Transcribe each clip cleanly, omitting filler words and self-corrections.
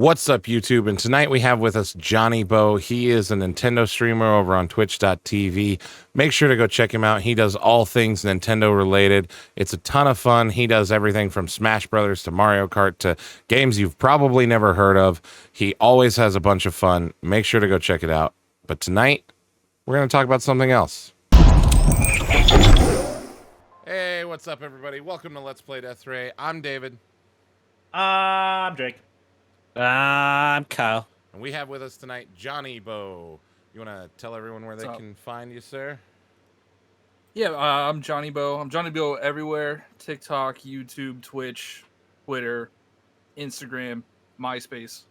What's up, YouTube? And tonight we have with us Johniibo. He is a Nintendo streamer over on twitch.tv. Make sure to go check him out. He does all things Nintendo related. It's a ton of fun. He does everything from Smash Brothers to Mario Kart to games you've probably never heard of. He always has a bunch of fun. Make sure to go check it out. But tonight, we're going to talk about something else. Hey, what's up, everybody? Welcome to Let's Play Death Ray. I'm David. I'm Jake. I'm Kyle. And we have with us tonight Johniibo. You want to tell everyone where they can find you, sir? Yeah, I'm Johniibo. I'm Johniibo everywhere. TikTok, YouTube, Twitch, Twitter, Instagram, MySpace.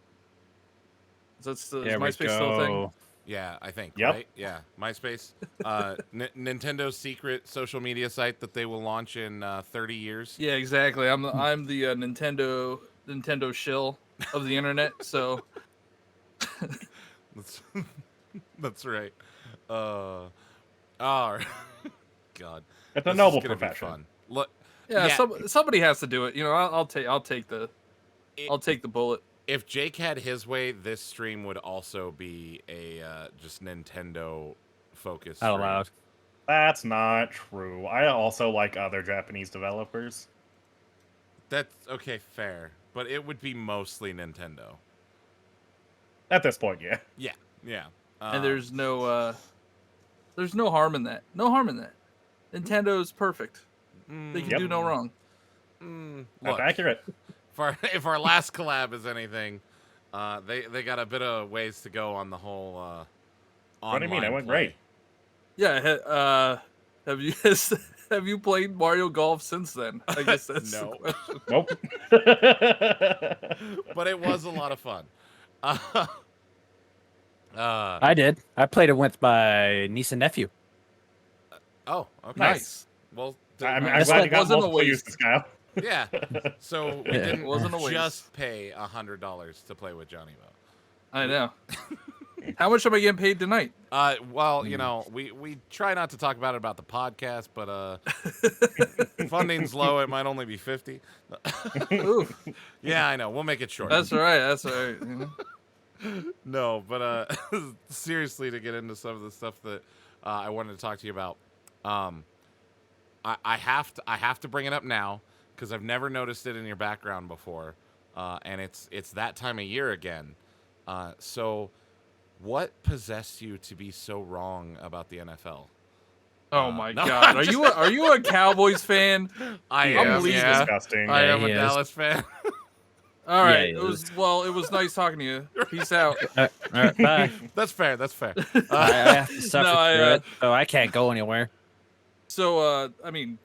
Is MySpace still a thing? Yeah, I think, yep. Right? Yeah, MySpace. Nintendo's secret social media site that they will launch in 30 years. Yeah, exactly. I'm the Nintendo shill of the internet, so... That's right. God. It's a noble profession. Look, yeah. Somebody has to do it. You know, I'll take the bullet. If Jake had his way, this stream would also be a just Nintendo focused. Out loud. That's not true. I also like other Japanese developers. That's okay, fair, but it would be mostly Nintendo. At this point, yeah. Yeah. And there's no harm in that. No harm in that. Nintendo's perfect. They can do no wrong. Look, That's accurate. If our last collab is anything, they got a bit of ways to go on the whole. What do you mean? I went play. great. Yeah. Have you played Mario Golf since then? I guess that's no. The question. Nope. But it was a lot of fun. I did. I played it with my niece and nephew. Oh, okay. Nice. Well, I'm glad you got multiple uses, Kyle. Yeah. So we didn't wasn't a waste. just pay $100 to play with Johniibo. I know. How much am I getting paid tonight? Well, you know, we try not to talk about the podcast, but funding's low. It might only be 50. Yeah, I know. We'll make it short. That's all right. That's all right. You know? No, but seriously, to get into some of the stuff that I wanted to talk to you about, I have to bring it up now because I've never noticed it in your background before, and it's that time of year again. So, what possessed you to be so wrong about the NFL? Oh my God! Are you a Cowboys fan? I am. Yeah. Disgusting. I am a Dallas fan. All right. Yeah, it was nice talking to you. Peace out. All right, bye. That's fair. I have to suffer through it, so I can't go anywhere. So, I mean,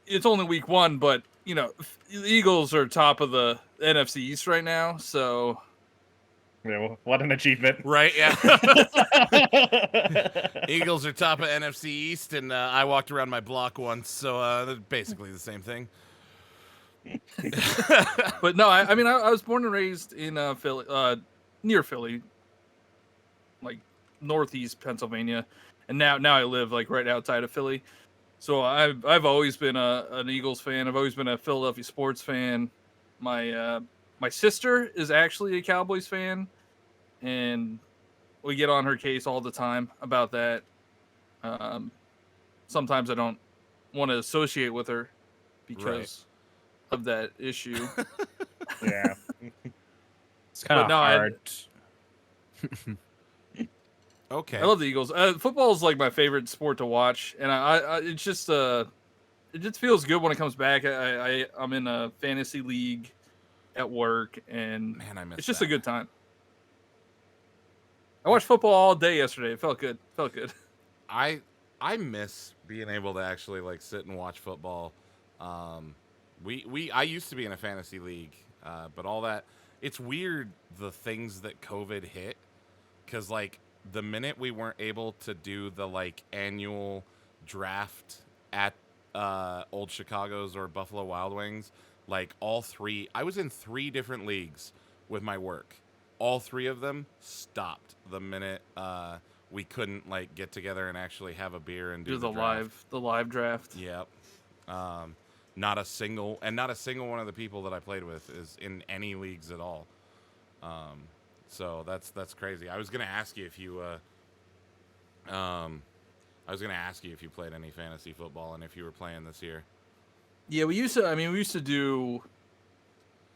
it's only week 1, but you know, the Eagles are top of the NFC East right now. So, Yeah, well, what an achievement. Right? Yeah. Eagles are top of NFC East, and I walked around my block once, so they're basically the same thing. But no, I mean, I was born and raised in Philly, near Philly, like northeast Pennsylvania, and now I live like right outside of Philly. So I've always been an Eagles fan. I've always been a Philadelphia sports fan. My sister is actually a Cowboys fan, and we get on her case all the time about that. Sometimes I don't want to associate with her because of that issue. Yeah. It's kind of hard. Okay. I love the Eagles. Football is like my favorite sport to watch, and it just feels good when it comes back. I'm in a fantasy league at work, and Man, I miss it's just that. a good time. I watched football all day yesterday. It felt good. I miss being able to actually like sit and watch football. I used to be in a fantasy league, but all that, it's weird the things that COVID hit, because like the minute we weren't able to do the like annual draft at Old Chicago's or Buffalo Wild Wings, like I was in 3 different leagues with my work. All 3 of them stopped the minute we couldn't like get together and actually have a beer and do the live draft. Yep. Not a single one of the people that I played with is in any leagues at all. So that's crazy. I was gonna ask you if you played any fantasy football and if you were playing this year. Yeah, we used to. I mean, we used to do.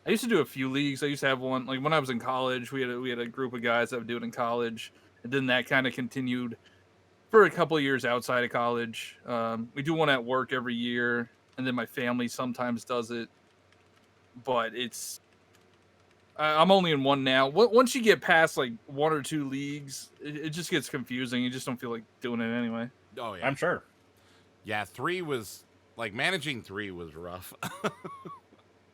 I used to do a few leagues. I used to have one like when I was in college. We had a group of guys that would do it in college, and then that kind of continued for a couple of years outside of college. We do one at work every year, and then my family sometimes does it. But I'm only in one now. Once you get past like one or two leagues, it just gets confusing. You just don't feel like doing it anyway. Oh yeah, I'm sure. Yeah, 3 was like managing 3 was rough.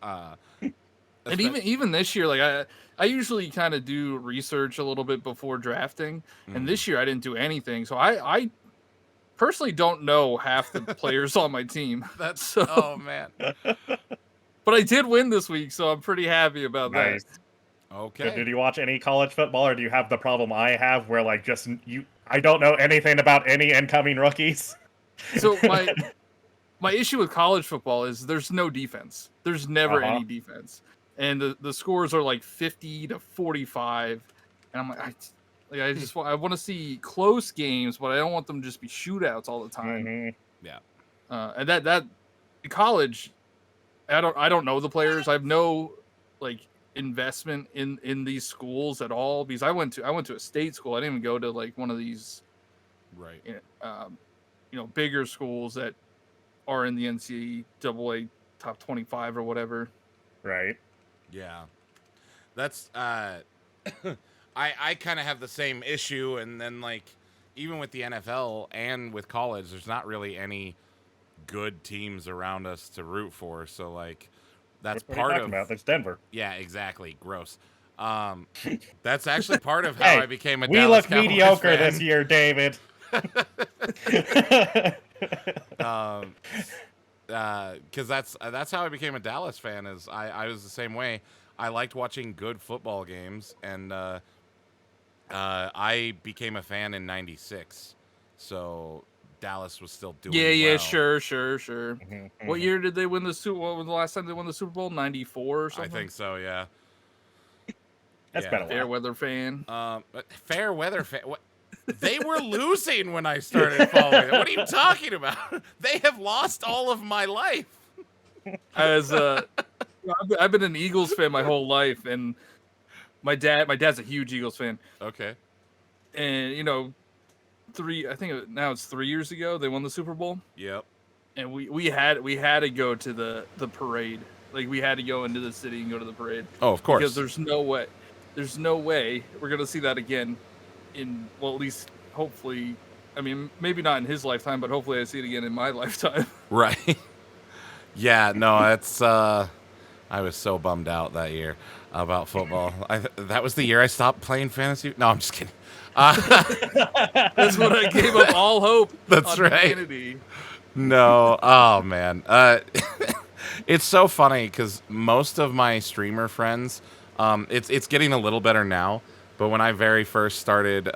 And even this year, like I usually kind of do research a little bit before drafting, and this year I didn't do anything. So I personally don't know half the players on my team. That's so. Oh man. But I did win this week, so I'm pretty happy about Nice. that. Okay. Did you watch any college football, or do you have the problem I have, where like I don't know anything about any incoming rookies? So my issue with college football is there's no defense. There's never any defense, and the scores are like 50 to 45, and I'm like I want to see close games, but I don't want them to just be shootouts all the time. Mm-hmm. Yeah. And that in college, I don't know the players. I have no like investment in these schools at all because I went to a state school. I didn't even go to like one of these Right. Bigger schools that are in the NCAA top 25 or whatever. Right. Yeah. That's I kind of have the same issue, and then like even with the NFL and with college, there's not really any good teams around us to root for. So like that's what part are you of talking about? There's Denver. Yeah, exactly. Gross. That's actually part of how I became a we Dallas look Cowboys mediocre fan. this year, David. Because that's how I became a Dallas fan. Is I was the same way. I liked watching good football games, and I became a fan in '96. So Dallas was still doing Yeah, well. sure. Mm-hmm. What year did they win the Super Bowl? What was the last time they won the Super Bowl? 94 or something? I think so, yeah. That's been a while. Fair weather fan. But fair weather fan. What? They were losing when I started following them. What are you talking about? They have lost all of my life. I've been an Eagles fan my whole life, and my dad's a huge Eagles fan. Okay. And I think now it's 3 years ago they won the Super Bowl. Yep. And we had to go to the parade. Like we had to go into the city and go to the parade. Oh, of course. Because there's no way we're gonna see that again at least hopefully. I mean, maybe not in his lifetime, but hopefully I see it again in my lifetime. Right. Yeah, no, it's I was so bummed out that year about football. That was the year I stopped playing fantasy. No, I'm just kidding. That's when I gave up all hope. That's on right. humanity. No, oh man, it's so funny because most of my streamer friends, it's getting a little better now. But when I very first started,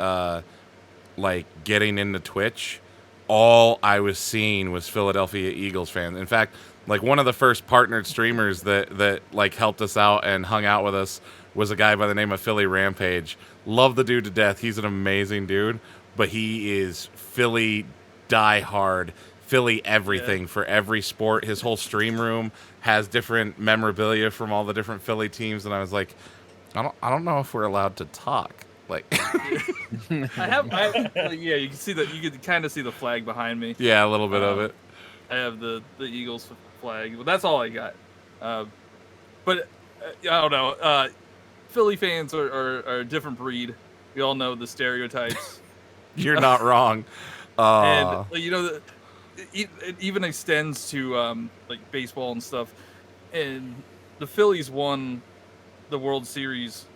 like getting into Twitch, all I was seeing was Philadelphia Eagles fans. In fact, like one of the first partnered streamers that like helped us out and hung out with us was a guy by the name of Philly Rampage. Love the dude to death. He's an amazing dude, but he is Philly diehard, Philly everything for every sport. His whole stream room has different memorabilia from all the different Philly teams, and I was like, I don't know if we're allowed to talk. Like, you can kind of see the flag behind me. Yeah, a little bit of it. I have the Eagles flag, but that's all I got. But I don't know. Philly fans are a different breed. We all know the stereotypes. You're not wrong. And it even extends to like baseball and stuff. And the Phillies won the World Series.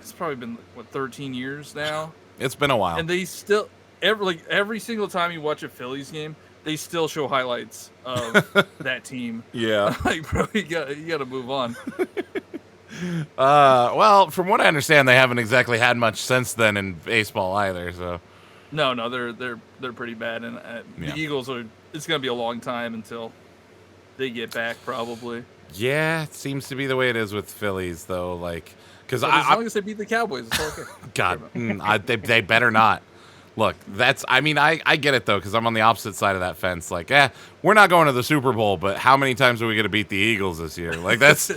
It's probably been 13 years now. It's been a while. And they still every single time you watch a Phillies game, they still show highlights of that team. Yeah. Like, bro, you got to move on. Well, from what I understand, they haven't exactly had much since then in baseball either. So. No, they're pretty bad, and the Eagles are. It's gonna be a long time until they get back, probably. Yeah, it seems to be the way it is with Phillies, though. Like, because But as long as they beat the Cowboys, it's all okay. God, they better not. Look, I mean, I get it, though, because I'm on the opposite side of that fence. Like, we're not going to the Super Bowl, but how many times are we going to beat the Eagles this year? Like, that's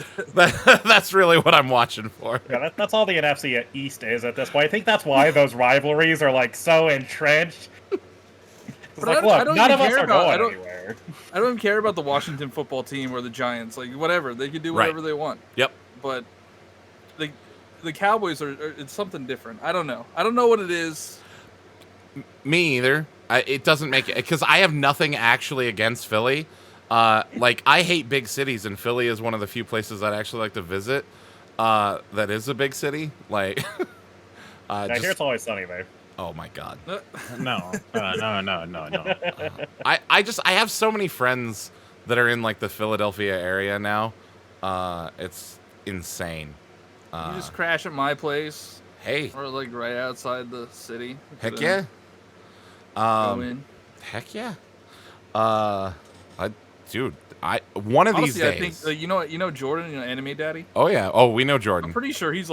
really what I'm watching for. Yeah, that's all the NFC East is at this point. I think that's why those rivalries are like so entrenched. It's like, look, none of us are going anywhere. I don't even care about the Washington football team or the Giants. Like, whatever, they can do whatever they want. Yep. But the Cowboys are it's something different. I don't know. I don't know what it is. Me either. It doesn't make it because I have nothing actually against Philly. Like I hate big cities, and Philly is one of the few places I'd actually like to visit. That is a big city. Like, I hear it's always sunny there. Oh my God. No. I have so many friends that are in like the Philadelphia area now. It's insane. You just crash at my place. Hey. Or like right outside the city. Heck yeah. Go in. Heck yeah. Dude, one of these days. I think you know Jordan, Anime Daddy. Oh yeah. Oh, we know Jordan. I'm pretty sure he's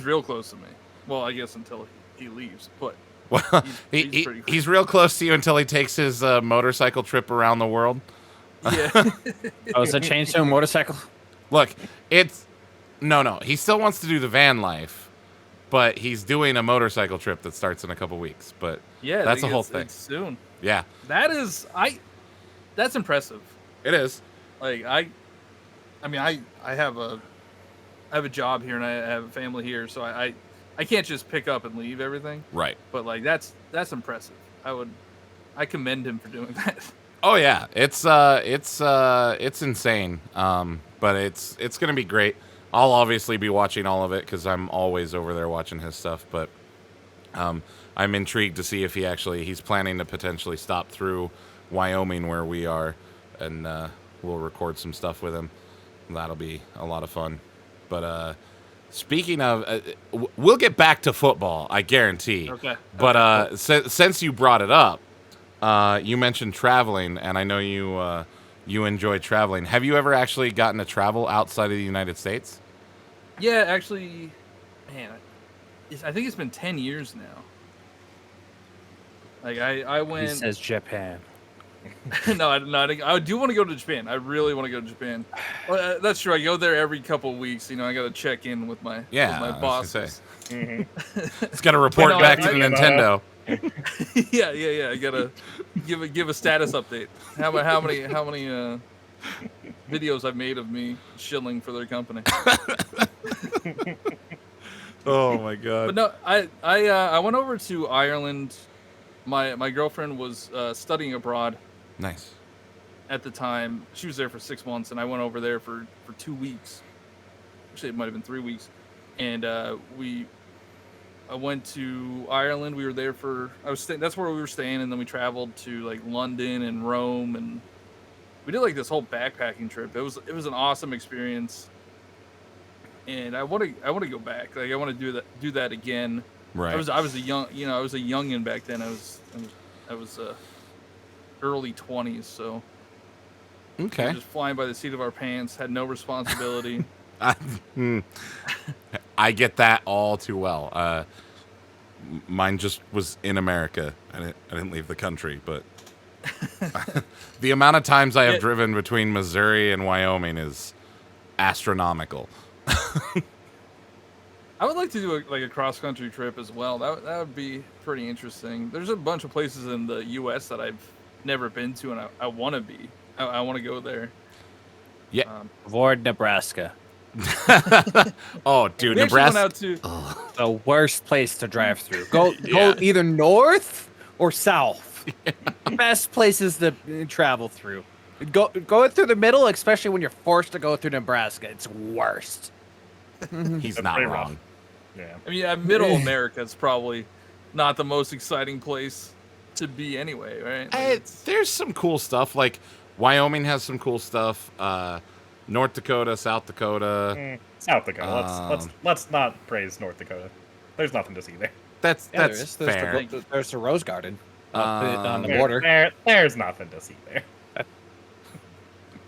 real close to me. Well, I guess until he leaves, but well, he's real close to you until he takes his motorcycle trip around the world. Yeah. Oh, is it changed to a motorcycle? Look, no. He still wants to do the van life, but he's doing a motorcycle trip that starts in a couple weeks. But yeah, that's the whole thing. It's soon. Yeah. That's impressive. It is. Like I have a job here and I have a family here, so I can't just pick up and leave everything. Right. But like that's impressive. I commend him for doing that. Oh yeah, it's insane. But it's gonna be great. I'll obviously be watching all of it because I'm always over there watching his stuff. But I'm intrigued to see if he's planning to potentially stop through Wyoming where we are, and we'll record some stuff with him. That'll be a lot of fun. But speaking of, we'll get back to football, I guarantee. Okay. But since you brought it up, you mentioned traveling, and I know you enjoy traveling. Have you ever actually gotten to travel outside of the United States? Yeah, actually, man, I think it's been 10 years now. Like I went. He says Japan. No, I do want to go to Japan. I really want to go to Japan. Well, that's true. I go there every couple of weeks. I got to check in with my bosses. It's got to report back to the Nintendo. Yeah. I gotta give a status update. How many videos I've made of me shilling for their company. Oh my God. But no, I went over to Ireland. My girlfriend was studying abroad. Nice. At the time, she was there for 6 months, and I went over there for 2 weeks. Actually, it might have been 3 weeks. And I went to Ireland. We were there that's where we were staying, and then we traveled to like London and Rome, and we did like this whole backpacking trip. It was an awesome experience, and I want to go back. Like I want to do that again. Right. I was a youngin' back then. I was early 20s, so okay. we were just flying by the seat of our pants, had no responsibility. I get that all too well. Mine just was in America. I didn't leave the country, but the amount of times I have driven between Missouri and Wyoming is astronomical. I would like to do a cross-country trip as well. That would be pretty interesting. There's a bunch of places in the U.S. that I've never been to, and I want to be. I want to go there. Yeah. Avoid Nebraska. Oh, dude, we Nebraska. Went out to... The worst place to drive through. Go either north or south. Best places to travel through. Go through the middle, especially when you're forced to go through Nebraska. It's worst. He's not wrong. Rough. Yeah. I mean, middle America is probably not the most exciting place to be anyway, right? Like there's some cool stuff. Like Wyoming has some cool stuff. North Dakota, South Dakota. South Dakota. Let's not praise North Dakota. There's nothing to see there. That's fair. There's the Rose Garden on the border. There's nothing to see there.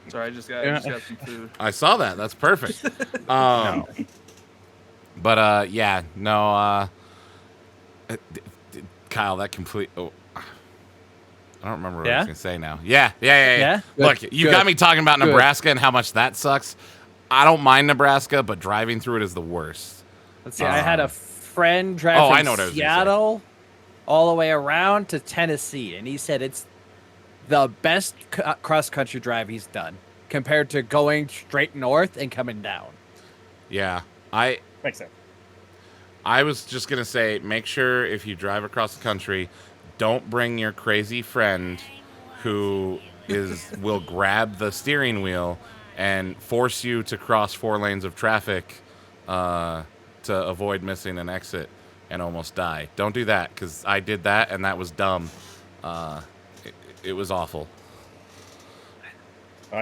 Sorry, I just got some food. I saw that. That's perfect. No. But yeah, no. Kyle, that complete. Oh, I don't remember what I was gonna say now. Yeah. Yeah? Look, Good, you good, got me talking about good. Nebraska and how much that sucks. I don't mind Nebraska, but driving through it is the worst. Let's see. I had a friend drive I from know what I was gonna say. Seattle all the way around to Tennessee, and he said it's the best cross-country drive he's done compared to going straight north and coming down. Yeah, Makes sense. I was just gonna say, make sure if you drive across the country, don't bring your crazy friend who will grab the steering wheel and force you to cross 4 lanes of traffic to avoid missing an exit and almost die. Don't do that, because I did that and that was dumb. It was awful.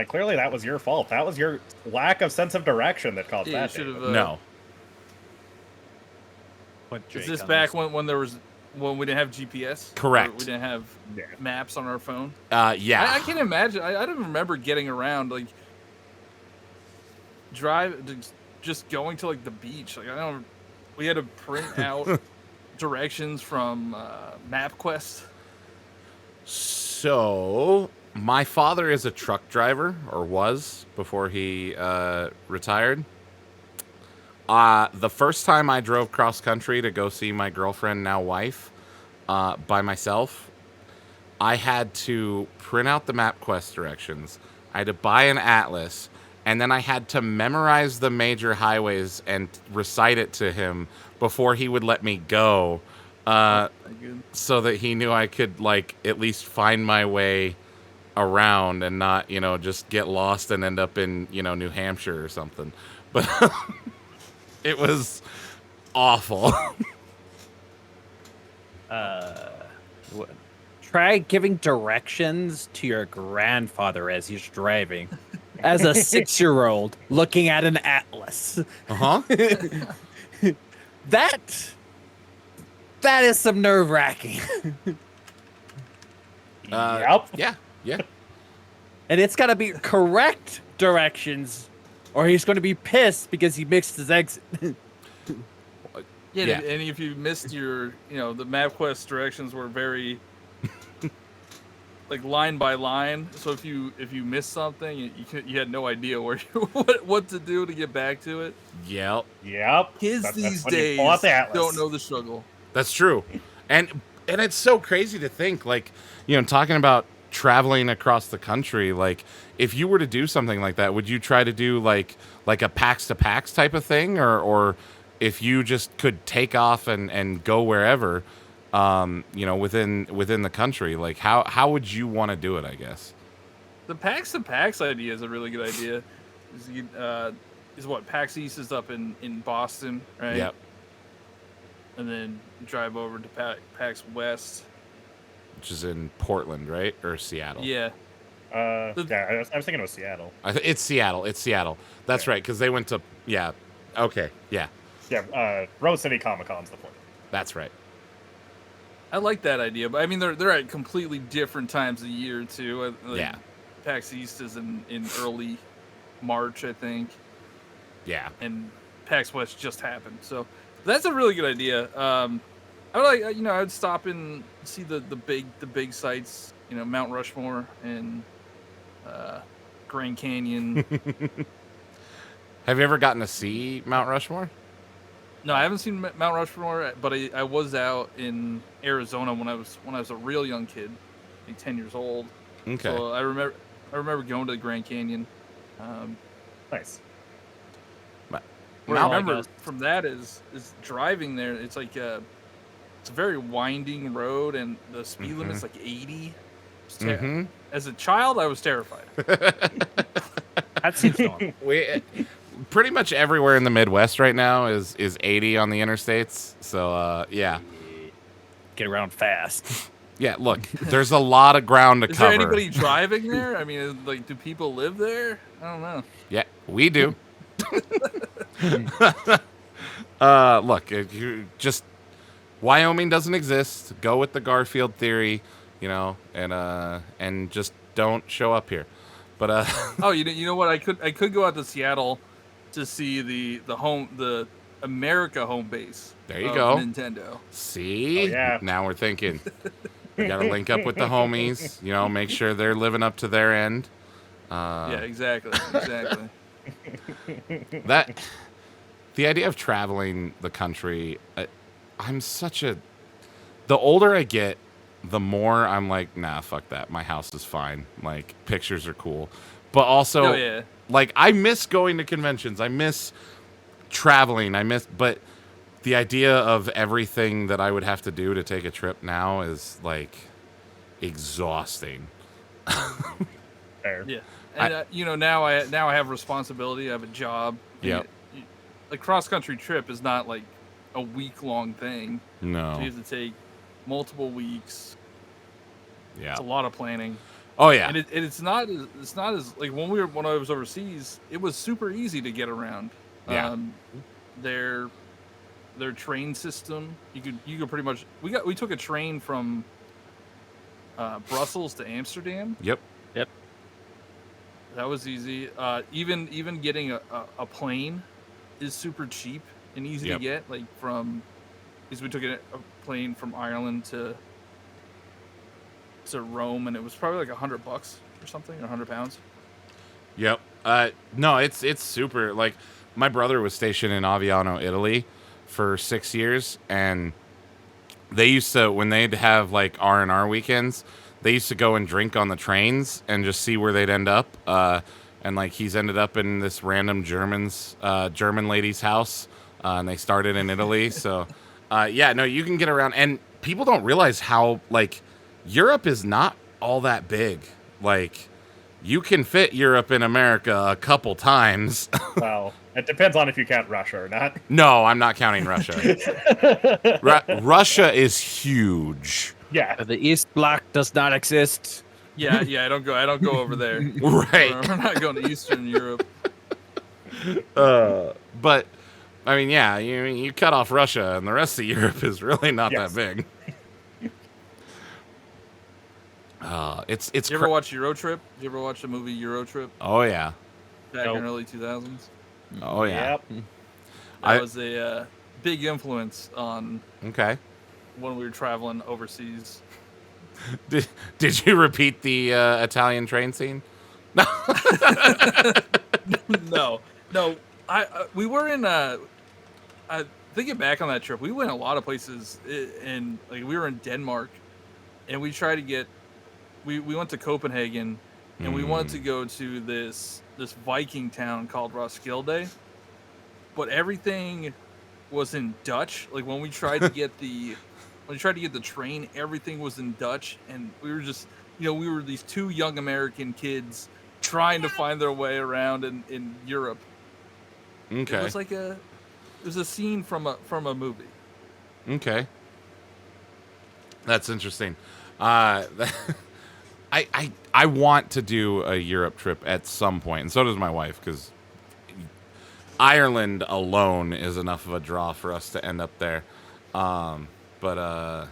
Clearly, that was your fault. That was your lack of sense of direction that caused Yeah, you that. should have. No. Is this back when we didn't have GPS? Correct. Or we didn't have maps on our phone. Yeah. I can't imagine. I don't remember getting around like just going to like the beach. Like I don't. We had to print out directions from MapQuest. So, my father is a truck driver, or was, before he retired. The first time I drove cross-country to go see my girlfriend, now wife, by myself, I had to print out the MapQuest directions. I had to buy an atlas, and then I had to memorize the major highways and recite it to him before he would let me go. So that he knew I could, like, at least find my way around and not, just get lost and end up in, New Hampshire or something. But it was awful. Try giving directions to your grandfather as he's driving. As a 6-year-old looking at an atlas. Uh-huh. That is some nerve-wracking. Yep. Yeah. And it's got to be correct directions, or he's going to be pissed because he mixed his exit. Yeah, and if you missed your, the MapQuest directions were very like line by line. So if you missed something, you had no idea what to do to get back to it. Yep. Kids That's these when you days pull out the atlas. don't know the struggle. That's true. And it's so crazy to think, like, talking about traveling across the country, like, if you were to do something like that, would you try to do like a PAX to PAX type of thing, or if you just could take off and go wherever, within the country, like how would you want to do it, I guess? The PAX to PAX idea is a really good idea. Is what PAX East is up in Boston, right? Yep. And then drive over to PAX West, Which is in Portland, right? Or Seattle? Yeah. I was thinking it was Seattle. It's Seattle. That's right, because they went to, yeah. Okay, yeah. Yeah, Rose City Comic-Con's the point. That's right. I like that idea, but I mean they're at completely different times of the year too. Yeah. PAX East is in early March, I think. Yeah. And PAX West just happened, so that's a really good idea. I would like, I'd stop and see the big sites, Mount Rushmore and Grand Canyon. Have you ever gotten to see Mount Rushmore? No, I haven't seen Mount Rushmore, but I was out in Arizona when I was a real young kid, like 10 years old. Okay. So I remember going to the Grand Canyon. Nice. What I remember from that is driving there. It's like it's a very winding road, and the speed limit's like 80. As a child, I was terrified. That seems normal. Pretty much everywhere in the Midwest right now is 80 on the interstates. So yeah. Get around fast. Yeah, look, there's a lot of ground to Is cover. there anybody driving there? I mean, do people live there? I don't know. Yeah, we do. Look, just Wyoming doesn't exist. Go with the Garfield theory, and just don't show up here. But Oh, you know what? I could go out to Seattle to see the America home base. There you of go. Nintendo. see, Oh, yeah. now we're thinking. You got to link up with the homies. You know, make sure they're living up to their end. Yeah, exactly. That the idea of traveling the country, I'm such a. The older I get, the more I'm like, nah, fuck that. My house is fine. Like, pictures are cool. But also, Oh yeah. like, I miss going to conventions. I miss traveling. But the idea of everything that I would have to do to take a trip now is, like, exhausting. Fair. Yeah. And now I have responsibility. I have a job. Yep. A cross country trip is not like a week long thing. No. So you have to take multiple weeks. Yeah. It's a lot of planning. Oh, yeah. And it's not as like when I was overseas, it was super easy to get around. Yeah. Their train system, you could pretty much we took a train from Brussels to Amsterdam. Yep. That was easy. Even getting a plane is super cheap and easy Yep. to get. Like because we took a plane from Ireland to Rome, and it was probably like $100 or something, or £100. Yep. No, it's super. Like, my brother was stationed in Aviano, Italy, for 6 years, and they used to, when they'd have like R&R weekends, they used to go and drink on the trains and just see where they'd end up. And like, he's ended up in this random German lady's house, and they started in Italy. So, yeah, no, you can get around, and people don't realize how, like, Europe is not all that big. Like, you can fit Europe in America a couple times. Well, it depends on if you count Russia or not. No, I'm not counting Russia. Russia is huge. Yeah. The East Bloc does not exist. Yeah, I don't go over there. Right. We're not going to Eastern Europe. But, I mean, yeah, you cut off Russia, and the rest of Europe is really not Yes. that big. It's You ever watch Euro Trip? Did you ever watch the movie Euro Trip Oh, yeah. back Nope. in early 2000s? Oh, yeah. Yep. That was a big influence on Okay. when we were traveling overseas. Did you repeat the Italian train scene? No. We were in thinking back on that trip, we went a lot of places, and like we were in Denmark, and we tried to get we went to Copenhagen, and we wanted to go to this Viking town called Roskilde, but everything was in Dutch. Like when we tried to get the train, everything was in Dutch, and we were just we were these two young American kids trying to find their way around in Europe. Okay. It was like it was a scene from a movie. Okay. That's interesting. I want to do a Europe trip at some point, and so does my wife, because Ireland alone is enough of a draw for us to end up there. But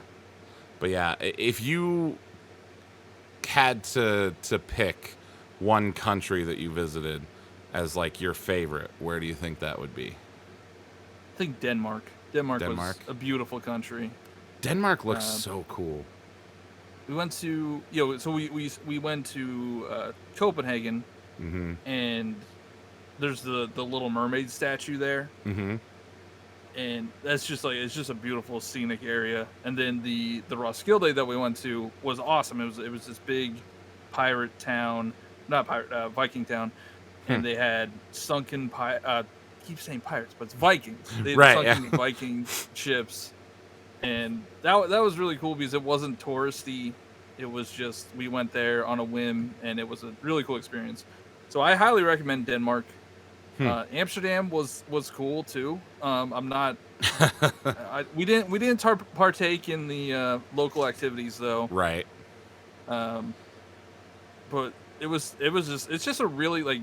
yeah, if you had to pick one country that you visited as like your favorite, where do you think that would be? I think Denmark. Denmark was a beautiful country. Denmark looks so cool. We went to so we went to Copenhagen, and there's the Little Mermaid statue there, and that's just like, it's just a beautiful scenic area. And then the Roskilde that we went to was awesome. It was this big pirate town, not pirate Viking town, and they had sunken keep saying pirates, but it's Vikings. They had sunken Viking ships. And that was really cool because it wasn't touristy. It was just, we went there on a whim, and it was a really cool experience. So I highly recommend Denmark. Amsterdam was cool too. I'm not. We didn't partake in the local activities though. Right. But it's just a really, like,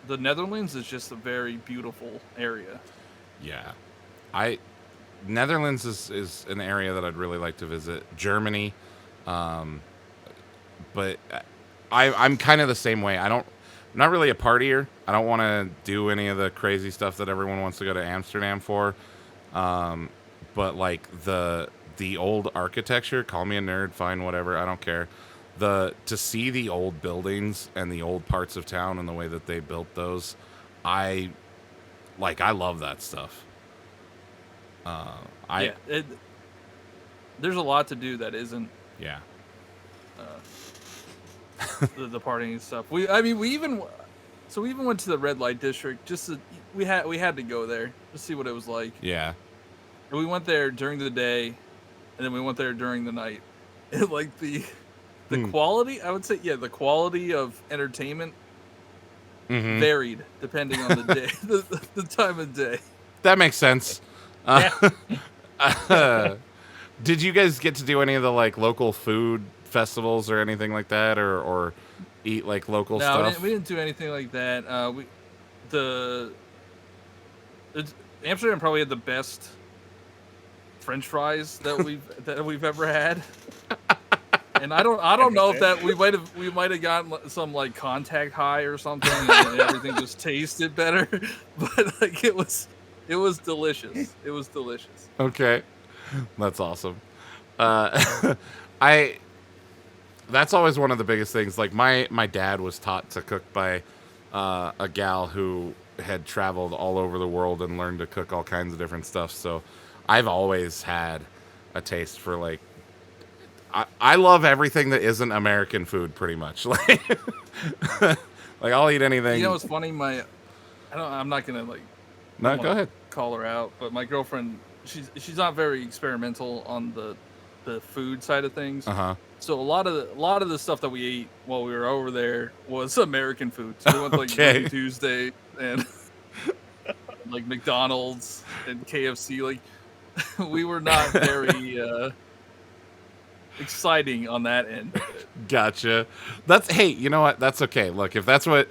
the Netherlands is just a very beautiful area. Yeah. Netherlands is an area that I'd really like to visit. Germany, but I'm kind of the same way. not really a partier. I don't want to do any of the crazy stuff that everyone wants to go to Amsterdam for. But like the old architecture, call me a nerd, fine, whatever, I don't care. To see the old buildings and the old parts of town and the way that they built those, I love that stuff. There's a lot to do that isn't yeah. the partying stuff. We even went to the red light district we had to go there to see what it was like. Yeah. And we went there during the day, and then we went there during the night. And like the quality, I would say, the quality of entertainment varied depending on the day, the time of day. That makes sense. Did you guys get to do any of the like local food festivals or anything like that, or eat like local stuff? No, we didn't do anything like that. Amsterdam probably had the best French fries that we've ever had. And I don't know if that we might have gotten some like contact high or something, and everything just tasted better. But like it was delicious. It was delicious. Okay, that's awesome. That's always one of the biggest things. Like my dad was taught to cook by a gal who had traveled all over the world and learned to cook all kinds of different stuff. So I've always had a taste for like. I love everything that isn't American food, pretty much. Like I'll eat anything. You know what's funny? I'm not gonna like. No, go ahead. Call her out, but my girlfriend, she's not very experimental on the food side of things. So a lot of the stuff that we ate while we were over there was American food. So we went to like Ruby Tuesday and like McDonald's and KFC. Like we were not very exciting on that end. Gotcha. Hey, you know what? That's okay. Look, if that's what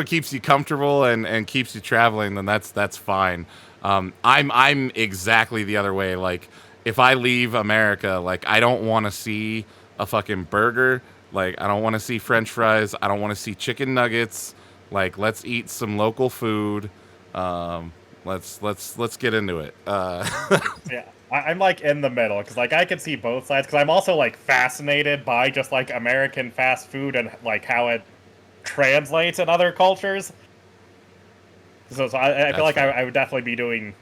keeps you comfortable and keeps you traveling, then that's fine. I'm exactly the other way. Like if I leave America, like I don't want to see a fucking burger. Like I don't want to see French fries. I don't want to see chicken nuggets. Like let's eat some local food. Let's get into it. Yeah. I'm like in the middle because like I can see both sides because I'm also like fascinated by just like American fast food and like how it translates in other cultures. So I feel like I would definitely be doing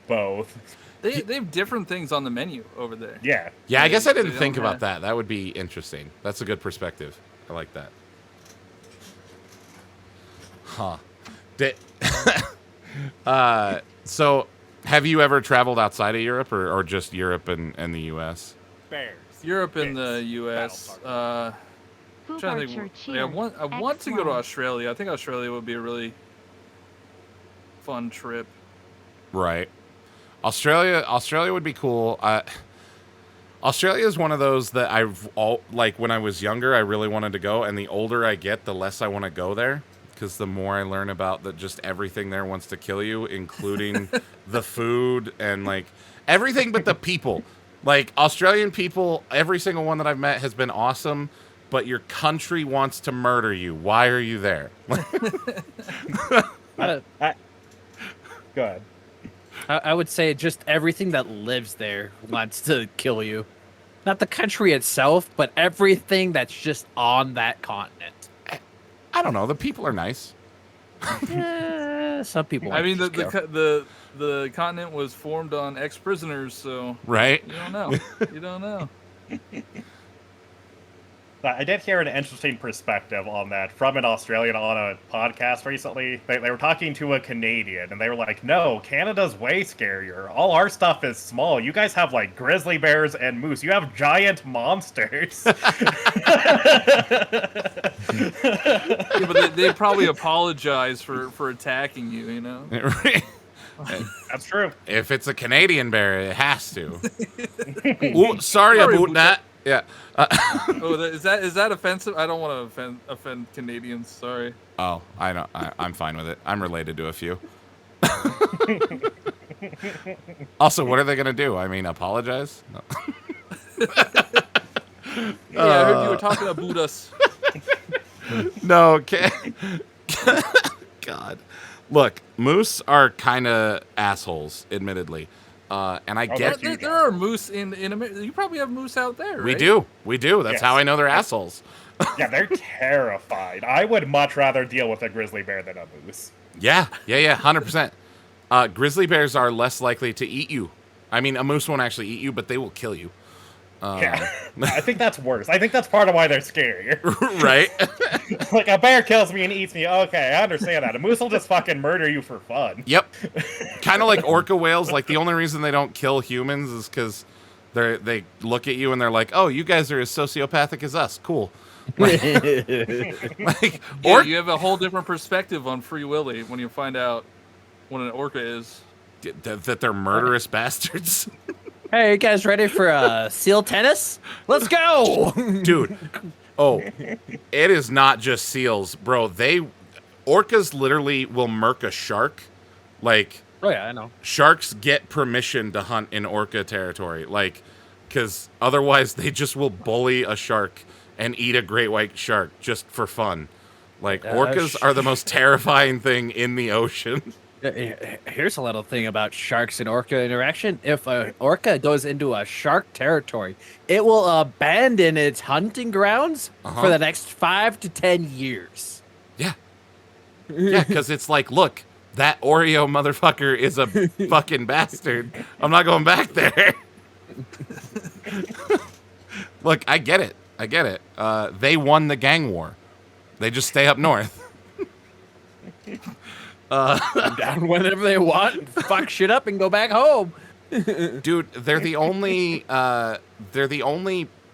both. They have different things on the menu over there. Yeah. Yeah, I guess I didn't think about that. That would be interesting. That's a good perspective. I like that. Huh. So have you ever traveled outside of Europe or just Europe and the US? Bears. Europe and the US. I want to go to Australia. I think Australia would be a really fun trip. Right. Australia would be cool. Australia is one of those that when I was younger, I really wanted to go, and the older I get, the less I want to go there, because the more I learn about that, just everything there wants to kill you, including the food and like everything but the people. Like Australian people, every single one that I've met has been awesome, but your country wants to murder you. Why are you there? Go ahead. I would say just everything that lives there wants to kill you. Not the country itself, but everything that's just on that continent. I don't know. The people are nice. Some people. I mean, the continent was formed on ex-prisoners, so right. You don't know. You don't know. I did hear an interesting perspective on that from an Australian on a podcast recently. They were talking to a Canadian, and they were like, no, Canada's way scarier. All our stuff is small. You guys have, like, grizzly bears and moose. You have giant monsters. Yeah, but they probably apologize for attacking you, you know? That's true. If it's a Canadian bear, it has to. Ooh, sorry about that. Yeah. Is that offensive? I don't want to offend Canadians. Sorry. Oh, I know. I'm fine with it. I'm related to a few. Also, what are they gonna do? I mean, apologize? No. Yeah, I heard you were talking about us. No, God. Look, moose are kind of assholes, admittedly. And I Oh, get There are moose in America. You probably have moose out there, we right? do. We do. That's Yes. how I know they're assholes. Yeah, they're terrified. I would much rather deal with a grizzly bear than a moose. Yeah, 100%. Grizzly bears are less likely to eat you. I mean, a moose won't actually eat you, but they will kill you. Yeah, I think that's worse. I think that's part of why they're scarier. Right? Like, a bear kills me and eats me. Okay, I understand that. A moose will just fucking murder you for fun. Yep. Kind of like orca whales. Like, the only reason they don't kill humans is because they look at you and they're like, oh, you guys are as sociopathic as us. Cool. Like, Yeah, you have a whole different perspective on Free Willy when you find out what an orca is. that they're murderous bastards. Hey, you guys ready for seal tennis? Let's go! Dude. Oh, it is not just seals, bro. Orcas literally will murk a shark. Like, Oh yeah, I know. sharks get permission to hunt in orca territory. Like, because otherwise they just will bully a shark and eat a great white shark just for fun. Like, orcas are the most terrifying thing in the ocean. Here's a little thing about sharks and orca interaction. If an orca goes into a shark territory, it will abandon its hunting grounds for the next 5 to 10 years. Yeah. Yeah, because it's like, look, that Oreo motherfucker is a fucking bastard. I'm not going back there. Look, I get it. They won the gang war. They just stay up north. Down whenever they want, fuck shit up, and go back home. Dude, they're the only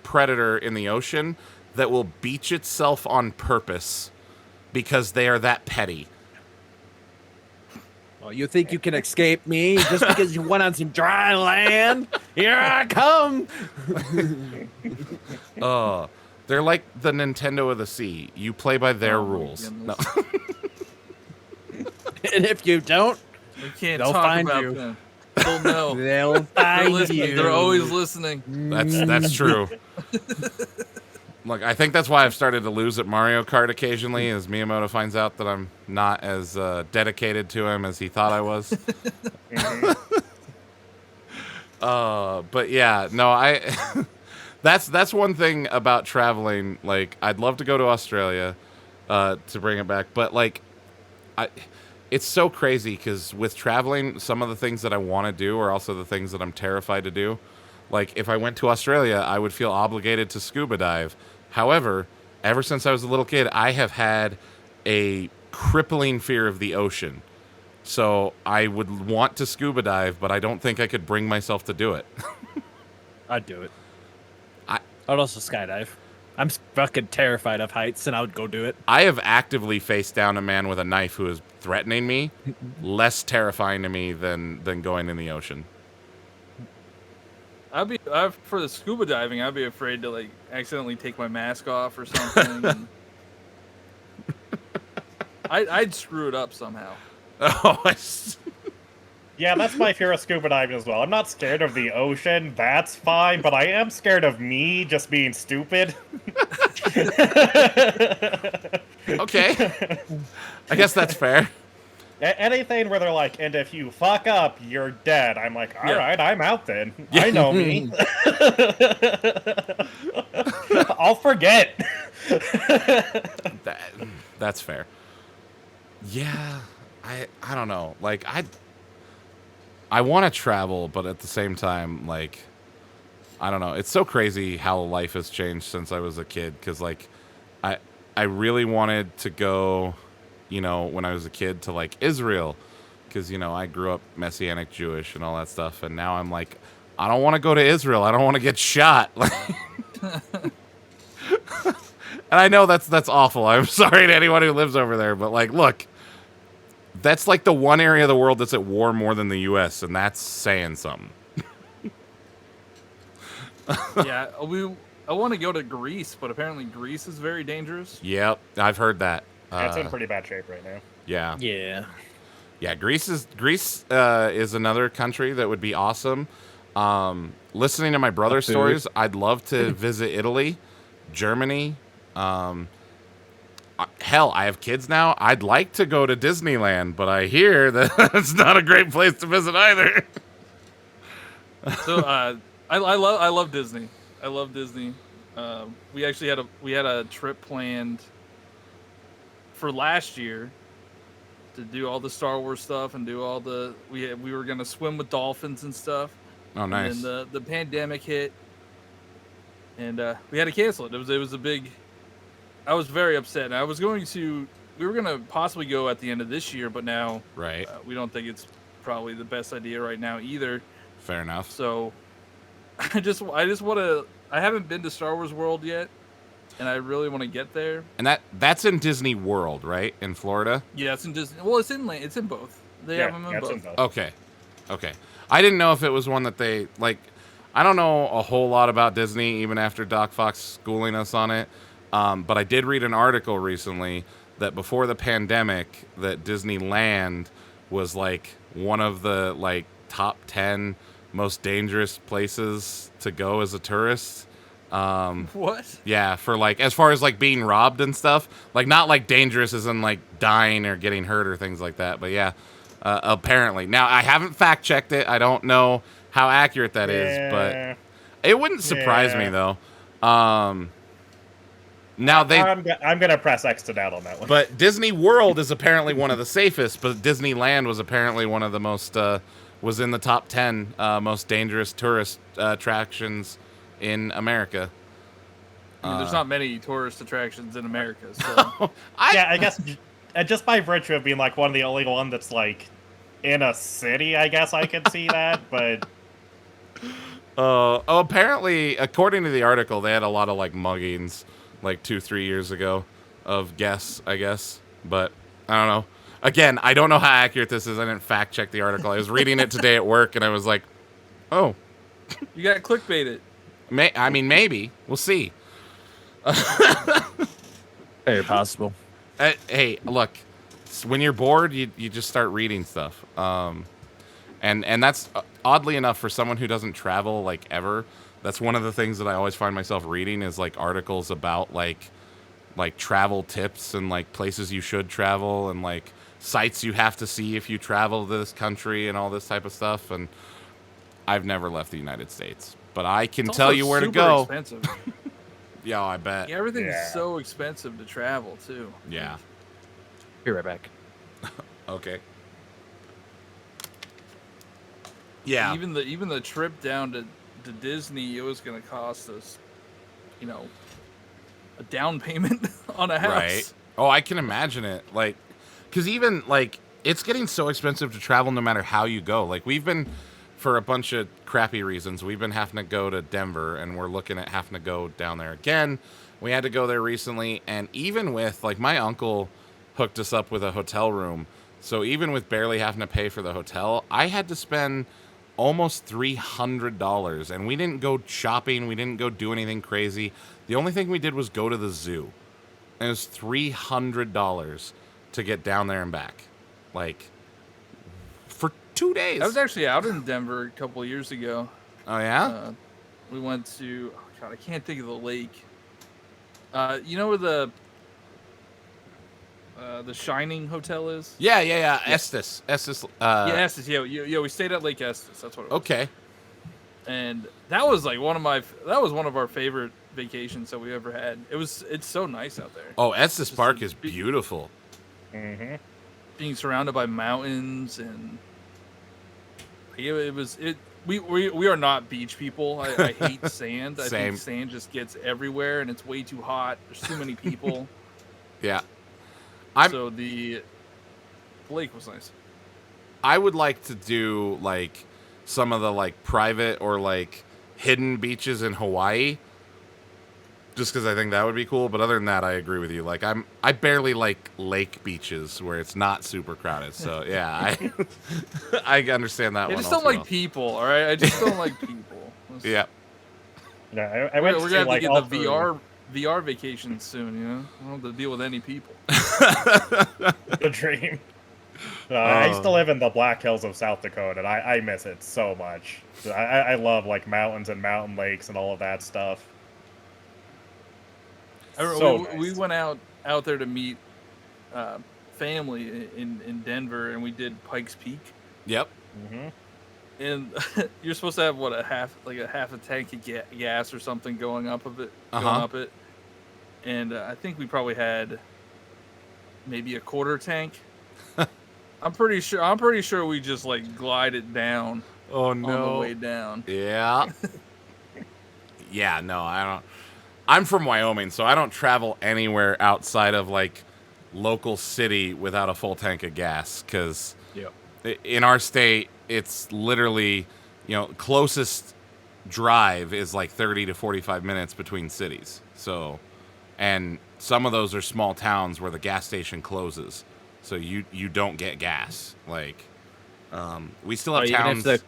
predator in the ocean that will beach itself on purpose because they are that petty. Well, you think you can escape me just because you went on some dry land? Here I come. They're like the Nintendo of the sea. You play by their Oh my rules. No. goodness. And if you don't, We can't They'll talk find about you. them. They'll know. they'll They're find listening. you. They're always listening. That's true. Look, I think that's why I've started to lose at Mario Kart occasionally, as Miyamoto finds out that I'm not as dedicated to him as he thought I was. But yeah, no, that's one thing about traveling. Like, I'd love to go to Australia to bring it back, but like, it's so crazy because with traveling, some of the things that I want to do are also the things that I'm terrified to do. Like, if I went to Australia, I would feel obligated to scuba dive. However, ever since I was a little kid, I have had a crippling fear of the ocean. So I would want to scuba dive, but I don't think I could bring myself to do it. I'd do it. I- I'd also skydive. I'm fucking terrified of heights, and I would go do it. I have actively faced down a man with a knife who is threatening me. Less terrifying to me than going in the ocean. For the scuba diving, I'd be afraid to like accidentally take my mask off or something. And I'd screw it up somehow. Oh, Yeah, that's my fear of scuba diving as well. I'm not scared of the ocean, that's fine, but I am scared of me just being stupid. okay. I guess that's fair. Anything where they're like, and if you fuck up, you're dead. I'm like, all Yeah. right, I'm out then. I know me. I'll forget. That's fair. Yeah, I don't know. Like, I want to travel, but at the same time, like, I don't know. It's so crazy how life has changed since I was a kid. Because, like, I really wanted to go, you know, when I was a kid to, like, Israel. Because, you know, I grew up Messianic Jewish and all that stuff. And now I'm like, I don't want to go to Israel. I don't want to get shot. And I know that's awful. I'm sorry to anyone who lives over there. But, like, look. That's like the one area of the world that's at war more than the U.S., and that's saying something. Yeah, I want to go to Greece, but apparently Greece is very dangerous. Yep, I've heard that. It's in pretty bad shape right now. Yeah, Yeah. Greece is another country that would be awesome. Listening to my brother's Food. stories, I'd love to visit Italy, Germany. hell, I have kids now. I'd like to go to Disneyland, but I hear that it's not a great place to visit either. So I love Disney. I love Disney. We actually had a trip planned for last year to do all the Star Wars stuff and do all the we were gonna swim with dolphins and stuff. Oh, nice. And then the pandemic hit, and we had to cancel it. It was a big. I was very upset. And we were gonna possibly go at the end of this year, but now Right. we don't think it's probably the best idea right now either. Fair enough. So I just want to. I haven't been to Star Wars World yet, and I really want to get there. And that's in Disney World, right? In Florida? Yeah, it's in Disney. Well, it's in both. They have them in it's both. Okay. I didn't know if it was one that they like. I don't know a whole lot about Disney, even after Doc Fox schooling us on it. But I did read an article recently that before the pandemic, that Disneyland was like one of the like top 10 most dangerous places to go as a tourist. What? Yeah, for like as far as like being robbed and stuff, like not like dangerous as in like dying or getting hurt or things like that. But yeah, apparently. Now I haven't fact checked it. I don't know how accurate that is, but it wouldn't surprise me though. Now I'm gonna press X to doubt on that one. But Disney World is apparently one of the safest, but Disneyland was apparently one of the most was in the top 10 most dangerous tourist attractions in America. I mean, there's not many tourist attractions in America, so I guess just by virtue of being like one of the only one that's like in a city, I guess I could see that. But apparently, according to the article, they had a lot of like muggings like 2-3 years ago of guests, I guess. But I don't know. Again, I don't know how accurate this is. I didn't fact check the article. I was reading it today at work, and I was like, oh. You got clickbaited. I mean, maybe. We'll see. Very possible. Hey, look. When you're bored, you just start reading stuff. And that's oddly enough for someone who doesn't travel like ever. That's one of the things that I always find myself reading is like articles about like travel tips and like places you should travel and like sites you have to see if you travel to this country and all this type of stuff. And I've never left the United States, but I can It's tell also you where to super go. Expensive. Yeah, I bet. Yeah, everything's so expensive to travel too. Yeah. Be right back. Okay. Yeah. Even the trip down to Disney, it was going to cost us, a down payment on a house. Right. Oh, I can imagine it. Like, because even like it's getting so expensive to travel no matter how you go. Like we've been, for a bunch of crappy reasons, we've been having to go to Denver, and we're looking at having to go down there again. We had to go there recently, and even with like my uncle hooked us up with a hotel room, so even with barely having to pay for the hotel, I had to spend almost $300, and we didn't go shopping, we didn't go do anything crazy. The only thing we did was go to the zoo, and it was $300 to get down there and back, like for 2 days. I was actually out in Denver a couple of years ago. Oh yeah. We went to I can't think of the lake. You know where the Shining Hotel is? Yeah. Estes. Yeah, Estes. Yeah, we stayed at Lake Estes. That's what it was. Okay. And that was like one of our favorite vacations that we ever had. It's so nice out there. Oh, Estes Park is beautiful. Mm-hmm. Being surrounded by mountains and we are not beach people. I hate sand. I Same. think sand just gets everywhere and it's way too hot. There's too many people. Yeah. So the lake was nice. I would like to do like some of the like private or like hidden beaches in Hawaii, just because I think that would be cool. But other than that, I agree with you. Like I barely like lake beaches where it's not super crowded. So yeah, I understand that I one. just don't like people. All right, I just don't like people. Yeah. Yeah, I We're went gonna to have to like get the VR vacation soon. I don't have to deal with any people. the dream. I used to live in the Black Hills of South Dakota, and I miss it so much. I love like mountains and mountain lakes and all of that stuff. We Nice. went out there to meet family in Denver, and we did Pikes Peak. Yep. Hmm. And you're supposed to have what a half a tank of gas or something going up it, and I think we probably had maybe a quarter tank. I'm pretty sure we just like glided down Oh on the no. way down. Yeah. Yeah, no, I don't. I'm from Wyoming, so I don't travel anywhere outside of like local city without a full tank of gas because Yep. in our state, it's literally, closest drive is like 30 to 45 minutes between cities. So, and some of those are small towns where the gas station closes, so you don't get gas. Like, we still have Even towns. if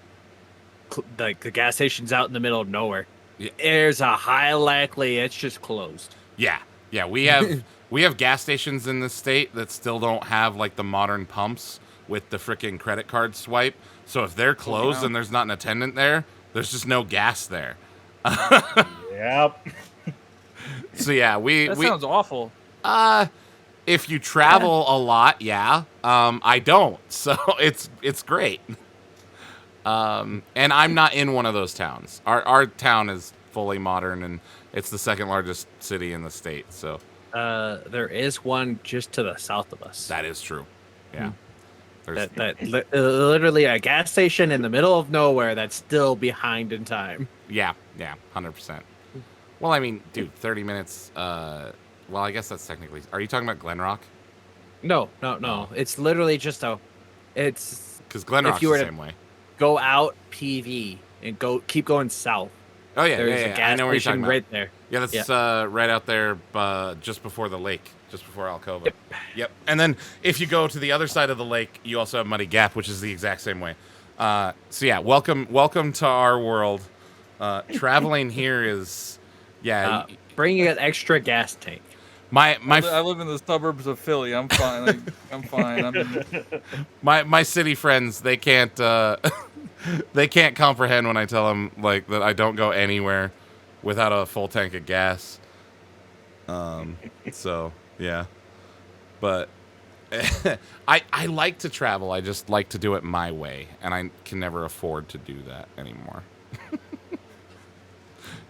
the gas station's out in the middle of nowhere, Yeah. there's a high likely it's just closed. Yeah, we have gas stations in this state that still don't have like the modern pumps with the freaking credit card swipe. So if they're closed wow. and there's not an attendant there, there's just no gas there. Yep. So yeah, That sounds awful. if you travel a lot, yeah. I don't, so it's great. And I'm not in one of those towns. Our town is fully modern, and it's the second largest city in the state. So There is one just to the south of us. that is true. Yeah. There's, Literally a gas station in the middle of nowhere that's still behind in time. yeah, 100%. Well, I mean, dude, 30 minutes. Well, I guess that's technically. Are you talking about Glen Rock? No. It's literally just it's Because Glen Rock's you the were to- same way. go out PV and keep going south. Oh yeah, There's yeah, a yeah. I gas know what you're station talking about. right there. Yeah, that's right out there, just before the lake, just before Alcova. Yep. And then if you go to the other side of the lake, you also have Muddy Gap, which is the exact same way. So yeah, welcome to our world. Traveling here is, Bring an extra gas tank. I live in the suburbs of Philly. I'm fine. Like, I'm fine. my city friends, they can't they can't comprehend when I tell them like that I don't go anywhere without a full tank of gas. So yeah, but I like to travel. I just like to do it my way, and I can never afford to do that anymore.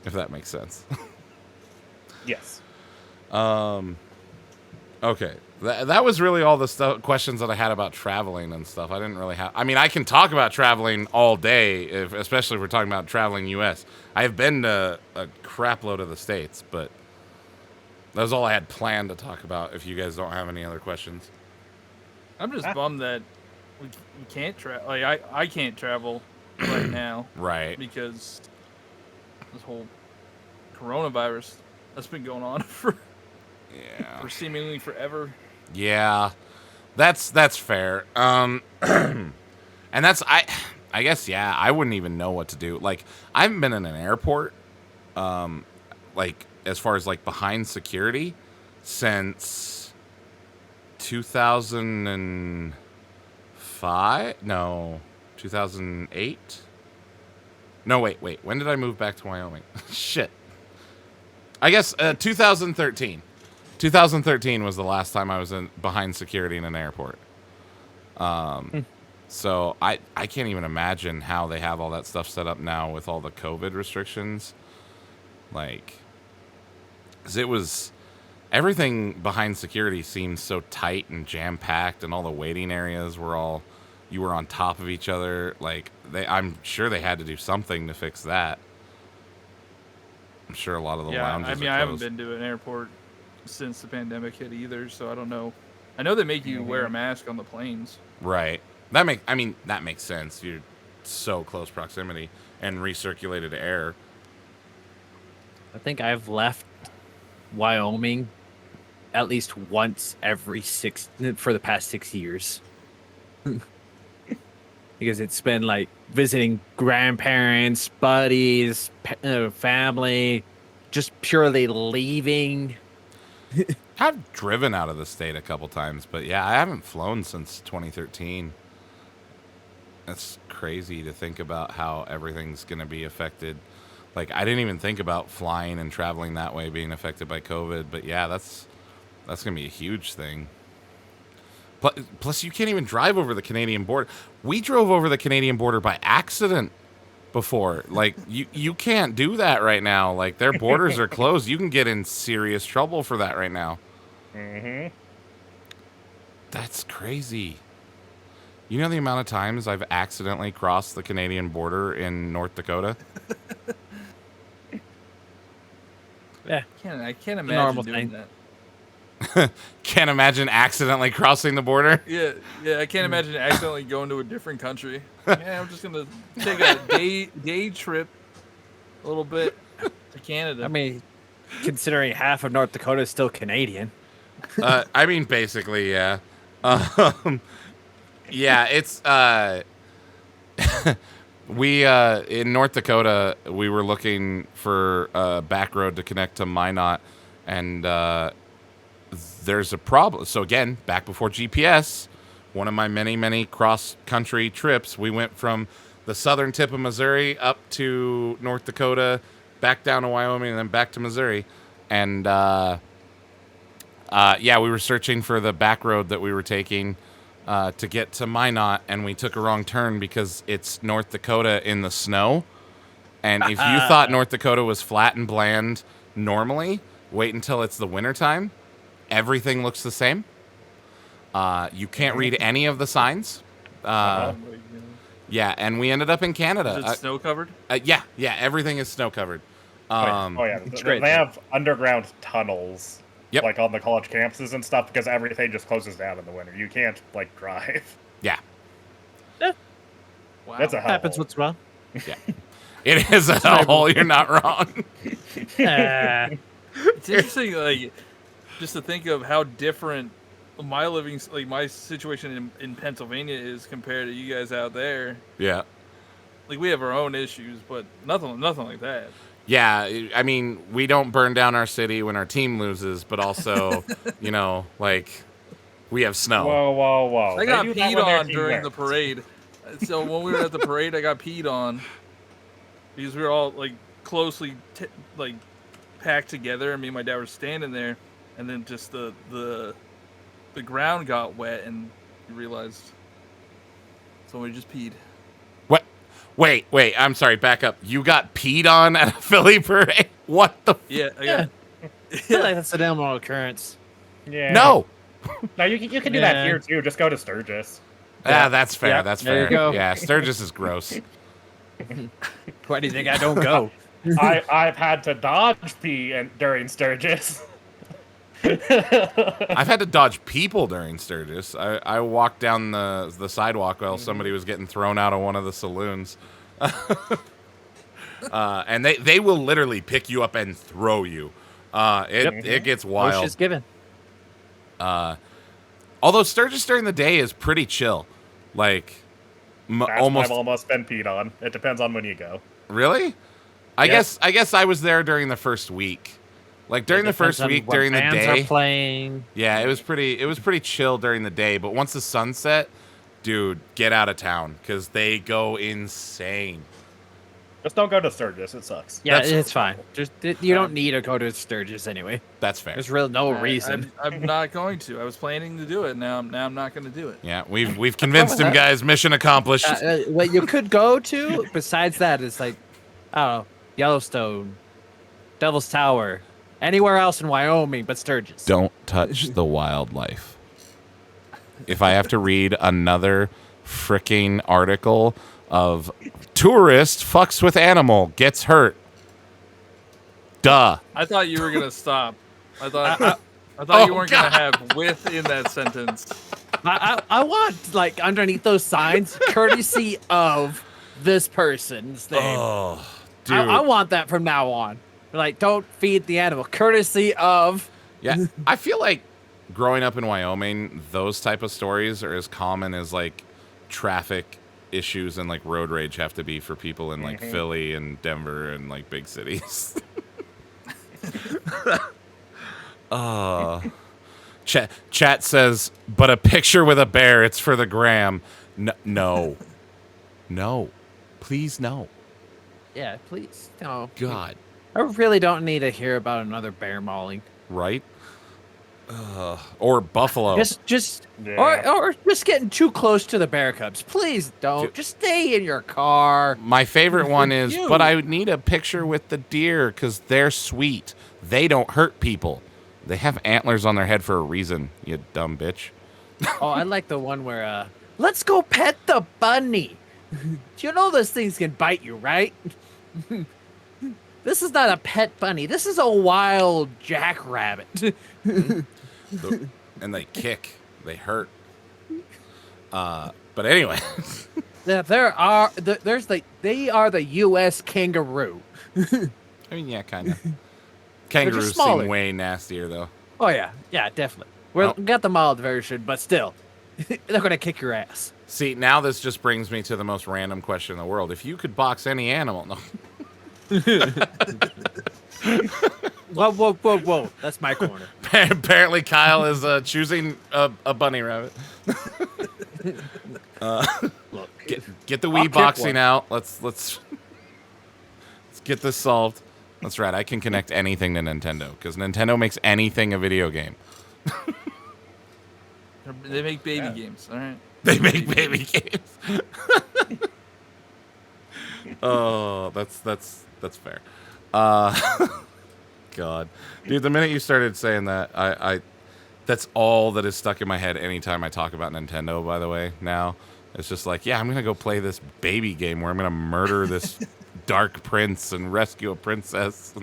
If that makes sense. Yes. Okay, that was really all the questions that I had about traveling and stuff. I didn't really have. I mean, I can talk about traveling all day, especially if we're talking about traveling U.S. I have been to a crap load of the states, but that was all I had planned to talk about. If you guys don't have any other questions, I'm just bummed that we can't travel. Like I can't travel right now, right? because this whole coronavirus that's been going on for seemingly forever. Yeah, that's fair. And that's I guess I wouldn't even know what to do. Like I haven't been in an airport, like as far as like behind security, since 2005. No, 2008. No, wait. When did I move back to Wyoming? Shit. I guess 2013. 2013 was the last time I was behind security in an airport. So I can't even imagine how they have all that stuff set up now with all the COVID restrictions. Like, 'cause it was everything behind security seemed so tight and jam packed, and all the waiting areas were you were on top of each other. Like I'm sure they had to do something to fix that. I'm sure a lot of the lounges. I mean, I haven't been to an airport since the pandemic hit either, so I don't know. I know they make you wear a mask on the planes. Right. That makes sense. You're so close proximity and recirculated air. I think I've left Wyoming at least once for the past 6 years. Because it's been like visiting grandparents, buddies, family, just purely leaving. I've driven out of the state a couple times, but yeah, I haven't flown since 2013. It's crazy to think about how everything's going to be affected. Like, I didn't even think about flying and traveling that way being affected by COVID, but yeah, that's going to be a huge thing. Plus, you can't even drive over the Canadian border. We drove over the Canadian border by accident before. Like, you can't do that right now. Like, their borders are closed. You can get in serious trouble for that right now. Mm-hmm. That's crazy. You know the amount of times I've accidentally crossed the Canadian border in North Dakota? Yeah. I can't imagine normal doing thing. that. Can't imagine accidentally crossing the border. Yeah, I can't imagine accidentally going to a different country. Yeah, I'm just gonna take a day trip, a little bit to Canada. I mean, considering half of North Dakota is still Canadian. I mean, basically, yeah. Yeah, it's we in North Dakota we were looking for a back road to connect to Minot, and there's a problem. So again, back before GPS, one of my many cross country trips, we went from the southern tip of Missouri up to North Dakota, back down to Wyoming, and then back to Missouri, and yeah, we were searching for the back road that we were taking to get to Minot, and we took a wrong turn because it's North Dakota in the snow. And if you thought North Dakota was flat and bland normally, wait until it's the wintertime. Everything looks the same. You can't read any of the signs. Oh my God. Yeah, and we ended up in Canada. Is it snow covered? Yeah, everything is snow covered. Oh yeah, great they have underground tunnels. Yep. Like on the college campuses and stuff, because everything just closes down in the winter. You can't like drive. Yeah, Wow. That's a hell. Happens once in a while. yeah. It is a hellhole. You're not wrong. It's interesting, like, just to think of how different my situation in Pennsylvania is compared to you guys out there. Yeah. Like, we have our own issues, but nothing like that. Yeah, I mean, we don't burn down our city when our team loses, but also, you know, like, we have snow. Whoa! I They got do that peed when their on team during wins. the parade. So when we were at the parade, I got peed on because we were all like closely like packed together, and me and my dad were standing there, and then just the ground got wet, and you realized somebody just peed. What? Wait, I'm sorry, back up. You got peed on at a Philly parade? What the? Yeah, I got. I feel like that's a normal occurrence. Yeah. No! No, you can do Yeah. that here too. Just go to Sturgis. Ah, that's fair, Yeah, that's there you fair. go. Yeah, Sturgis is gross. Why do you think I don't go? I've had to dodge pee during Sturgis. I've had to dodge people during Sturgis. I walked down the sidewalk while somebody was getting thrown out of one of the saloons. And they will literally pick you up and throw you. It gets wild. Wish is given. Although Sturgis during the day is pretty chill. Like, That's almost... I've almost been peed on. It depends on when you go. Really? I guess I was there during the first week. Like, during the first Depends on week, what during the bands day... are playing. Yeah, it was pretty chill during the day, but once the sun set, dude, get out of town because they go insane. Just don't go to Sturgis. It sucks. Yeah, That's- it's fine. Just you don't need to go to Sturgis anyway. That's fair. There's real no reason. I'm not going to. I was planning to do it. Now I'm not going to do it. Yeah, we've convinced him, guys. Mission accomplished. What you could go to besides that is like, I don't know, Yellowstone, Devil's Tower, anywhere else in Wyoming but Sturgis. Don't touch the wildlife. If I have to read another freaking article of tourist fucks with animal gets hurt. Duh. I thought you were gonna stop. I thought you weren't God. gonna have "with" in that sentence. I want like underneath those signs, courtesy of this person's name. Oh, dude. I want that from now on. Like, don't feed the animal. Courtesy of. Yeah, I feel like growing up in Wyoming, those type of stories are as common as like traffic issues and like road rage have to be for people in like Philly and Denver and like big cities. Chat says, but a picture with a bear, it's for the gram. No, please no. Yeah, please. No. God, I really don't need to hear about another bear mauling. right? Or buffalo. Just Yeah. or just getting too close to the bear cubs. Please don't. Dude. Just stay in your car. My favorite one is, You. but I need a picture with the deer because they're sweet. They don't hurt people. They have antlers on their head for a reason, you dumb bitch. Oh, I like the one where let's go pet the bunny. You know those things can bite you, right? This is not a pet bunny. This is a wild jackrabbit. And they kick. They hurt. But anyway. Yeah, they are the U.S. kangaroo. I mean, yeah, kind of. Kangaroos smaller. seem way nastier, though. Oh yeah, definitely. We got the mild version, but still, they're gonna kick your ass. See, now this just brings me to the most random question in the world. If you could box any animal... No. Whoa! That's my corner. Apparently, Kyle is choosing a bunny rabbit. Look, Get the I'll Wii kick boxing one. out. Let's get this solved. That's right. I can connect anything to Nintendo because Nintendo makes anything a video game. They make baby games. All right. They make baby games. Oh, that's fair. God, dude, the minute you started saying that, I that's all that is stuck in my head anytime I talk about Nintendo. By the way, now it's just like, yeah, I'm gonna go play this baby game where I'm gonna murder this dark prince and rescue a princess.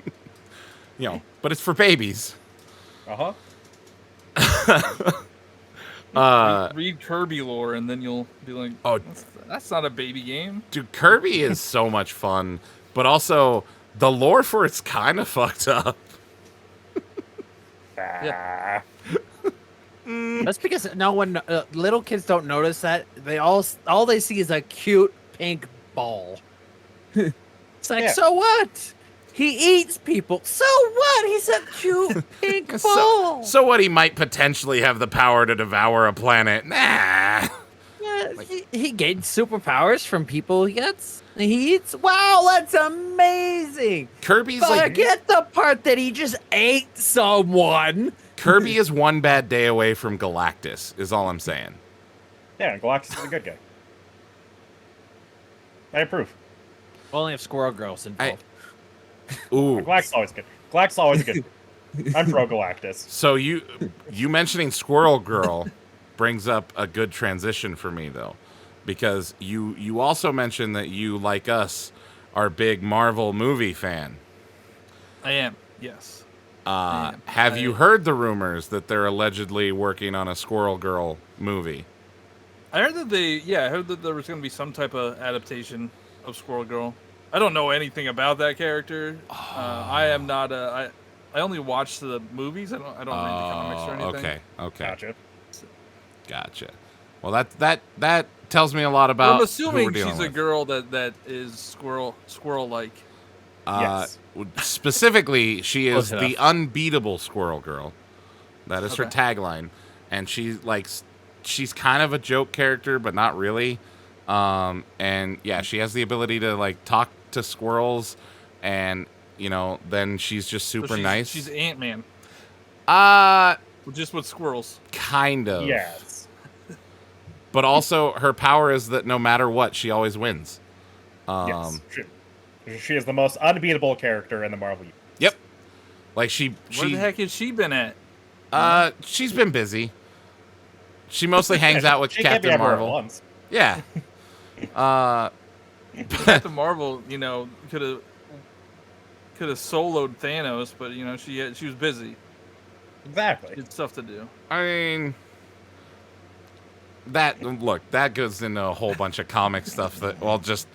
You know, but it's for babies. Read Kirby lore, and then you'll be like, Oh. that's not a baby game." Dude, Kirby is so much fun, but also the lore for it's kind of fucked up. Ah. that's because no one, little kids don't notice that. They all they see is a cute pink ball. It's like, Yeah. so what? He eats people. So what? He's a cute pink ball. So what? He might potentially have the power to devour a planet. Nah. Yeah, he gains superpowers from people he gets. He eats. Wow, that's amazing. Kirby's like Forget the part that he just ate someone. Kirby is one bad day away from Galactus. Is all I'm saying. Yeah, Galactus is a good guy. I approve. Only if Squirrel Girl's involved. Ooh. Galactus is always good. Galactus is always a good. I'm pro Galactus. So you mentioning Squirrel Girl brings up a good transition for me though, because you also mentioned that you, like us, are a big Marvel movie fan. I am. Yes. I am. Have you heard the rumors that they're allegedly working on a Squirrel Girl movie? I heard that I heard that there was going to be some type of adaptation of Squirrel Girl. I don't know anything about that character. I am not I only watch the movies. I don't read the comics or anything. Okay. Gotcha. Gotcha. Well, that tells me a lot about. I'm assuming who we're she's a with. girl that is squirrel like. Yes. Specifically, she is Close the enough. unbeatable Squirrel Girl. That is her Okay. tagline, and she's kind of a joke character, but not really. And yeah, she has the ability to like talk to squirrels, and then she's just So super she's, nice. She's Ant-Man, just with squirrels. Kind of. Yes. But also, her power is that no matter what, she always wins. Yes. She is the most unbeatable character in the Marvel universe. Yep. Like Where the heck has she been at? she's been busy. She mostly hangs out with She can't be Captain everywhere at Marvel. once. Yeah. Captain Marvel, could have soloed Thanos, but she was busy. Exactly. She had stuff to do. I mean, that goes into a whole bunch of comic stuff that I'll just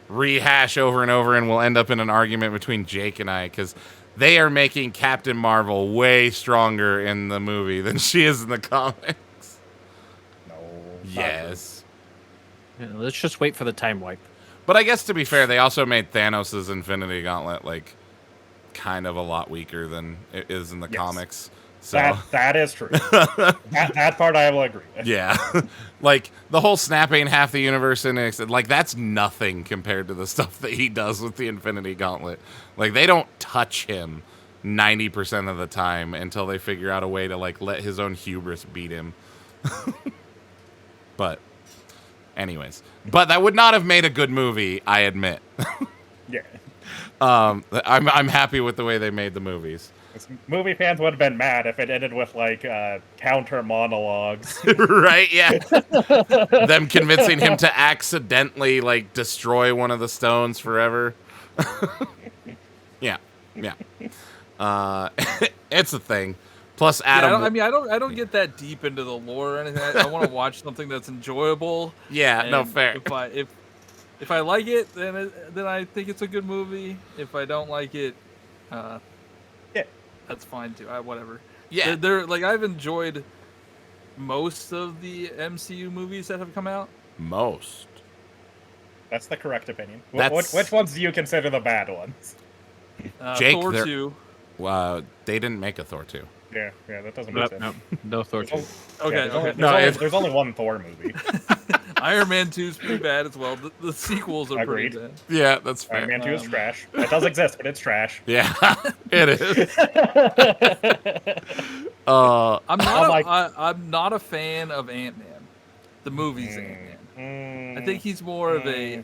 rehash over and over, and we'll end up in an argument between Jake and I, because they are making Captain Marvel way stronger in the movie than she is in the comics. No. not Yes. Yeah, let's just wait for the time wipe. But I guess to be fair, they also made Thanos' Infinity Gauntlet like kind of a lot weaker than it is in the Yes. comics. true. So That is true. that part I will agree with. yeah, like the whole snapping half the universe in it, like that's nothing compared to the stuff that he does with the Infinity Gauntlet. Like they don't touch him 90% of the time until they figure out a way to like let his own hubris beat him. But anyways, but that would not have made a good movie, I admit. Yeah. I'm happy with the way they made the movies. Movie fans would have been mad if it ended with like counter monologues. Right? Yeah. Them convincing him to accidentally like destroy one of the stones forever. Yeah. Yeah. It's a thing. Plus Adam. I don't get that deep into the lore or anything. I want to watch something that's enjoyable. Yeah, no, and fair. If I like it, then I think it's a good movie. If I don't like it, Yeah. that's fine too. Whatever. Yeah. They're like, I've enjoyed most of the MCU movies that have come out. Most. That's the correct opinion. That's- Which ones do you consider the bad ones? Jake, Thor they're- 2. They didn't make a Thor 2. Yeah, that doesn't make sense. No Thor 2. Okay, There's only one Thor movie. Iron Man 2 is pretty bad as well. The sequels are Agreed. pretty bad. Yeah, that's fair. Iron Man 2 is trash. It does exist, but it's trash. Yeah, it is. I'm not a fan of Ant-Man. The movies Ant-Man. I think he's more of a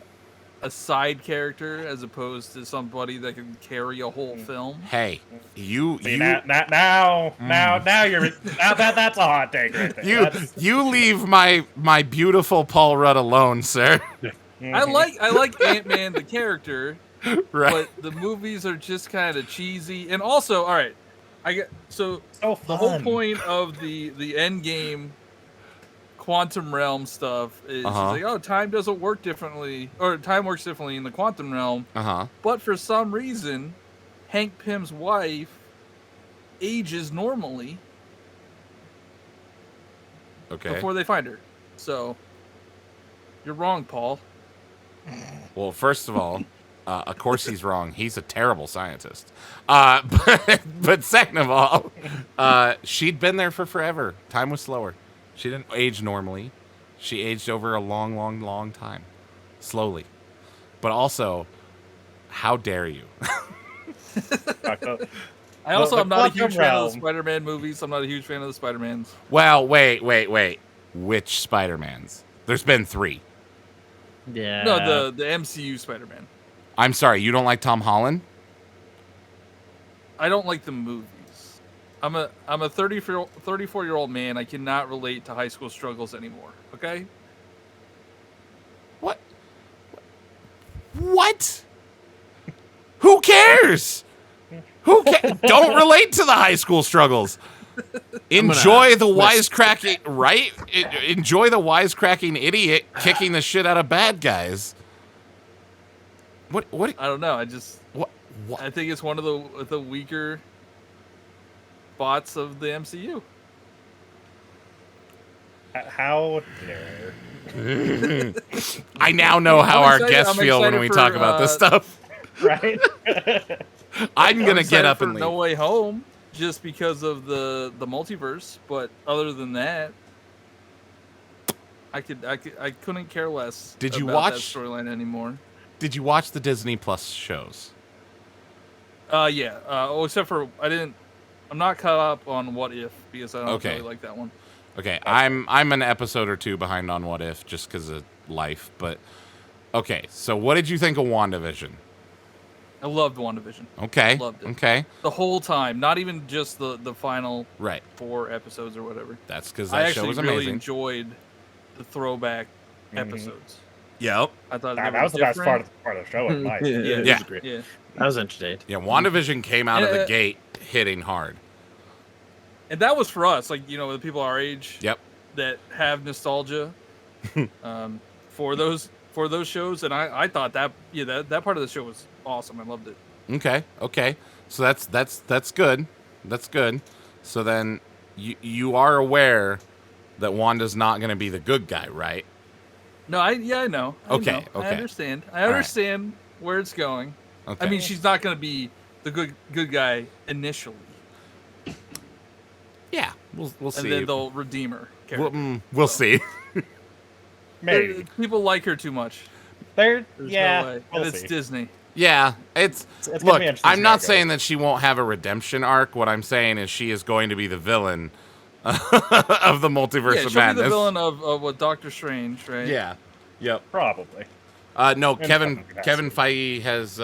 side character as opposed to somebody that can carry a whole film. Hey, you Now you're that's a hot take right there. you leave my beautiful Paul Rudd alone, sir. I like Ant-Man the character, Right. but the movies are just kind of cheesy. And also, all right, the whole point of the end game quantum realm stuff is like, oh, time doesn't work differently, or time works differently in the quantum realm. But for some reason, Hank Pym's wife ages normally before they find her. So you're wrong, Paul. Well, first of all, of course he's wrong. He's a terrible scientist. But second of all, she'd been there for forever. Time was slower. She didn't age normally. She aged over a long, long, long time. Slowly. But also, how dare you? I also am not a huge fan of the realm. Spider-Man movies. I'm not a huge fan of the Spider-Mans. Well, wait. Which Spider-Mans? There's been 3. Yeah. No, the MCU Spider-Man. I'm sorry, you don't like Tom Holland? I don't like the movies. I'm a 34-year-old man. I cannot relate to high school struggles anymore. Okay? What? Who cares? Don't relate to the high school struggles. Enjoy the wisecracking, right? Enjoy the wisecracking idiot kicking the shit out of bad guys. What? I don't know. What? I think it's one of the weaker spots of the MCU. How dare? I now know how our guests I'm feel when excited we for, talk about this stuff. Right? I'm gonna get up for and leave. No Way Home just because of the multiverse, but other than that, I couldn't care less. Did you about watch- that storyline anymore? Did you watch the Disney Plus shows? Yeah. Except for I'm not caught up on What If because I don't really like that one. Okay, I'm an episode or 2 behind on What If just because of life. But okay, so what did you think of WandaVision? I loved WandaVision. Okay, Loved it. okay, The whole time, not even just the final right. 4 episodes or whatever. That's because I that show actually was really amazing. enjoyed the throwback episodes. Yep. I thought that they was were the best different. part of the show, in my opinion. Yeah. Yeah. Great. Yeah. I was entertained. Yeah, WandaVision came out of the Yeah. gate hitting hard. And that was for us, like, the people our age Yep. that have nostalgia for those shows. And I thought that part of the show was awesome. I loved it. Okay. So that's good. That's good. So then you are aware that Wanda's not going to be the good guy, right? No, I know. Okay. I understand. I understand where it's going. Okay. I mean, she's not going to be the good guy initially, yeah, we'll see. and then they'll redeem her. We'll see. Maybe. People like her too much. They're There's yeah. no way. We'll And it's see. Disney. Yeah, It's gonna look. be interesting to I'm see how not it saying goes. that she won't have a redemption arc. What I'm saying is she is going to be the villain of the multiverse Yeah, of she'll be the madness. villain of what Doctor Strange, right? Yeah. Yep. Probably. No, In Kevin some capacity. Kevin Feige has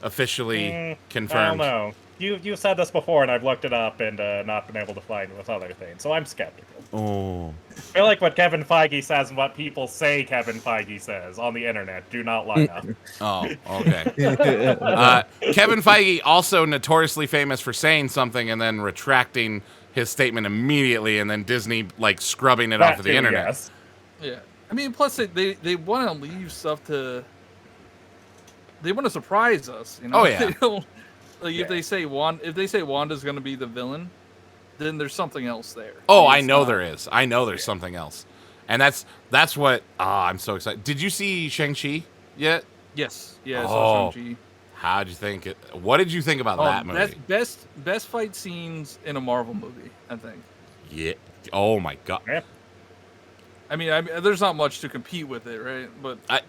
officially I don't confirmed. know. You said this before, and I've looked it up and not been able to find with other things, so I'm skeptical. Oh. I feel like what Kevin Feige says and what people say Kevin Feige says on the internet do not line up. Oh, okay. Kevin Feige, also notoriously famous for saying something and then retracting his statement immediately, and then Disney like scrubbing it off That of the too, internet. yes. Yeah. I mean, plus they want to leave stuff to. They want to surprise us, you know. Oh, yeah. They don't, like Yeah. if they say Wanda's going to be the villain, then there's something else there. Oh, It's I know not- there is. I know there's something else, and that's what. I'm so excited. Did you see Shang-Chi yet? Yes. Yeah. I Oh, saw Shang-Chi. How'd you think it? What did you think about that movie? That's best fight scenes in a Marvel movie, I think. Yeah. Oh my god. Yeah. I mean, there's not much to compete with it, right? But I-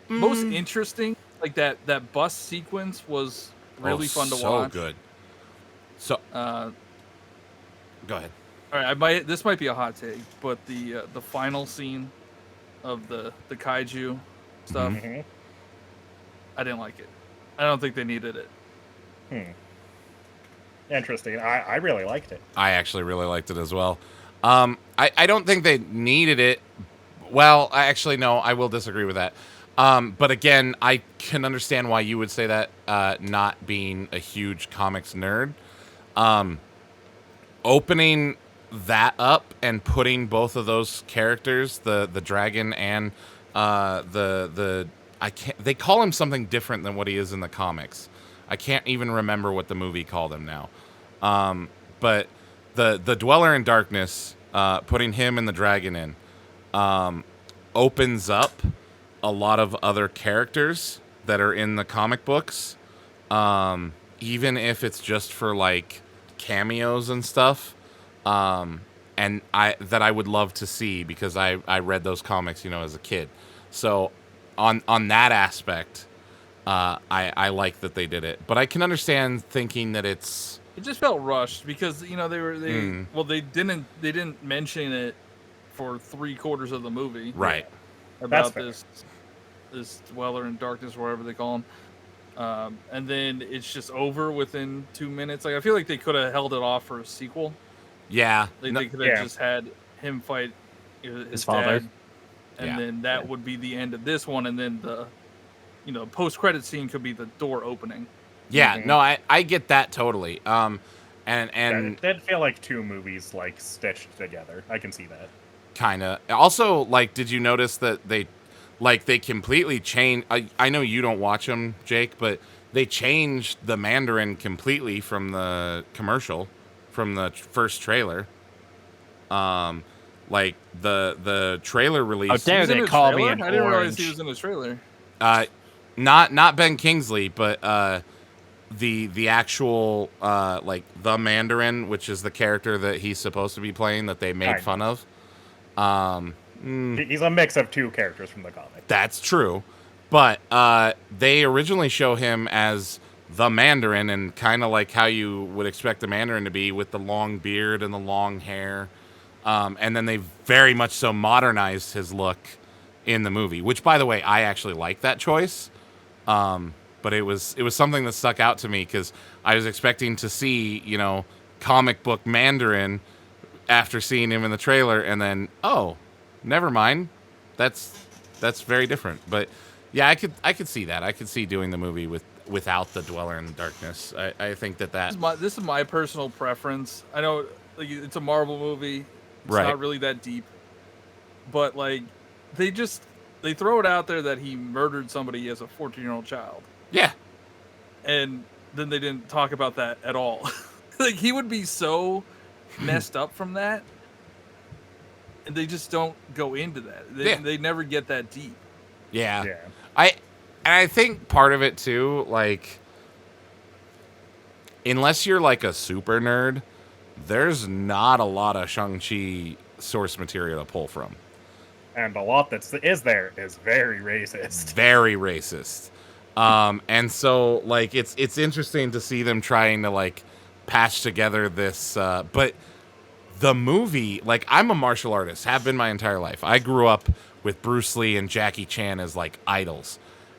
most interesting, like that bus sequence was really fun to so watch. good. So All go ahead. right, this might be a hot take, but the final scene of the kaiju stuff, Mhm. I didn't like it. I don't think they needed it. Interesting. I really liked it. I actually really liked it as well. I don't think they needed it. Well, actually, no, I will disagree with that. But again, I can understand why you would say that, not being a huge comics nerd. Opening that up and putting both of those characters, the dragon and the I can't. They call him something different than what he is in the comics. I can't even remember what the movie called him now. But the Dweller in Darkness, putting him and the dragon in, opens up a lot of other characters that are in the comic books, even if it's just for like cameos and stuff. And I would love to see, because I read those comics, as a kid. So on that aspect, I like that they did it, but I can understand thinking that it's It just felt rushed because they didn't mention it for 3/4 of the movie right. about fair. this Dweller in Darkness, whatever they call him. And then it's just over within 2 minutes. Like I feel like they could have held it off for a sequel. Yeah. Like No- they could have Yeah. just had him fight his father. dad, and Yeah. then that would be the end of this one. And then the post-credit scene could be the door opening. yeah. Mhm. No, I get that totally. And It did feel like two movies like stitched together. I can see that. kind of also, like, did you notice that they completely changed? I know you don't watch them, Jake, but they changed the Mandarin completely from the commercial, from the first trailer. Like the trailer release. How dare He was in they the call me trailer? an I didn't realize orange. he was in the trailer. Not Ben Kingsley, but the actual like the Mandarin, which is the character that he's supposed to be playing, that they made Kind fun of. He's a mix of two characters from the comic. That's true, but they originally show him as the Mandarin, and kind of like how you would expect a Mandarin to be, with the long beard and the long hair. And then they very much so modernized his look in the movie, which, by the way, I actually like that choice. But it was something that stuck out to me, because I was expecting to see, comic book Mandarin after seeing him in the trailer, and then, oh, never mind. That's very different. But yeah, I could see that. I could see doing the movie without the Dweller in Darkness. I think that This is my personal preference. I know it's a Marvel movie. It's Right. not really that deep. But like they throw it out there that he murdered somebody as a 14-year-old child. yeah. And then they didn't talk about that at all. Like he would be so messed up from that. And they just don't go into that. They never get that deep. Yeah. Yeah. I think part of it too, like, unless you're like a super nerd, there's not a lot of Shang-Chi source material to pull from. And a lot that is there is very racist. Very racist. And so like it's interesting to see them trying to like patch together this but the movie, like I'm a martial artist, have been my entire life. I grew up with Bruce Lee and Jackie Chan as like idols.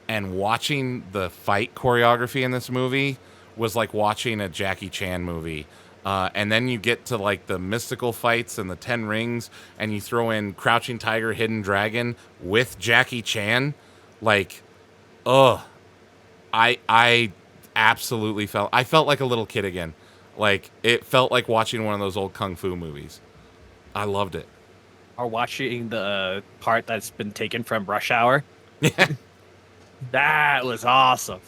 And watching the fight choreography in this movie was like watching a Jackie Chan movie. And then you get to like the mystical fights and the 10 rings, and you throw in Crouching Tiger, Hidden Dragon with Jackie Chan. Like, ugh. I absolutely felt like a little kid again. Like it felt like watching one of those old kung fu movies. I loved it. Or watching the part that's been taken from Rush Hour. Yeah. That was awesome.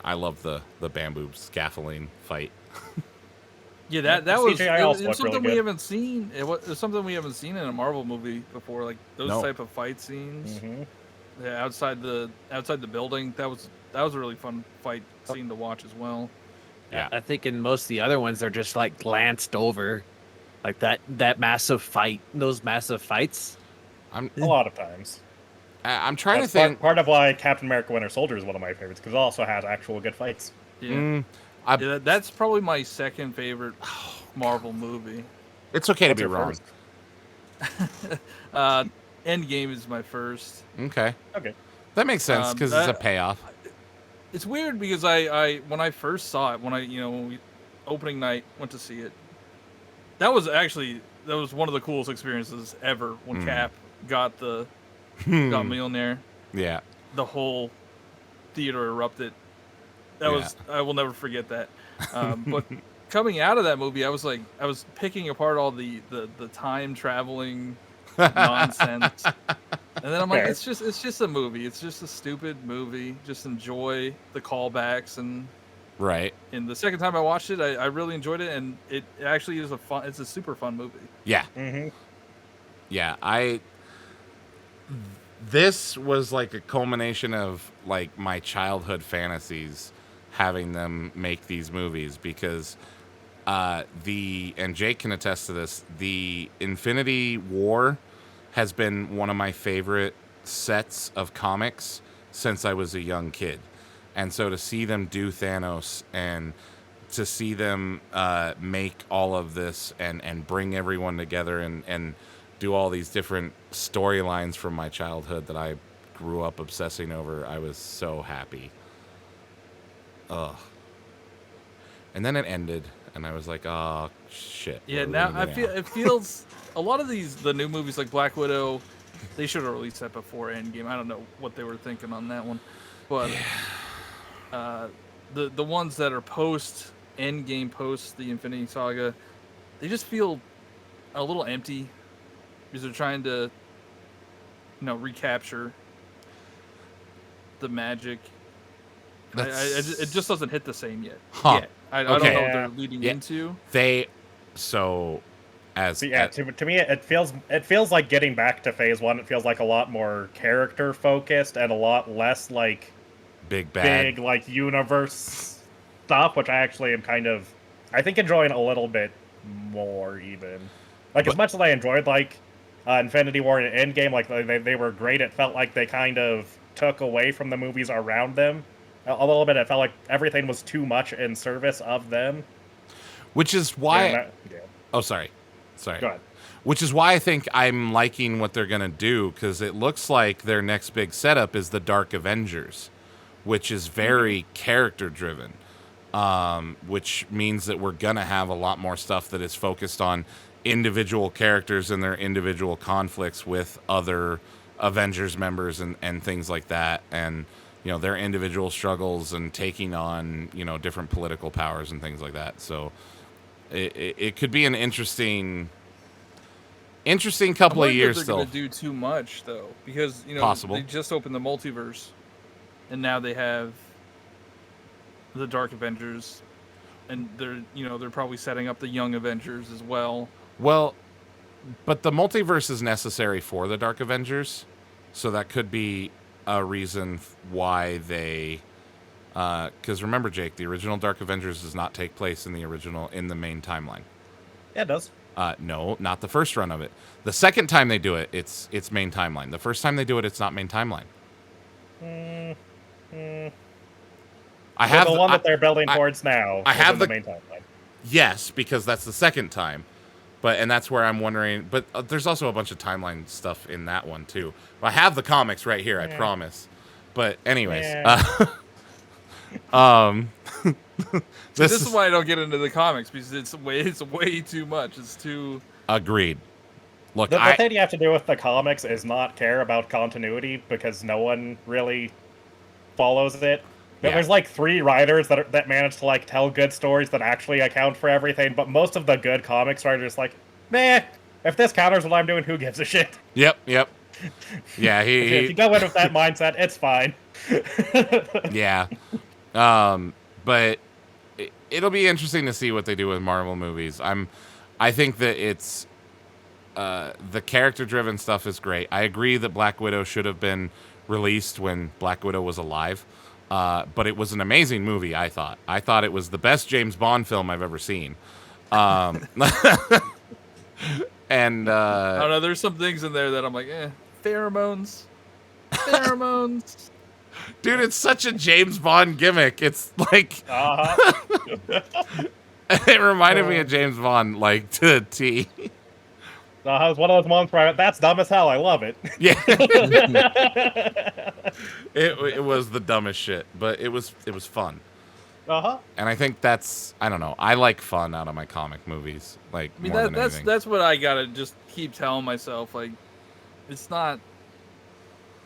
I love the bamboo scaffolding fight. Yeah, that The was CGI it also was looked really something we good. haven't seen. It was something we haven't seen in a Marvel movie before, like those No. type of fight scenes. Mhm. Yeah, outside the building. That was a really fun fight scene to watch as well. Yeah. I think in most of the other ones, they're just like glanced over. Like that massive fight, those massive fights. I'm A lot of times. I'm trying That's to think. part of why Captain America: Winter Soldier is one of my favorites, because it also has actual good fights. Yeah, I- yeah that's probably my second favorite Marvel movie. It's okay to What's be your wrong. first? Endgame is my first. Okay. Okay. That makes sense because it's a that- payoff. It's weird because I when I first saw it, when we opening night went to see it, that was one of the coolest experiences ever when Cap got Mjolnir. Yeah. The whole theater erupted. I will never forget that. But coming out of that movie, I was picking apart all the time traveling nonsense. And then I'm like, Fair. it's just a movie. It's just a stupid movie. Just enjoy the callbacks. And Right. the second time I watched it, I really enjoyed it, and it actually is it's a super fun movie. Yeah. Mm-hmm. Yeah. This was like a culmination of like my childhood fantasies, having them make these movies because and Jake can attest to this, the Infinity War has been one of my favorite sets of comics since I was a young kid. And so to see them do Thanos and to see them make all of this and bring everyone together and do all these different storylines from my childhood that I grew up obsessing over, I was so happy. Ugh. And then it ended, and I was like, oh, shit. Yeah, what are we now gonna do now? it feels a lot of the new movies like Black Widow, they should have released that before Endgame. I don't know what they were thinking on that one, but the ones that are post Endgame, post the Infinity Saga, they just feel a little empty because they're trying to recapture the magic. It just doesn't hit the same yet. Huh. Yet. I don't know Okay. what they're leading Yeah. into. So Yeah, to me, it feels like getting back to Phase 1. It feels like a lot more character focused and a lot less like big bad. big like universe stuff, which I actually am I think enjoying a little bit more even. Like as much as I enjoyed like Infinity War and Endgame, like they were great. It felt like they kind of took away from the movies around them a little bit. It felt like everything was too much in service of them. Which is why. Yeah. Oh, sorry. Go ahead. Which is why I think I'm liking what they're gonna do, because it looks like their next big setup is the Dark Avengers, which is very character driven. Which means that we're gonna have a lot more stuff that is focused on individual characters and their individual conflicts with other Avengers members and things like that, and their individual struggles and taking on different political powers and things like that. So it could be an interesting couple I'm of wondering years if they're still. going to do too much though, because Possible. they just opened the multiverse, and now they have the Dark Avengers, and they're probably setting up the Young Avengers as well. Well, but the multiverse is necessary for the Dark Avengers, so that could be a reason why they. Because remember, Jake, the original Dark Avengers does not take place in the main timeline. Yeah, it does. No, not the first run of it. The second time they do it, it's main timeline. The first time they do it, it's not main timeline. Mm, mm. I have the one that they're building I- towards now. I have is in the- main timeline. Yes, because that's the second time. And that's where I'm wondering. But there's also a bunch of timeline stuff in that one too. I have the comics right here, I Yeah. promise. But anyways, Yeah. This is why I don't get into the comics, because it's way too much. It's too agreed. Look, The thing you have to do with the comics is not care about continuity, because no one really follows it. Yeah. There's like 3 writers that manage to like tell good stories that actually account for everything, but most of the good comics are just like, meh. If this counters what I'm doing, who gives a shit? Yep. Yeah, If you go in with that mindset, it's fine. yeah. But it'll be interesting to see what they do with Marvel movies. I think that it's the character-driven stuff is great. I agree that Black Widow should have been released when Black Widow was alive. But it was an amazing movie, I thought. I thought it was the best James Bond film I've ever seen. And I don't know. There's some things in there that I'm like, pheromones. Dude, it's such a James Bond gimmick. It's like it reminded me of James Bond, like to a T. It's one of those ones where that's dumb as hell. I love it. Yeah. It was the dumbest shit, but it was fun. And I think I don't know. I like fun out of my comic movies, like I mean, more than anything. that's what I gotta just keep telling myself. Like, it's not.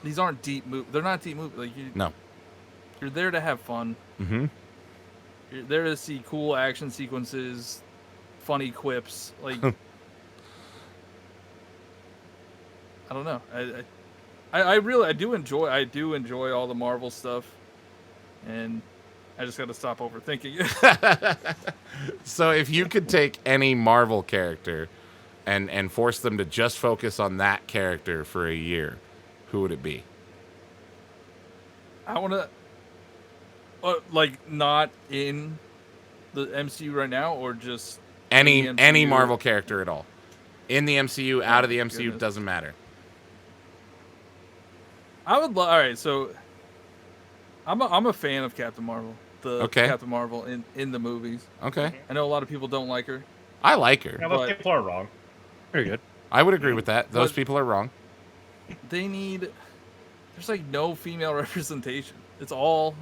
These aren't deep movies. They're not deep movies. Like No. You're there to have fun. Mm-hmm. You're there to see cool action sequences, funny quips. Like, I don't know. I do enjoy all the Marvel stuff, and I just got to stop overthinking it. So if you could take any Marvel character and force them to just focus on that character for a year, who would it be? I want to, like, not in the MCU right now, or just Any in the MCU? Marvel character at all. In the MCU, out of the MCU, goodness. doesn't matter. I would. All right, so I'm a fan of Captain Marvel. Captain Marvel in the movies. Okay. I know a lot of people don't like her. I like her. Yeah, those people are wrong. Very good. I would agree with that. Those But- people are wrong. There's like no female representation. It's all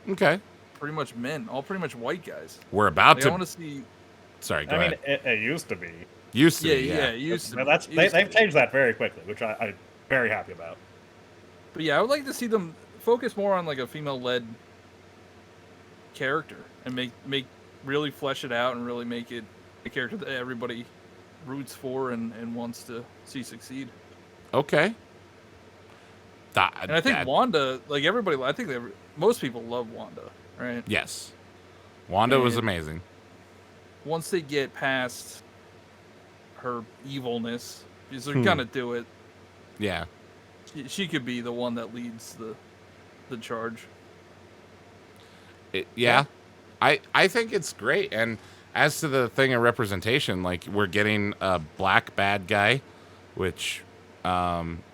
Okay. pretty much men, all pretty much white guys. We're about Like, I want to. to see. Sorry, go I mean, ahead. it used to be. Used to Yeah, be, yeah, it used to. Now be. they've changed that very quickly, which I'm very happy about. But yeah, I would like to see them focus more on like a female-led character and make really flesh it out and really make it a character that everybody roots for and wants to see succeed. Okay. And I think Wanda, like everybody, I think most people love Wanda, right? Yes. Wanda was And- amazing. Once they get past her evilness, because they're gonna do it, Yeah. she could be the one that leads the charge. Yeah. I think it's great. And as to the thing of representation, like we're getting a black bad guy, which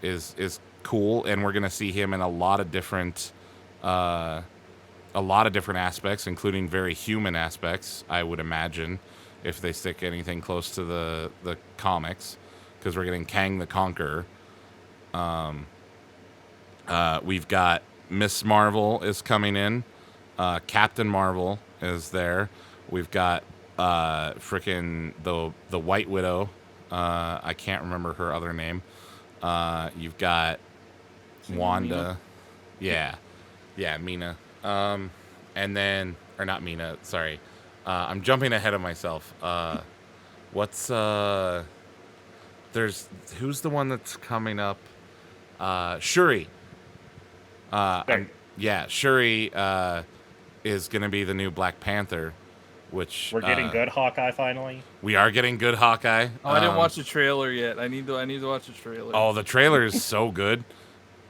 is cool, and we're gonna see him in a lot of different aspects, including very human aspects, I would imagine, if they stick anything close to the comics, because we're getting Kang the Conqueror. We've got Miss Marvel is coming in. Captain Marvel is there. We've got frickin' the White Widow. I can't remember her other name. You've got Wanda. Mina? Yeah, Mina. And then, or not Mina, sorry. I'm jumping ahead of myself. Who's the one that's coming up? Shuri. Shuri is going to be the new Black Panther, which We're getting good Hawkeye finally. we are getting good Hawkeye. Oh, I didn't watch the trailer yet. I need to watch the trailer. Oh, the trailer is so good.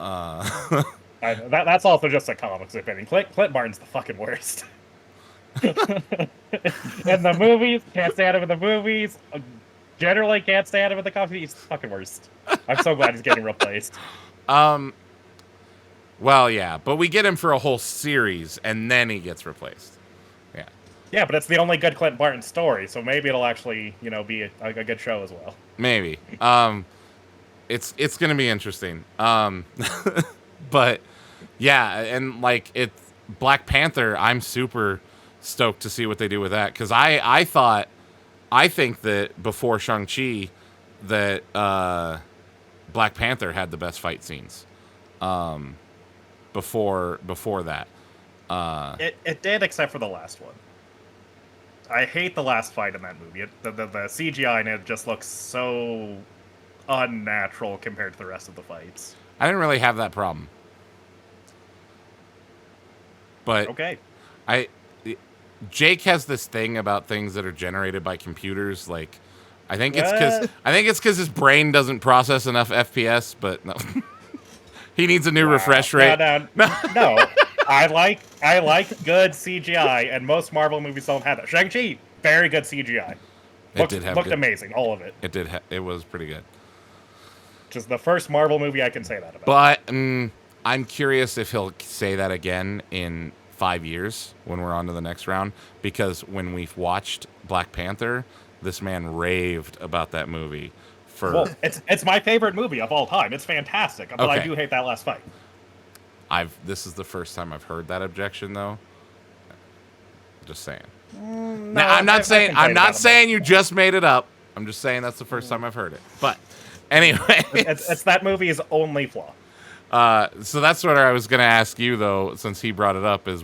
That's also just a comics opinion. Clint Barton's the fucking worst. In the movies, can't stand him in the movies. Generally can't stand him in the comics. He's the fucking worst. I'm so glad he's getting replaced. Well, yeah, but we get him for a whole series, and then he gets replaced. Yeah. Yeah, but it's the only good Clint Barton story, so maybe it'll actually, be a good show as well. Maybe. It's gonna be interesting. But yeah, and like it's Black Panther. I'm super stoked to see what they do with that because I think that before Shang-Chi that Black Panther had the best fight scenes. Before that. It did, except for the last one. I hate the last fight in that movie. The CGI in it just looks so unnatural compared to the rest of the fights. I didn't really have that problem. But Okay. Jake has this thing about things that are generated by computers. Like, I think it's because his brain doesn't process enough FPS. But no, he needs a new refresh rate. No. I like good CGI, and most Marvel movies don't have that. Shang-Chi, very good CGI. Looked amazing, all of it. It did. It was pretty good. Just the first Marvel movie I can say that about. But I'm curious if he'll say that again in 5 years when we're on to the next round. Because when we've watched Black Panther, this man raved about that movie. Well, it's my favorite movie of all time. It's fantastic, but okay. I do hate that last fight. This is the first time I've heard that objection, though. Just saying. No, now, I'm not saying you just made it up. I'm just saying that's the first time I've heard it. But anyway, it's that movie's only flaw. So that's what I was going to ask you, though, since he brought it up. Is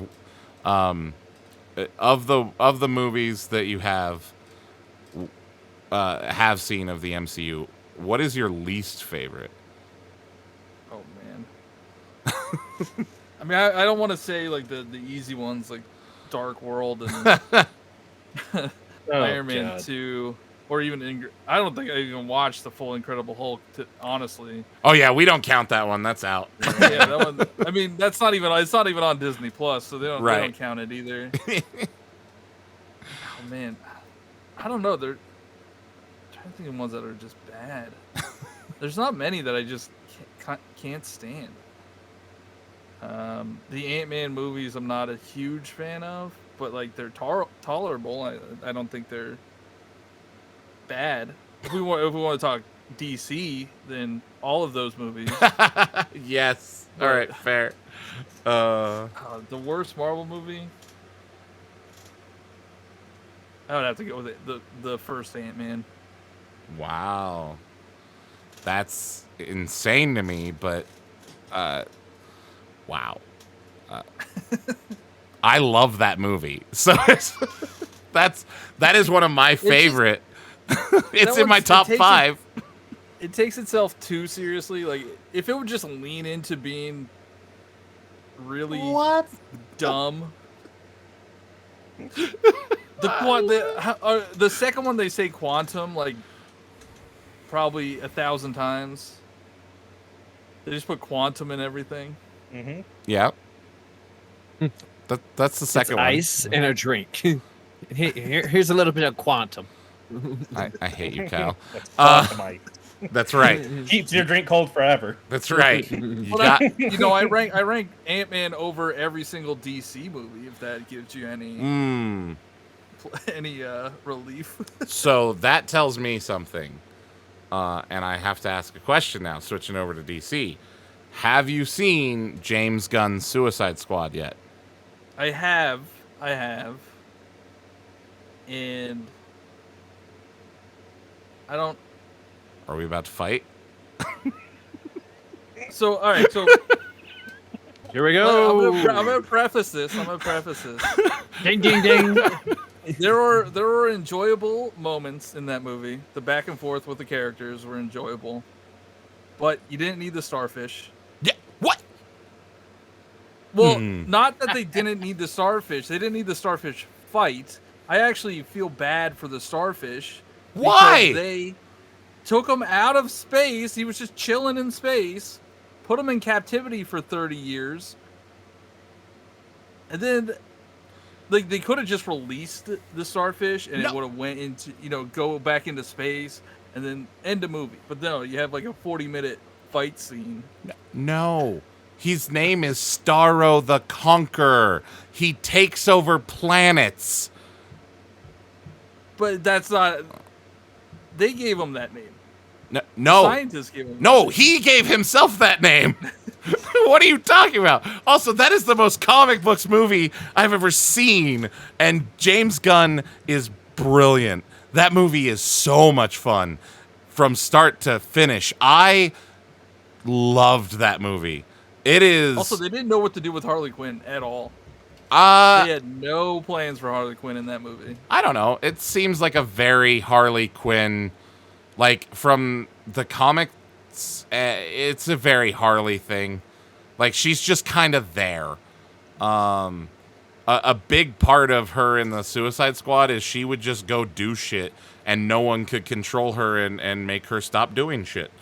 of the movies that you have seen of the MCU, what is your least favorite? Oh man. I mean, I don't want to say like the easy ones like Dark World and Iron Man 2, or even I don't think I even watched the full Incredible Hulk. Honestly. Oh yeah, we don't count that one. That's out. Yeah, that one. I mean, it's not even on Disney Plus, so they don't count it either. Oh man, I don't know. I'm trying to think of ones that are just bad. There's not many that I just can't stand. The Ant-Man movies I'm not a huge fan of, but like they're tolerable. I don't think they're bad. If we want to talk DC, then all of those movies. Yes. All right. Fair. The worst Marvel movie, I would have to go with the first Ant-Man. Wow. That's insane to me, but wow. I love that movie. So that is one of my favorite. It's in my top 5. It takes itself too seriously. Like if it would just lean into being really dumb. The second one they say quantum like probably 1,000 times. They just put quantum in everything. Mm-hmm. Yeah. That's the second one. Ice and a drink. Here's a little bit of quantum. I hate you, Cal. That's right. Keeps your drink cold forever. That's right. I rank Ant-Man over every single DC movie. If that gives you any relief. So that tells me something, and I have to ask a question now. Switching over to DC, have you seen James Gunn's Suicide Squad yet? I have, and I don't. Are we about to fight? So, all right. So here we go. I'm gonna preface this. Ding, ding, ding. There were enjoyable moments in that movie. The back and forth with the characters were enjoyable, but you didn't need the starfish. Yeah. What? Well, not that they didn't need the starfish. They didn't need the starfish fight. I actually feel bad for the starfish. Why? They took him out of space. He was just chilling in space. Put him in captivity for 30 years. And then like they could have just released the starfish and it would have went into, go back into space and then end the movie. But no, you have like a 40-minute fight scene. No. His name is Starro the Conqueror. He takes over planets. But that's not. They gave him that name. No. Scientists gave him. No, he gave himself that name. What are you talking about? Also, that is the most comic books movie I've ever seen, and James Gunn is brilliant. That movie is so much fun from start to finish. I loved that movie. It is. Also, they didn't know what to do with Harley Quinn at all. They had no plans for Harley Quinn in that movie. I don't know. It seems like a very Harley Quinn, like from the comics. It's a very Harley thing. Like she's just kind of there. A big part of her in the Suicide Squad is she would just go do shit, and no one could control her and make her stop doing shit.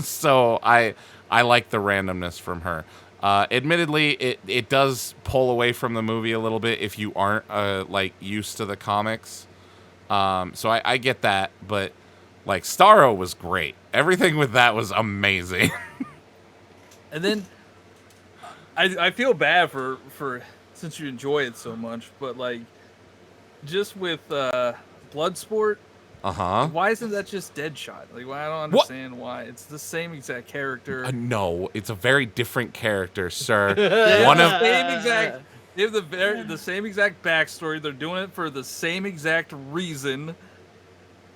So I like the randomness from her. Admittedly, it does pull away from the movie a little bit if you aren't like used to the comics. So I get that, but like Starro was great. Everything with that was amazing. And then I feel bad for since you enjoy it so much, but like just with Bloodsport, why isn't that just Deadshot? Like, I don't understand why. It's the same exact character. No, it's a very different character, sir. They One have of the same exact. They have the same exact backstory. They're doing it for the same exact reason.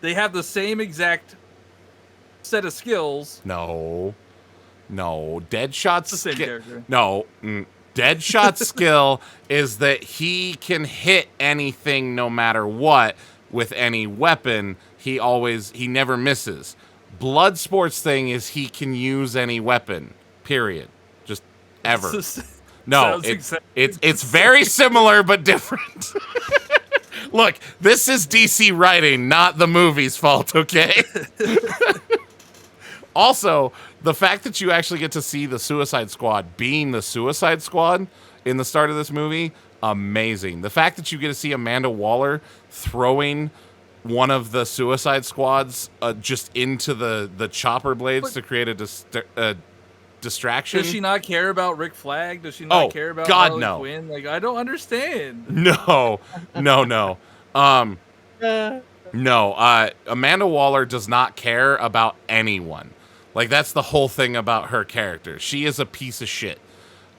They have the same exact set of skills. No, Deadshot's the same character. No, Deadshot's skill is that he can hit anything no matter what with any weapon. He never misses. Bloodsport's thing is he can use any weapon. Period. Just ever. No, it's very similar but different. Look, this is DC writing, not the movie's fault, okay? Also, the fact that you actually get to see the Suicide Squad being the Suicide Squad in the start of this movie, amazing. The fact that you get to see Amanda Waller throwing one of the Suicide Squads just into the chopper blades to create a distraction. Does she not care about Rick Flag? Does she not care about God, Harley no. Quinn? Like, I don't understand. No. Amanda Waller does not care about anyone. Like, that's the whole thing about her character. She is a piece of shit.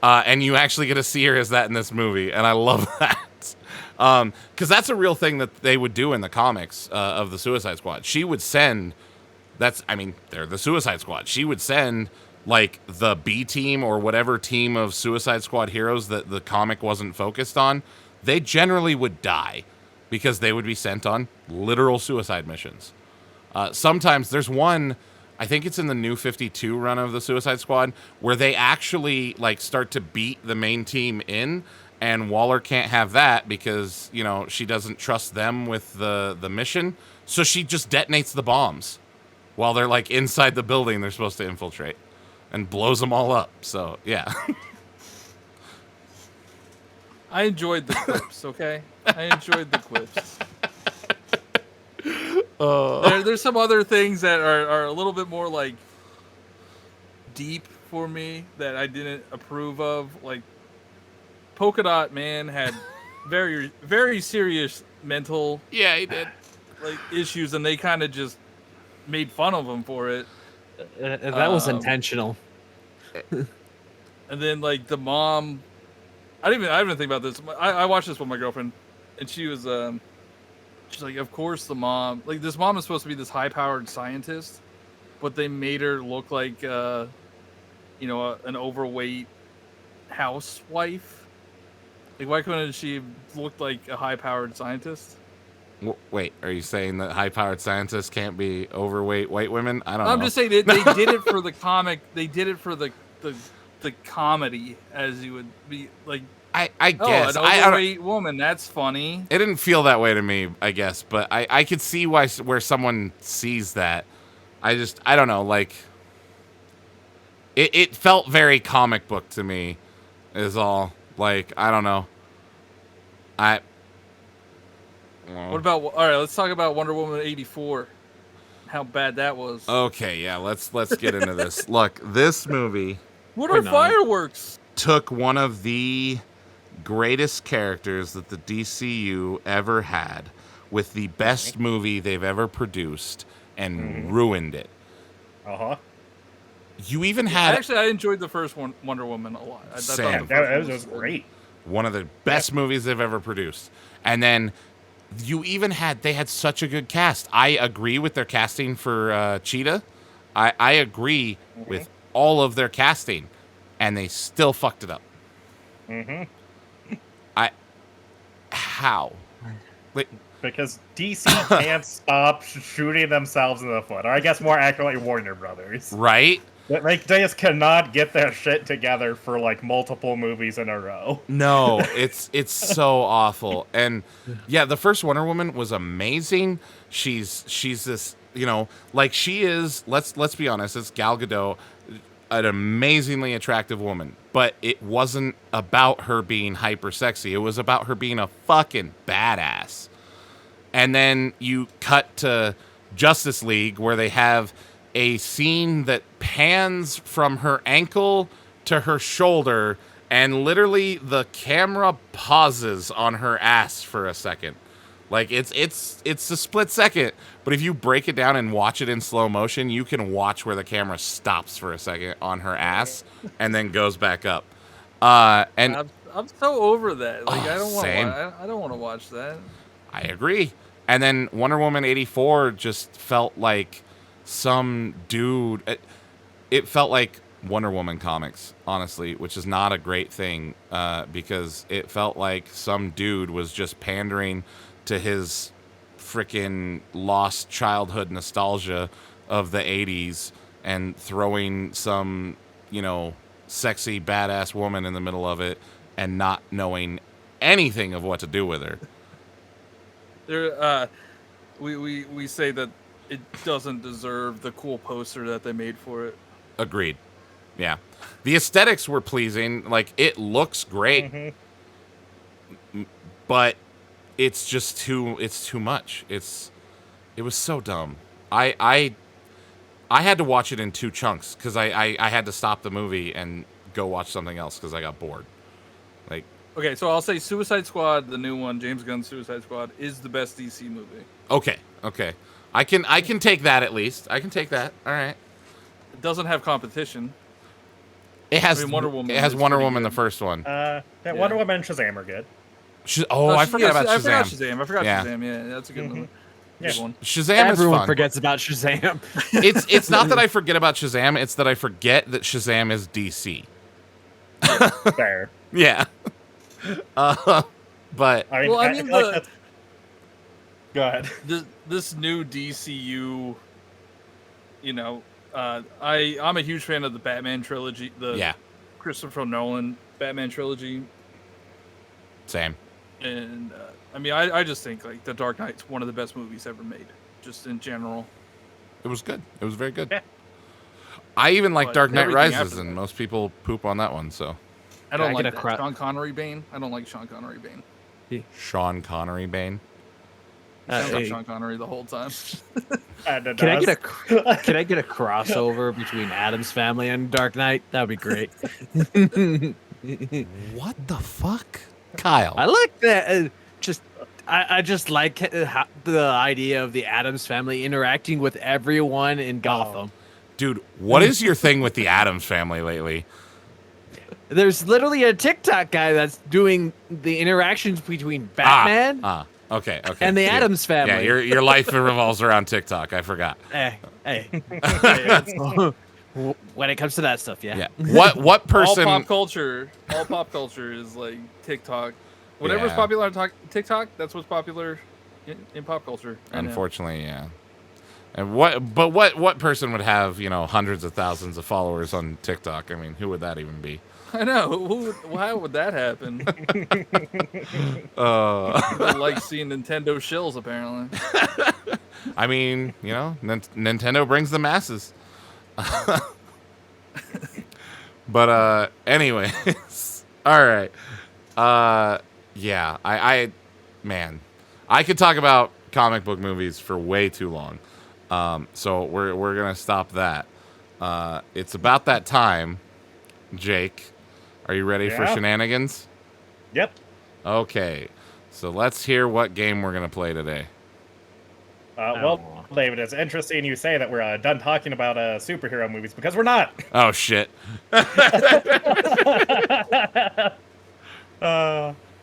And you actually get to see her as that in this movie, and I love that. Because that's a real thing that they would do in the comics of the Suicide Squad. She would send... they're the Suicide Squad. She would send, like, the B team or whatever team of Suicide Squad heroes that the comic wasn't focused on. They generally would die because they would be sent on literal suicide missions. Sometimes there's one... I think it's in the New 52 run of the Suicide Squad where they actually like start to beat the main team in, and Waller can't have that because, you know, she doesn't trust them with the mission. So she just detonates the bombs while they're like inside the building they're supposed to infiltrate and blows them all up. So, yeah. I enjoyed the clips, okay? I enjoyed the clips. There's some other things that are a little bit more like deep for me that I didn't approve of. Like Polka Dot Man had very, very serious mental he did like issues, and they kind of just made fun of him for it. That was intentional. And then like the mom, I didn't think about this. I watched this with my girlfriend, and she was she's like, of course the mom, like this mom is supposed to be this high-powered scientist, but they made her look like, an overweight housewife. Like, why couldn't she look like a high-powered scientist? Wait, are you saying that high-powered scientists can't be overweight white women? I don't know. I'm just saying they did it for the comic. They did it for the comedy, as you would be like. I guess. An overweight woman, that's funny. It didn't feel that way to me, I guess, but I could see where someone sees that. I don't know, like, it felt very comic book to me, is all. Like, I don't know. What about, all right, let's talk about Wonder Woman 84. How bad that was. Okay, yeah, let's get into this. Look, this movie What Why are not? fireworks? Took one of the greatest characters that the DCU ever had with the best movie they've ever produced and ruined it. Uh-huh. You even had I enjoyed the first one, Wonder Woman, a lot. I thought the Same. first That one was good. great. one of the best movies they've ever produced. And then they had such a good cast. I agree with their casting for Cheetah. I agree with all of their casting, and they still fucked it up. How? Like, Because DC can't stop shooting themselves in the foot. Or I guess more accurately, Warner Brothers. right? They just cannot get their shit together for like multiple movies in a row. No, it's so awful. And yeah, the first Wonder Woman was amazing. She's this, like she is, let's be honest, it's Gal Gadot, an amazingly attractive woman, but it wasn't about her being hyper sexy. It was about her being a fucking badass. And then you cut to Justice League where they have a scene that pans from her ankle to her shoulder, and literally the camera pauses on her ass for a second. Like it's a split second, but if you break it down and watch it in slow motion, you can watch where the camera stops for a second on her ass and then goes back up. And I'm so over that. Like I same. don't want to watch that. I agree. And then Wonder Woman 84 just felt like some dude. It felt like Wonder Woman comics, honestly, which is not a great thing because it felt like some dude was just pandering to his freaking lost childhood nostalgia of the 80s and throwing some, sexy, badass woman in the middle of it and not knowing anything of what to do with her. There, we say that it doesn't deserve the cool poster that they made for it. Agreed. Yeah. The aesthetics were pleasing. Like, it looks great. But it's just too much. It was so dumb. I had to watch it in 2 chunks because I had to stop the movie and go watch something else because I got bored. Like, Okay, so I'll say Suicide Squad, the new one, James Gunn's Suicide Squad, is the best DC movie. okay. I can take that at least. I can take that. All right. It doesn't have competition. It has Wonder Woman. It has is Wonder pretty Woman, good. the first one. Wonder Woman and Shazam are good. I forgot about I Shazam. forgot Shazam. I forgot Yeah. Shazam. Yeah, that's a good one. Yeah. Good one. Shazam Everyone is fun. forgets about Shazam. It's not that I forget about Shazam. It's that I forget that Shazam is DC. Fair. Yeah. But I mean, Well, I I mean, feel like that's... Go ahead. This new DCU, I'm a huge fan of the Batman trilogy, the Christopher Nolan Batman trilogy, same. and I just think like The Dark Knight's one of the best movies ever made, just in general. It was good. It was very good. Yeah. I even like But Dark Knight everything Rises, after and that. most people poop on that one. So I don't I like get a that. cra- Sean Connery Bane. I don't like Sean Connery Bane. Sean Connery Bane. Sounds like Hey, Sean Connery the whole time. can I get a crossover between Adam's Family and Dark Knight? That would be great. What the fuck, Kyle? I like that. I just like the idea of the Adams Family interacting with everyone in Gotham. Dude, what is your thing with the Addams Family lately? There's literally a TikTok guy that's doing the interactions between Batman Okay. and the Yeah. Addams Family. Yeah, your life revolves around TikTok. I forgot. Hey. When it comes to that stuff, yeah. Yeah. What person? All pop culture is like TikTok. Whatever's Yeah. popular on TikTok, that's what's popular in pop culture. right now. Unfortunately, yeah. And what person would have, hundreds of thousands of followers on TikTok? I mean, who would that even be? I know. How would that happen? People like seeing Nintendo shills, apparently. I mean, Nintendo brings the masses. But anyways, all right. Yeah, I could talk about comic book movies for way too long. So we're gonna stop that. It's about that time Jake. Are you ready for Yeah. shenanigans? Yep. Okay, so let's hear what game we're gonna play today. Well, David, it's interesting you say that we're done talking about superhero movies because we're not. Oh shit!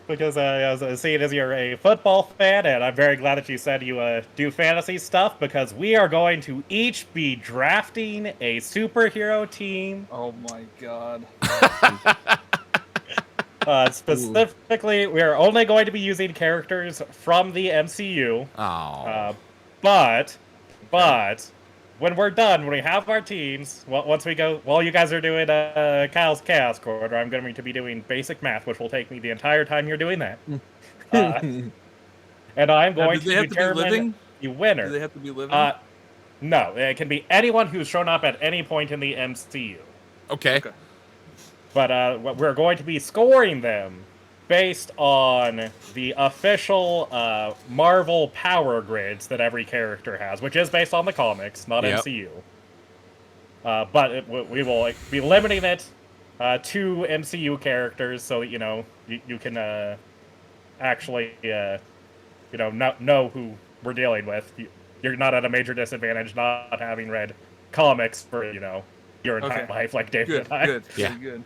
Because as seeing as you're a football fan, and I'm very glad that you said you do fantasy stuff, because we are going to each be drafting a superhero team. Oh my god. Specifically, we are only going to be using characters from the MCU. Oh, But when we're done, when we have our teams, once we go, while you guys are doing Kyle's Chaos Corridor, I'm going to be doing basic math, which will take me the entire time you're doing that. And I'm Now, going do they have to be determine living? the winner. Do they have to be living? No, it can be anyone who's shown up at any point in the MCU. okay. But we're going to be scoring them based on the official Marvel power grids that every character has, which is based on the comics, not Yep. MCU. But we will be limiting it to MCU characters, so that you can actually know who we're dealing with. You're not at a major disadvantage not having read comics for your entire life, like David Good, and I. good, Yeah. good.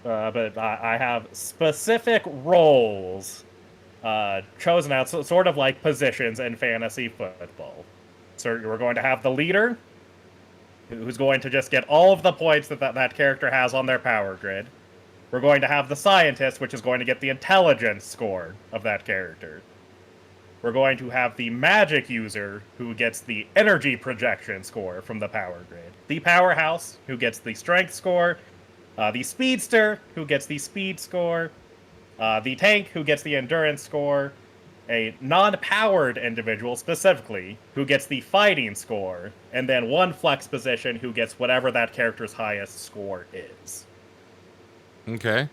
But I have specific roles chosen out, so sort of like positions in fantasy football. So we're going to have the leader, who's going to just get all of the points that character has on their power grid. We're going to have the scientist, which is going to get the intelligence score of that character. We're going to have the magic user, who gets the energy projection score from the power grid. The powerhouse, who gets the strength score. The speedster, who gets the speed score. The tank, who gets the endurance score. A non-powered individual, specifically, who gets the fighting score. And then one flex position, who gets whatever that character's highest score is. Okay.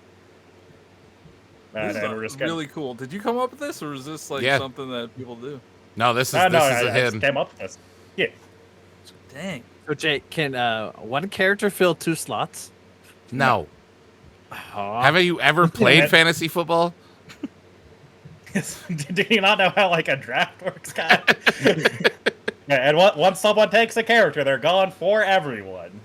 This And is we're just gonna... really cool. Did you come up with this, or is this like Yeah. something that people do? No, this is No, this is I a just hidden. came up with this. Yeah. Dang. So Jake, can one character fill 2 slots? No. Aw. Have you ever played Yeah. fantasy football? Do you not know how like a draft works, Kyle? Yeah, and once someone takes a character, they're gone for everyone.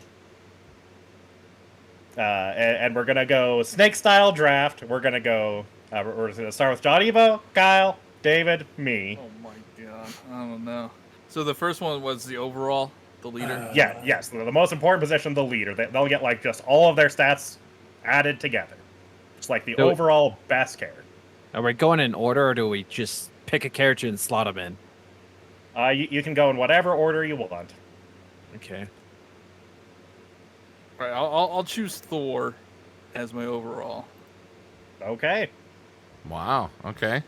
And we're gonna go snake style draft. We're gonna go. We're gonna start with Johniibo, Kyle, David, me. Oh my god. I don't know. So the first one was the overall, the leader. Yes, the most important position, the leader. They'll get like just all of their stats added together. It's like the So- overall best character. Are we going in order, or do we just pick a character and slot them in? You can go in whatever order you want. Okay. Right. I'll choose Thor as my overall. Okay, Wow. Okay.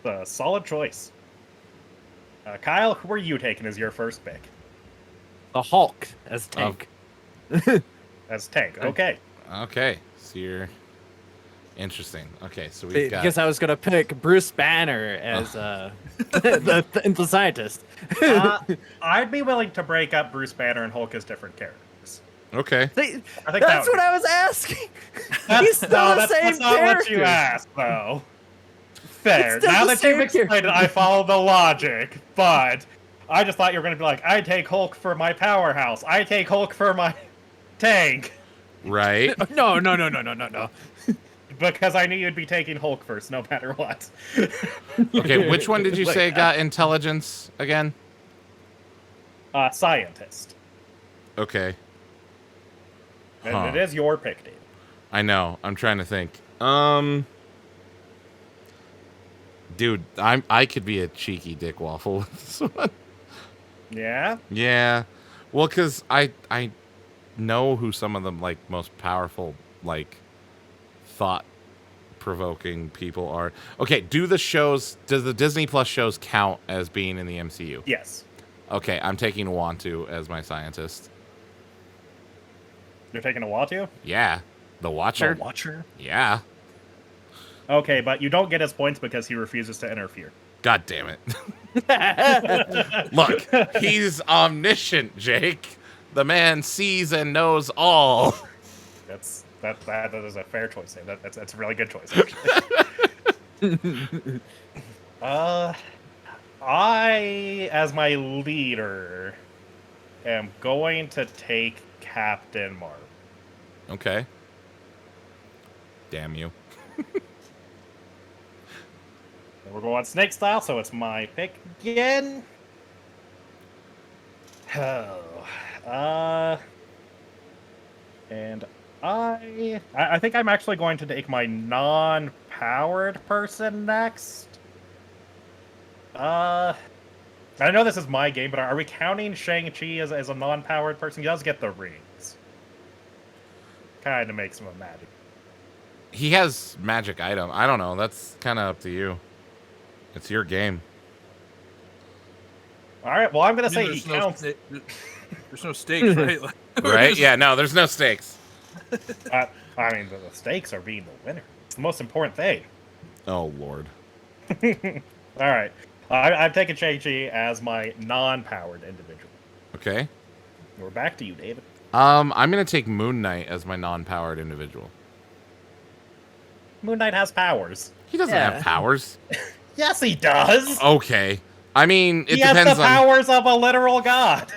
it's a solid choice. Kyle, who are you taking as your first pick? The Hulk as tank. As tank. Okay. Okay. So you're interesting. Okay. So we've got. Because I was gonna pick Bruce Banner as the scientist. I'd be willing to break up Bruce Banner and Hulk as different characters. Okay. See, I think that's that would what I was asking. That's, He's still the same that's not what you character. asked, though. Fair. It's still Now the that you've same explained it, I follow the logic. But I just thought you were going to be like, I take Hulk for my powerhouse. I take Hulk for my tank. Right. No. Because I knew you'd be taking Hulk first, no matter what. Okay. Which one did you say got intelligence again? Scientist. Okay. And Huh. it is your pick, Dave. I know. I'm trying to think. Dude, I could be a cheeky dick waffle with this one. Yeah? Yeah. Well, because I know who some of the like most powerful, like thought provoking people are. Okay, does the Disney Plus shows count as being in the MCU? Yes. Okay, I'm taking Wantu as my scientist. You're taking a Watu? Yeah. The Watcher? Watcher. Yeah. Okay, but you don't get his points because he refuses to interfere. God damn it. Look, he's omniscient, Jake. The man sees and knows all. That is a fair choice. That's a really good choice. Actually. I, as my leader, am going to take Captain Marvel. Okay. Damn you. We're going snake style, so it's my pick again. And I think I'm actually going to take my non-powered person next. I know this is my game, but are we counting Shang-Chi as a non-powered person? He does get the rings. Kind of makes him a magic. He has magic item. I don't know. That's kind of up to you. It's your game. All right. Well, I'm gonna I say mean, he counts. There's no stakes, right? Like, Right? Yeah, no, there's no stakes. I mean, the stakes are being the winner. It's the most important thing. Oh, Lord. All right. I've taken Shang-Chi as my non-powered individual. Okay. We're back to you, David. I'm going to take Moon Knight as my non-powered individual. Moon Knight has powers. He doesn't have powers. Yes, he does. Okay. I mean, it He has depends the on... powers of a literal god.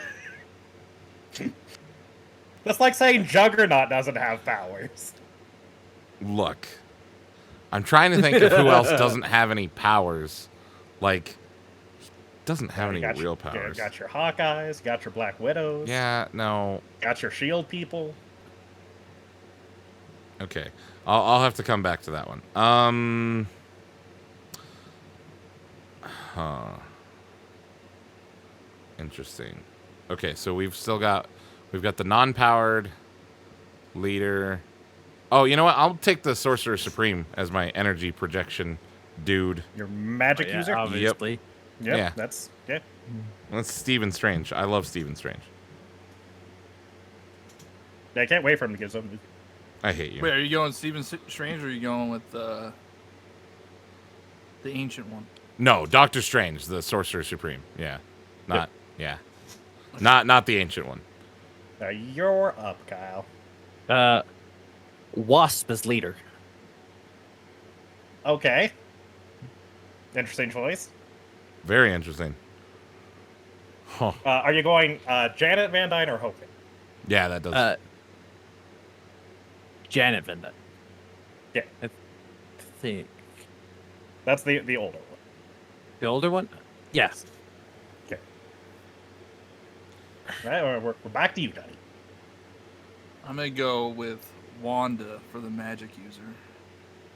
That's like saying Juggernaut doesn't have powers. Look. I'm trying to think of who else doesn't have any powers. Like, he doesn't have any real powers. Got your Hawkeyes, got your Black Widows. Yeah, no. Got your Shield people. Okay. I'll have to come back to that one. Interesting. Okay, so we've got the non-powered leader. Oh, you know what? I'll take the Sorcerer Supreme as my energy projection dude. Your magic user. Obviously. Yep, Yeah. That's Stephen Strange. I love Stephen Strange. I can't wait for him to get something. I hate you. wait, are you going Stephen Strange or are you going with the ancient one? No, Doctor Strange, the Sorcerer Supreme. Yeah. Not the ancient one. You're up, Kyle. Wasp as leader. Okay. Interesting choice. Very interesting. Huh. Are you going Janet Van Dyne or Hope? Yeah, that does. Janet Van Dyne. Yeah. I think. That's the older one. The older one? Yes. Okay. All right, we're back to you, Daddy. I'm gonna go with Wanda for the magic user.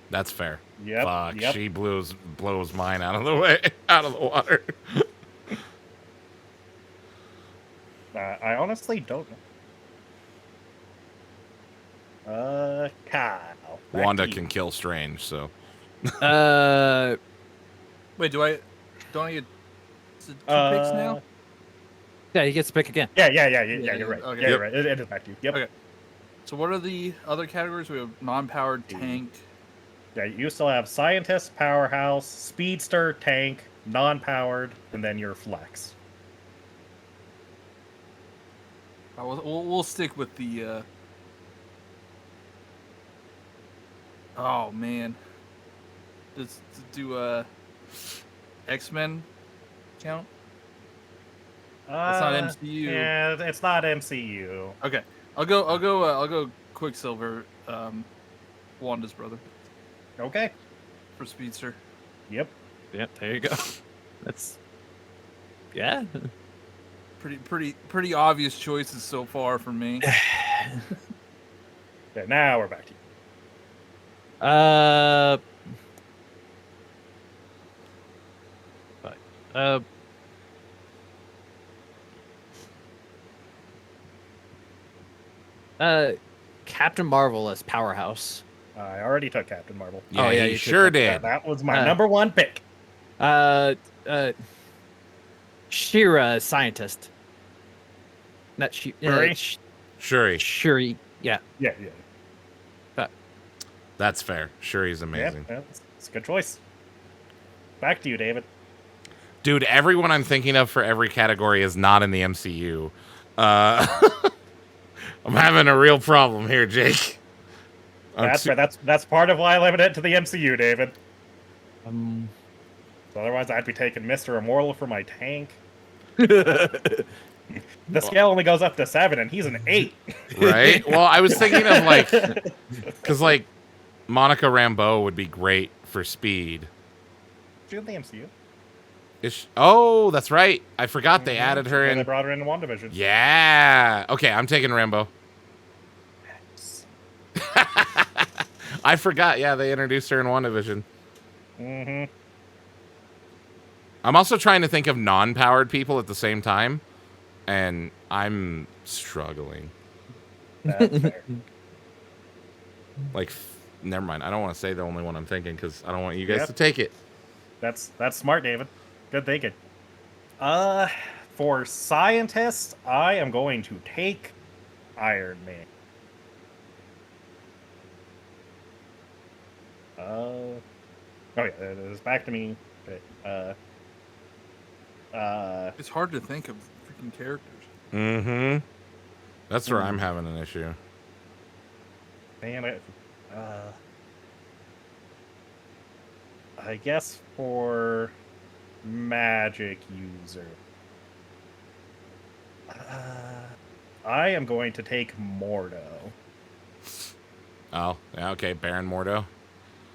That's fair. Yep. Fuck, Yep. she blows mine out of the way, out of the water. I honestly don't know. Kyle. back Wanda to you. can kill Strange, so Wait, don't I get two picks now? Yeah, he gets to pick again. Yeah, you're right. Okay. Yeah, you're right. It is back to you. Yep. Okay. So what are the other categories? We have non-powered tank. Yeah, you still have scientist, powerhouse, speedster, tank, non-powered, and then your flex. We'll stick with the. Oh man, does do X-Men count? That's not MCU. Yeah, it's not MCU. Okay, I'll go Quicksilver, Wanda's brother Okay. for Speedster. Yep. Yep, there you go. That's yeah. Pretty obvious choices so far for me. Okay, now we're back to you. Captain Marvel as Powerhouse. I already took Captain Marvel. yeah, Oh, yeah, he you sure took did. That was my number one pick. Shira as scientist. Not Shuri? Shuri, Shuri. Yeah. Yeah. that's fair. Shuri's amazing. Yeah, it's a good choice. Back to you, David. Dude, everyone I'm thinking of for every category is not in the MCU. I'm having a real problem here, Jake. That's fair. That's part of why I limited it to the MCU, David. Um, So otherwise, I'd be taking Mr. Immortal for my tank. uh, The scale only goes up to 7, and he's an 8. Right? Well, I was thinking of like, because like Monica Rambeau would be great for speed. She's in the MCU. Oh, that's right. I forgot they added her And in. they brought her in WandaVision. Yeah. Okay, I'm taking Rambo. I forgot. Yeah, they introduced her in WandaVision. Mm-hmm. I'm also trying to think of non-powered people at the same time, and I'm struggling. That's fair. Like, never mind. I don't want to say the only one I'm thinking because I don't want you guys Yep. to take it. That's smart, David. Good thinking. For scientists, I am going to take Iron Man. Oh yeah, it's back to me. Okay. It's hard to think of freaking characters. Mm-hmm. That's where I'm having an issue. Man, I guess for magic user, I am going to take Mordo. Oh, yeah, okay. Baron Mordo.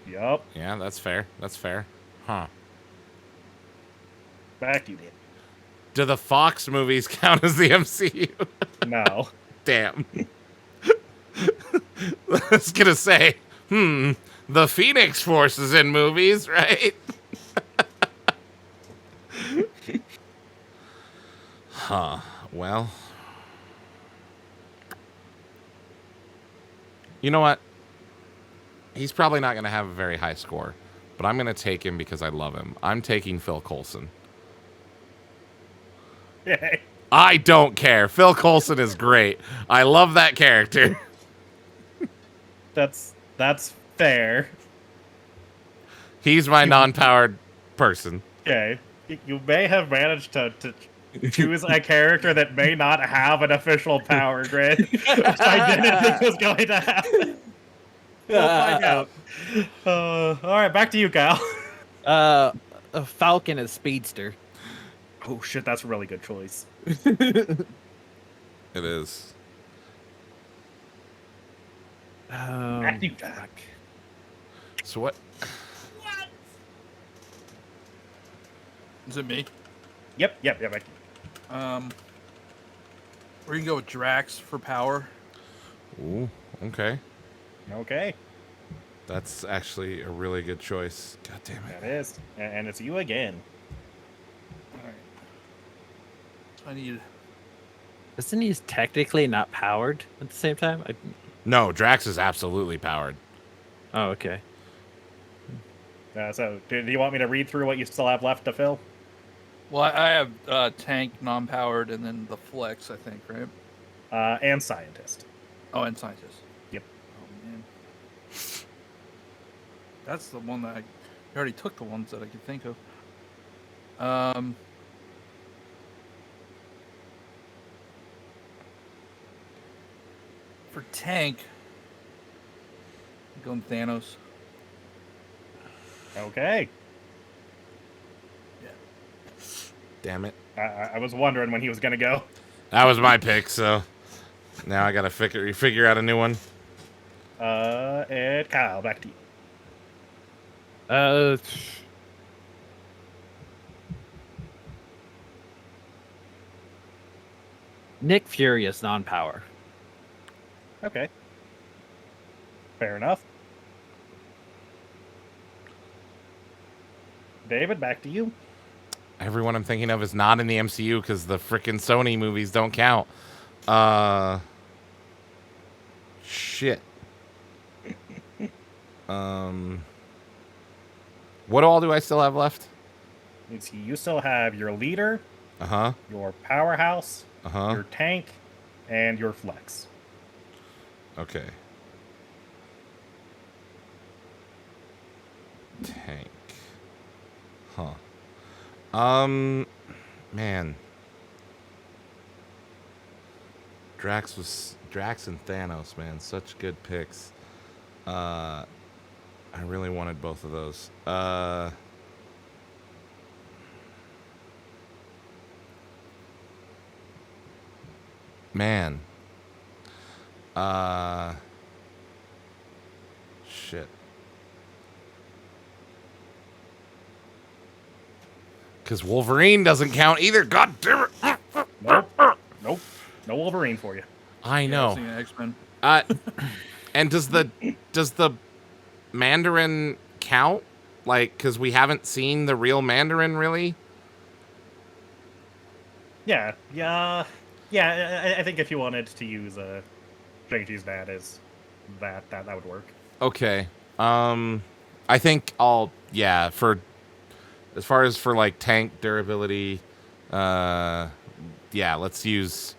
Yup. Yeah, that's fair. That's fair. Huh. Back to you, Dave. Do the Fox movies count as the MCU? No. Damn. I was gonna say, the Phoenix Force is in movies, right? Huh. Well. You know what? He's probably not going to have a very high score, but I'm going to take him because I love him. I'm taking Phil Coulson. Yay. I don't care. Phil Coulson is great. I love that character. That's fair. He's my non-powered person. Okay. You may have managed to choose a character that may not have an official power grid, which I didn't think was going to happen. We'll find out. All right, back to you, Kyle. a Falcon is speedster. Oh shit, that's a really good choice. It is. Back to you, Jack. So what? Is it me? Yep. Back to you. We're gonna go with Drax for power. Ooh, okay. Okay, That's actually a really good choice. God damn it. that is, and it's you again. All right. So I need. Isn't he technically not powered at the same time? No, Drax is absolutely powered. Oh, okay. So, do you want me to read through what you still have left to fill? Well, I have tank, non-powered, and then the flex. I think, right? And scientist. Oh, and scientist. Yep. Oh man, that's the one that I already took. The ones that I could think of. For tank, I'm going Thanos. Okay. Yeah. Damn it. I was wondering when he was gonna go. That was my pick, so now I gotta figure out a new one. And Kyle, back to you. Nick Fury is non-power. Okay. Fair enough. David, back to you. Everyone I'm thinking of is not in the MCU because the frickin' Sony movies don't count. Shit. What all do I still have left? Let's see, you still have your leader, Uh-huh. your powerhouse, Uh-huh. your tank, and your flex. Okay. Tank. Huh. Man. Drax and Thanos, man, such good picks. I really wanted both of those. Man. Shit. Because Wolverine doesn't count either. God damn it. Nope. Nope. No Wolverine for you. I know. X-Men. And does the Mandarin count? Like, because we haven't seen the real Mandarin, really? Yeah. I think if you wanted to use Shang-Chi's dad as that would work. Okay. I think for as far as for like tank durability, let's use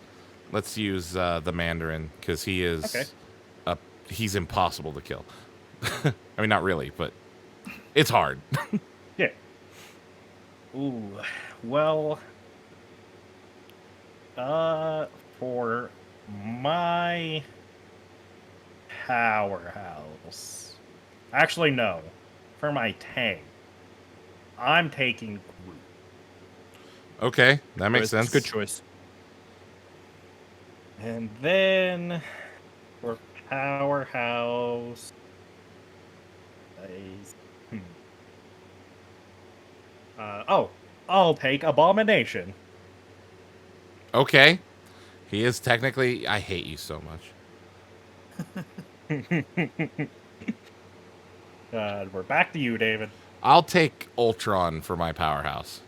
the Mandarin because he is Okay. he's impossible to kill. I mean, not really, but it's hard. Yeah. Ooh. Well. For my powerhouse. Actually, no. For my tank, I'm taking Groot. Okay, that makes sense. Good choice. And then for powerhouse, I'll take Abomination. Okay, he is technically. I hate you so much. We're back to you, David. I'll take Ultron for my powerhouse.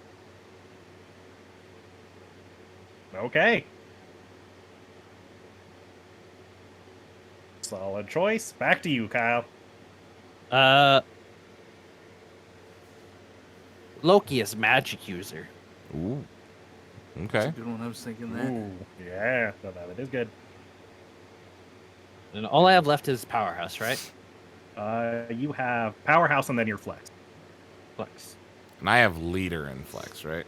Okay. Solid choice. Back to you, Kyle. Loki is magic user. Ooh. That's Okay. a good one. I was thinking that. Ooh, yeah, that is good. And all I have left is powerhouse, right? You have powerhouse and then your flex. Flex. And I have leader and flex, right?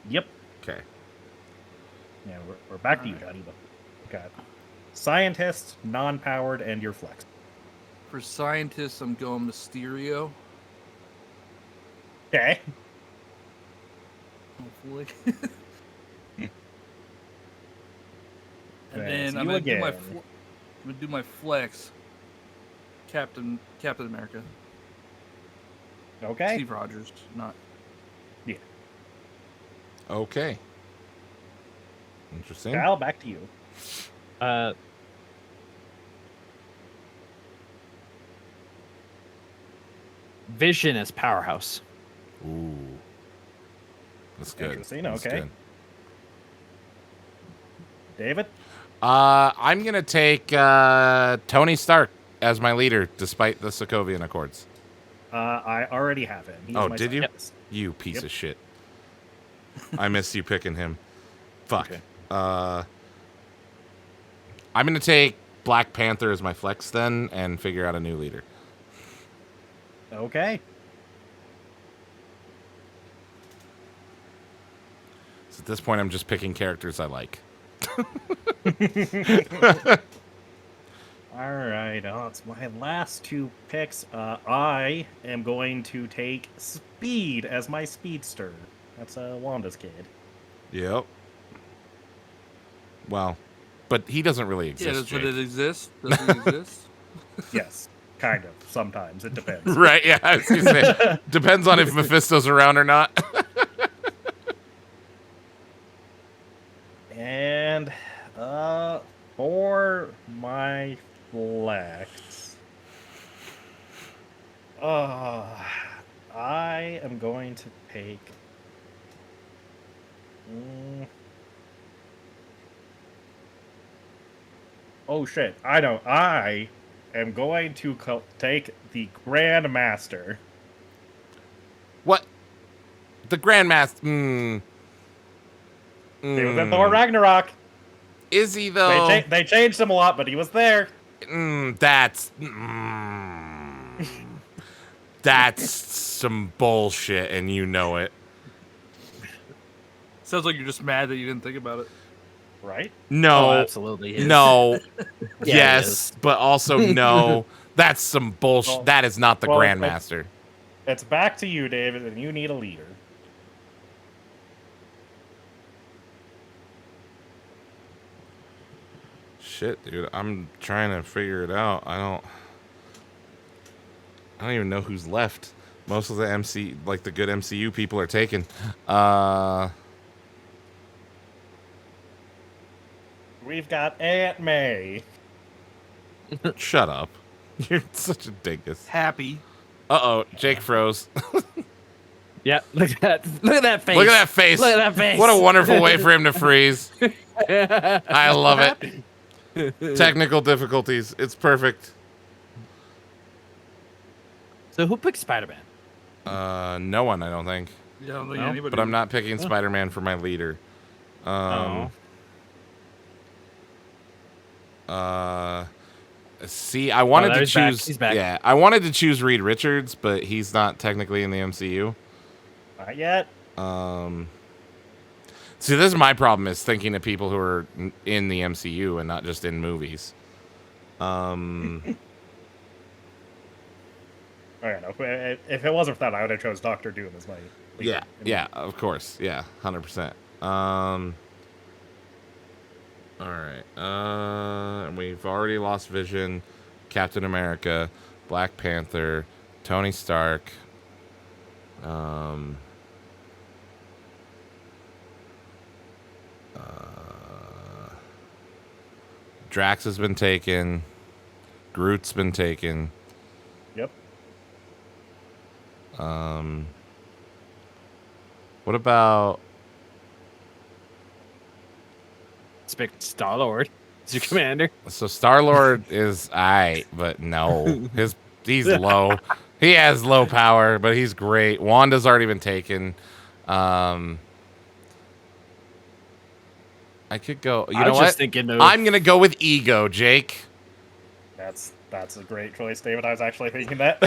Yep. Okay. Yeah, we're back to you, Johniibo. Got scientist, non-powered, and your flex. For scientists, I'm going Mysterio. Okay. Hopefully. and That's then I'm you gonna do my again. I'm gonna do my flex. Captain America. Okay. Steve Rogers, not. Yeah. Okay. Interesting. Kyle, back to you. Vision as powerhouse. Ooh. That's good. Interesting, That's okay. good. David? I'm gonna take Tony Stark as my leader, despite the Sokovian Accords. I already have him. He's Oh, my did you? scientist. You piece Yep. of shit. I missed you picking him. Fuck. Okay. I'm gonna take Black Panther as my flex then, and figure out a new leader. Okay. So at this point, I'm just picking characters I like. All right. It's my last two picks. I am going to take Speed as my speedster. That's Wanda's kid. Yep. Well, but he doesn't really Yeah, exist. does Jake. it exist? Does it exist? Yes, kind of. Sometimes it depends. Right? Yeah. I was gonna say, depends on if Mephisto's around or not. And for my flex, I am going to take. Oh shit! I know. I am going to take the Grandmaster. What? The Grandmaster. He was in Thor Ragnarok. Is he though? They changed him a lot, but he was there. That's some bullshit, and you know it. Sounds like you're just mad that you didn't think about it. right? No. Oh, absolutely. Is. No. Yeah, he Yes, is. but also no. That's some bullshit. Well- That is not the well, Grandmaster. It's back to you, David, and you need a leader. Shit, dude. I'm trying to figure it out. I don't even know who's left. Most of the the good MCU people are taken. We've got Aunt May. Shut up. You're such a dingus. Happy. Uh-oh, Jake froze. Yeah, look at that. Look at that face. Look at that face. Look at that face. What a wonderful way for him to freeze. I love it. Technical difficulties. It's perfect. So who picked Spider-Man? No one, I don't think. Yeah, I don't think No, anybody. But I'm not picking Spider-Man for my leader. See, I wanted to he's back. choose. He's back. Yeah, I wanted to choose Reed Richards, but he's not technically in the MCU. Not yet. See, this is my problem: is thinking of people who are in the MCU and not just in movies. Oh, yeah, no. If it wasn't for that, I would have chose Doctor Doom as my leader. Yeah, of course, yeah, 100%. All right, we've already lost Vision, Captain America, Black Panther, Tony Stark. Drax has been taken. Groot's been taken. Yep. What about Let's pick Star-Lord. Is your commander? so Star-Lord is aight, but no. He's low. He has low power, but he's great. Wanda's already been taken. I could go. You I know was what? just thinking of. I'm gonna go with Ego, Jake. That's a great choice, David. I was actually thinking that.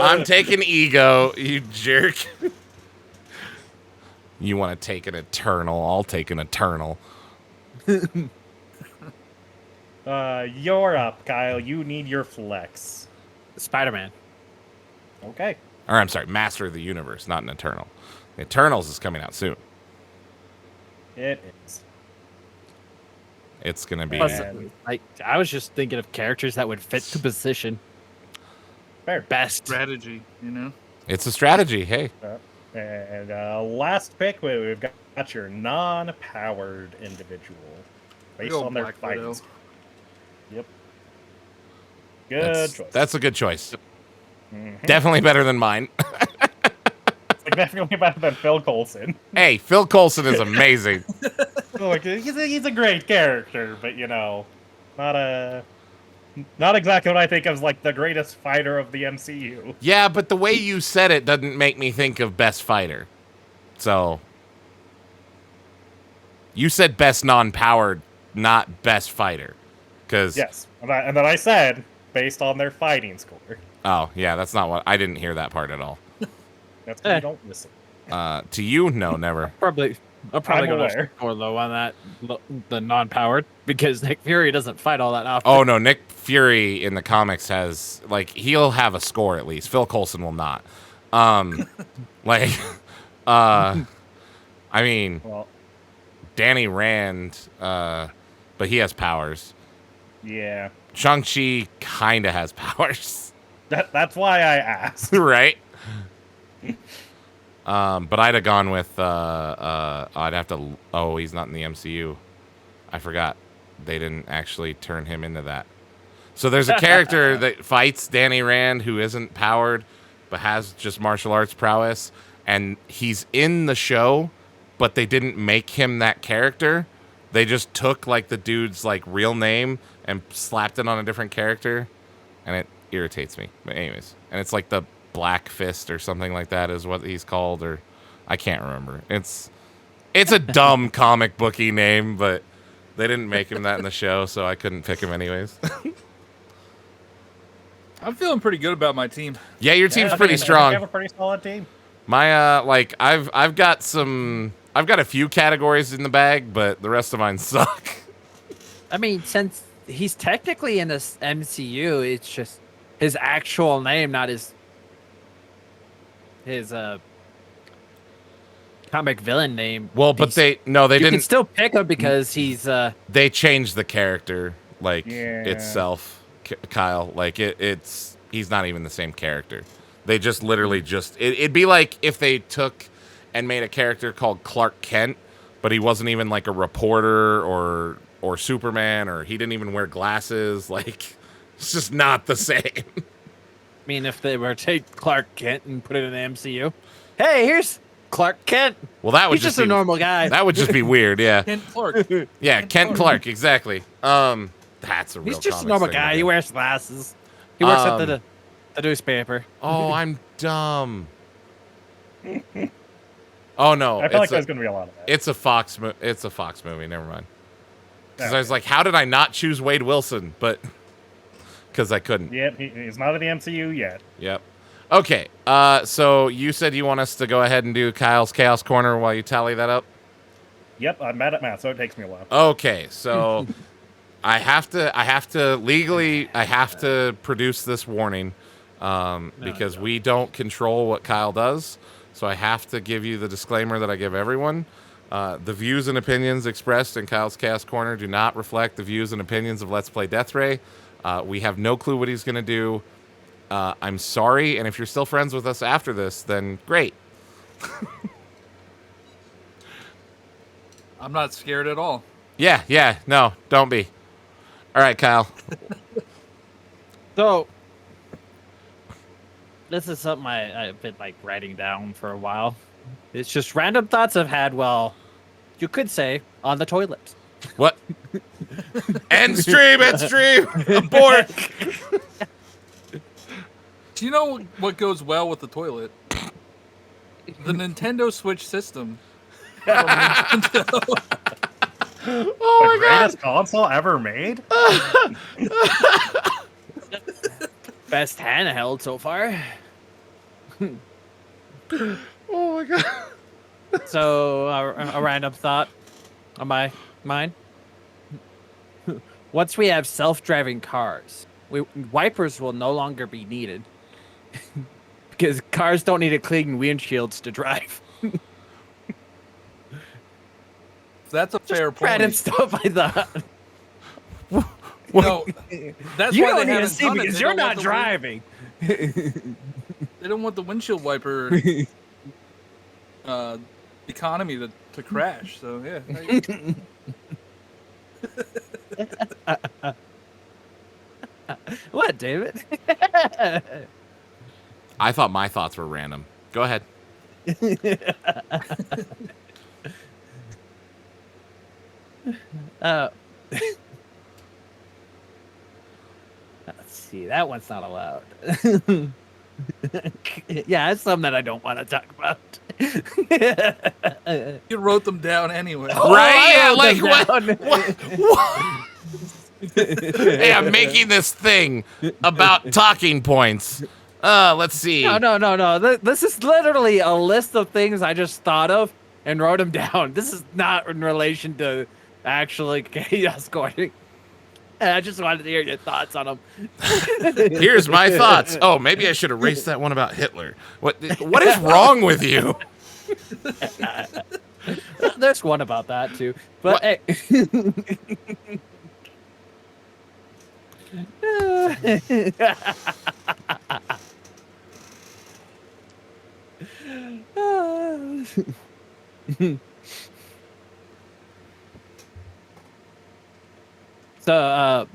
I'm taking Ego, you jerk. You want to take an Eternal? I'll take an Eternal. You're up, Kyle. You need your flex. Spider-Man. Okay. Or I'm sorry, Master of the Universe, not an Eternal. The Eternals is coming out soon. It is. It's gonna be. Plus, And- I was just thinking of characters that would fit the position Fair. best. strategy, you know. It's a strategy. Hey, And last pick, we've got your non-powered individual based Go on their Black fighting. Widow. skill. Yep. Good choice. that's a good choice. Mhm. Definitely better than mine. Significantly better than Phil Coulson. Hey, Phil Coulson is amazing. Like, he's a great character, but not exactly what I think of as like the greatest fighter of the MCU. Yeah, but the way you said it doesn't make me think of best fighter. So you said best non-powered, not best fighter. Because Yes, and then I said based on their fighting score. oh yeah, that's not what I didn't hear that part at all. That's because you don't listen. To you, no, never. I'm probably I'm going to aware. score low on that, the non-powered, because Nick Fury doesn't fight all that often. Oh no, Nick Fury in the comics has he'll have a score at least. Phil Coulson will not. Like, I mean, Well, Danny Rand, but he has powers. yeah, Shang-Chi kind of has powers, that's why I asked. right? But I'd have gone with I'd have to. Oh, he's not in the MCU. I forgot they didn't actually turn him into that. So there's a character that fights Danny Rand who isn't powered, but has just martial arts prowess, and he's in the show, but they didn't make him that character. They just took like the dude's like real name and slapped it on a different character, and it irritates me. But anyways, and it's like the Black Fist or something like that is what he's called, or I can't remember. It's a dumb comic booky name, but they didn't make him that in the show, so I couldn't pick him anyways. I'm feeling pretty good about my team. Yeah, your team's I pretty think strong. You have a pretty solid team. My I've got some I've got a few categories in the bag, but the rest of mine suck. I mean, since he's technically in this MCU, it's just his actual name, not his comic villain name. Well, but they you didn't. can still pick him because he's They changed the character Yeah. itself, Kyle. Like he's not even the same character. They just literally it'd be like if they took and made a character called Clark Kent, but he wasn't even like a reporter or Superman, or he didn't even wear glasses. Like, it's just not the same. I mean, if they were to take Clark Kent and put it in the MCU, hey, here's Clark Kent. Well, that would He's just a normal guy. That would just be weird, yeah. Kent Clark. Yeah, Kent Clark, exactly. That's a real. He's just a comics normal thing to guy. do. He wears glasses. He works at the newspaper. Oh, I'm dumb. Oh no, I feel like there's gonna be a lot of that. it's a Fox. It's a Fox movie. Never mind. Because Okay. I was like, how did I not choose Wade Wilson? But because I couldn't. Yep, he's not in the MCU yet. Yep. Okay. So you said you want us to go ahead and do Kyle's Chaos Corner while you tally that up. Yep, I'm mad at math, so it takes me a while. Okay. So I have to legally produce this warning because we don't control what Kyle does. So I have to give you the disclaimer that I give everyone. The views and opinions expressed in Kyle's Chaos Corner do not reflect the views and opinions of Let's Play Death Ray. We have no clue what he's going to do. I'm sorry, and if you're still friends with us after this, then great. I'm not scared at all. Yeah, no, don't be. All right, Kyle. So, this is something I've been like writing down for a while. It's just random thoughts I've had while, you could say, on the toilet. What? End stream. Abort. Do you know what goes well with the toilet? The Nintendo Switch system. From Nintendo. Oh The greatest console ever made? Best handheld so far. Oh my god. So, a random thought on my mind. Once we have self-driving cars, wipers will no longer be needed. Because cars don't need to clean windshields to drive. That's a fair point. Random stuff I thought. No, that's You why don't they need to haven't see done it. because They you're don't not want the driving. They don't want the windshield wiper economy to crash. So yeah. What, David? I thought my thoughts were random. Go ahead. Let's see. That one's not allowed. Yeah, it's something that I don't want to talk about. You wrote them down anyway. Right? Yeah, I like wrote them what? Hey, I'm making this thing about talking points. Let's see. No. This is literally a list of things I just thought of and wrote them down. This is not in relation to actually chaos going. And I just wanted to hear your thoughts on them. Here's my thoughts. Oh, maybe I should erase that one about Hitler. What is wrong with you? There's one about that too. But hey. So,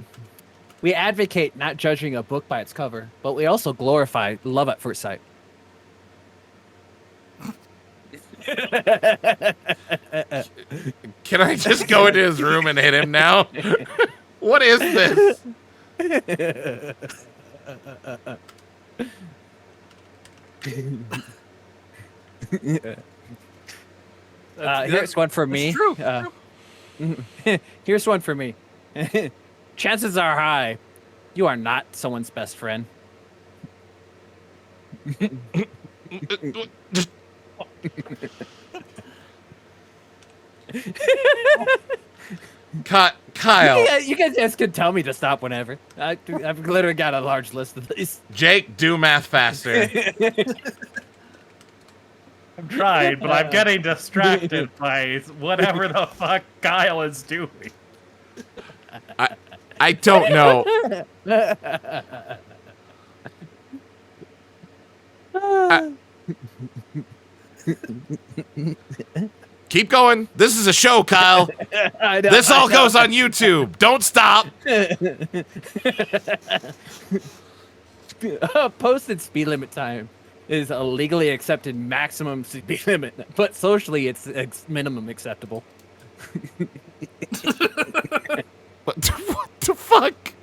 we advocate not judging a book by its cover, but we also glorify love at first sight. Can I just go into his room and hit him now? What is this? Here's one for me. True. Here's one for me. Chances are high you are not someone's best friend. Kyle, You guys can tell me to stop whenever. I've literally got a large list of these. Jake, do math faster. I'm trying, but I'm getting distracted by whatever the fuck Kyle is doing. I don't know. Keep going. This is a show, Kyle. This all goes on YouTube. Don't stop. Posted speed limit time is a legally accepted maximum speed limit, but socially it's minimum acceptable. What the fuck?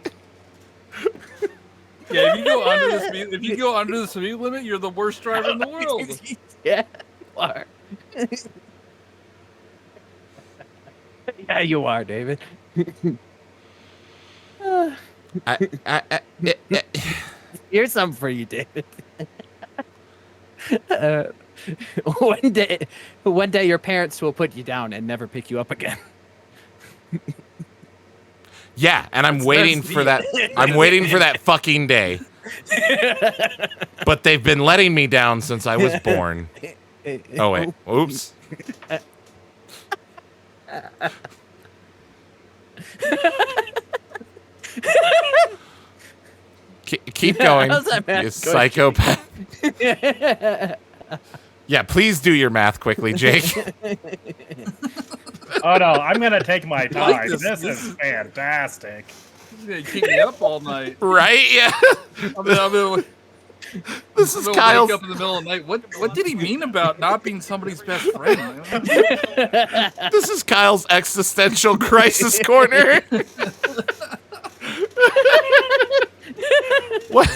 Yeah, if you go under the speed limit, you're the worst driver in the world. Yeah, you are. Yeah, you are, David. Here's something for you, David. One day, your parents will put you down and never pick you up again. Yeah, and I'm waiting for that. I'm waiting for that fucking day. But they've been letting me down since I was born. Oh wait, oops. Keep going, you psychopath. Yeah, please do your math quickly, Jake. Oh no, I'm gonna take my time. like this. This is fantastic. Yeah, you keep me up all night. Right? Yeah. This is Kyle's. Wake up in the middle of the night. What did he mean about not being somebody's best friend? This is Kyle's existential crisis corner. What?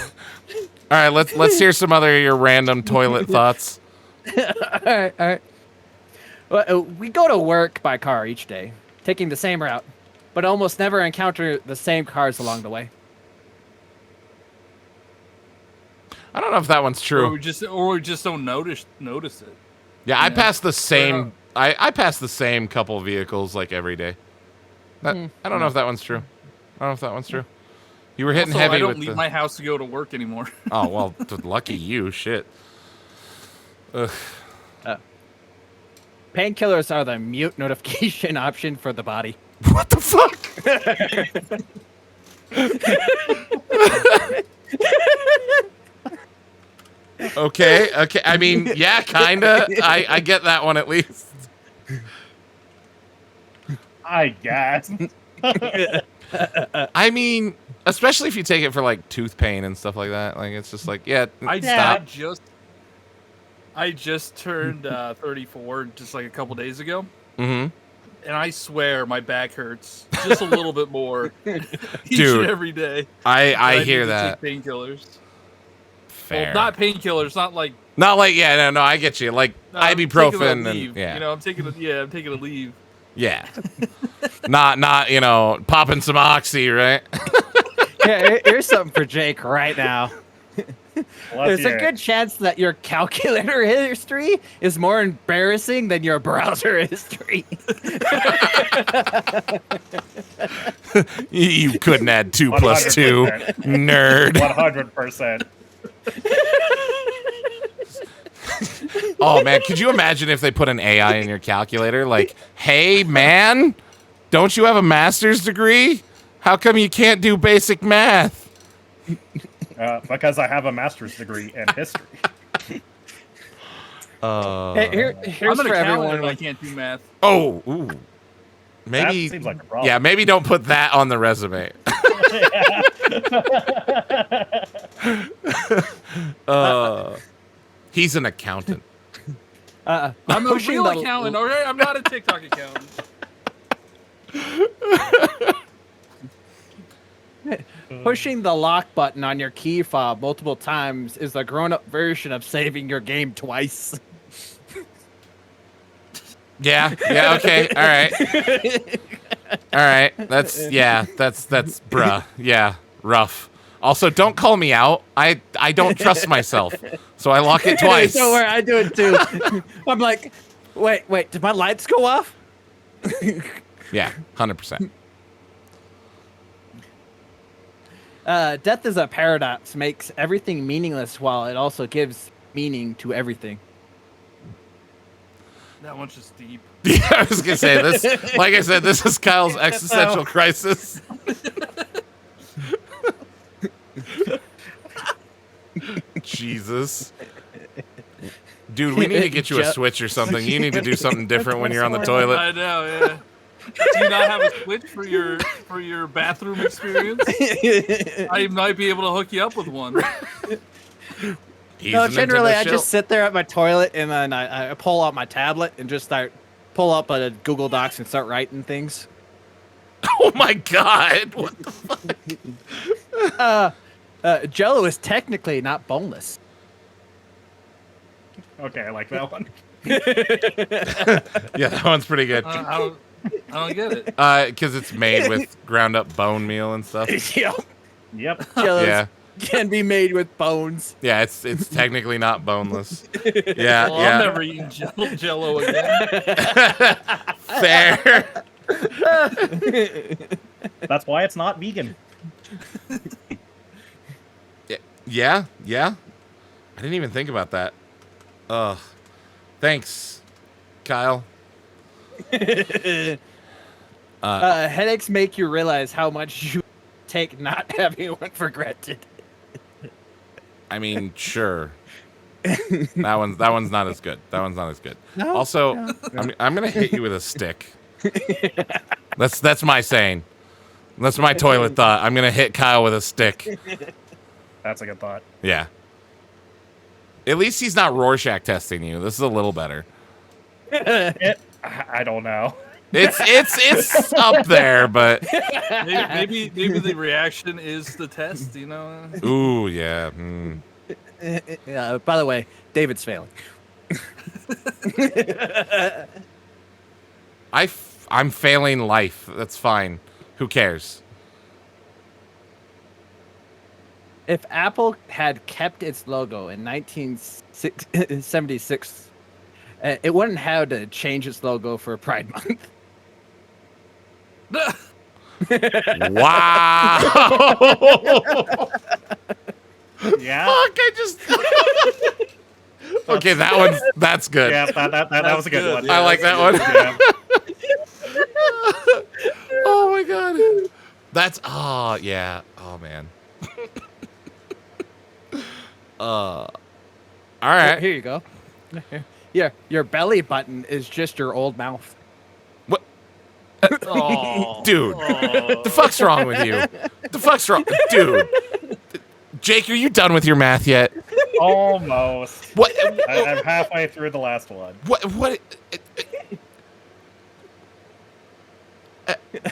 All right, let's hear some other of your random toilet thoughts. All right. Well, we go to work by car each day, taking the same route, but almost never encounter the same cars along the way. I don't know if that one's true. Or we just don't notice it. Yeah, I pass the same. I pass the same couple vehicles like every day. I don't know if that one's true. I don't know if that one's true. You were hitting Also, heavy I don't with leave my house to go to work anymore. Oh well, lucky you. Shit. Ugh. Painkillers are the mute notification option for the body. What the fuck? Okay. I mean, yeah, kinda. I get that one at least. I guess. I mean, especially if you take it for like tooth pain and stuff like that. Like it's just like, yeah, stop. I just turned 34 just like a couple days ago. Mm-hmm. And I swear my back hurts just a little bit more each Dude, and every day. I hear need to that. take painkillers. Fair. Well, not painkillers, not like Yeah, no, I get you. Like ibuprofen and yeah. You know, I'm taking a leave. Yeah. not popping some oxy, right? Here's something for Jake right now. There's a good chance that your calculator history is more embarrassing than your browser history. You couldn't add 2 plus 2, nerd. 100%. Oh man, could you imagine if they put an AI in your calculator? Like, hey man, don't you have a master's degree? How come you can't do basic math? Because I have a master's degree in history. Here's I'm an for accountant everyone. and I can't do math. Oh, ooh. Maybe. That seems like a problem. Yeah, maybe don't put that on the resume. He's an accountant. I'm a real accountant, okay? I'm not a TikTok accountant. Pushing the lock button on your key fob multiple times is the grown-up version of saving your game twice. Yeah, okay, all right. That's bruh. Yeah, rough. Also, don't call me out. I don't trust myself, so I lock it twice. Don't worry, I do it too. I'm like, wait, did my lights go off? Yeah, 100%. Death is a paradox, makes everything meaningless while it also gives meaning to everything. That one's just deep. Yeah, I was gonna say this. Like I said, this is Kyle's existential crisis. Jesus. Dude, we need to get you a Switch or something. You need to do something different when you're on the toilet. I know, yeah. Do you not have a Switch for your bathroom experience? I might be able to hook you up with one. No, generally I just sit there at my toilet and then I pull out my tablet and just pull up a Google Docs and start writing things. Oh my god! What the fuck? Jello is technically not boneless. Okay, I like that one. Yeah, that one's pretty good. I don't get it. Because it's made with ground up bone meal and stuff. Yep. Jello can be made with bones. Yeah, it's technically not boneless. Yeah, Well, yeah. I'm never eating Jello again. Fair. That's why it's not vegan. Yeah. I didn't even think about that. Ugh. Thanks, Kyle. Headaches make you realize how much you take not having one for granted. I mean, sure. That one's not as good. That one's not as good. No, Also, no. I'm gonna hit you with a stick. That's my saying. That's my toilet thought. I'm gonna hit Kyle with a stick. That's a good thought. Yeah. At least he's not Rorschach testing you. This is a little better. I don't know. It's up there, but Maybe the reaction is the test. You know. ooh, yeah. By the way, David's failing. I'm failing life. That's fine. Who cares? If Apple had kept its logo in 1976, it wouldn't have to change its logo for Pride Month. Wow. Yeah. Fuck, I just okay, that's good. Yeah, that was a good one. Yeah, I like that one. Yeah. Oh my god. That's yeah. Oh man. All right. Here you go. Yeah, your belly button is just your old mouth. What? Oh, Dude. oh. The fuck's wrong with you? The fuck's wrong, dude? Jake, are you done with your math yet? Almost. What? I'm halfway through the last one. What?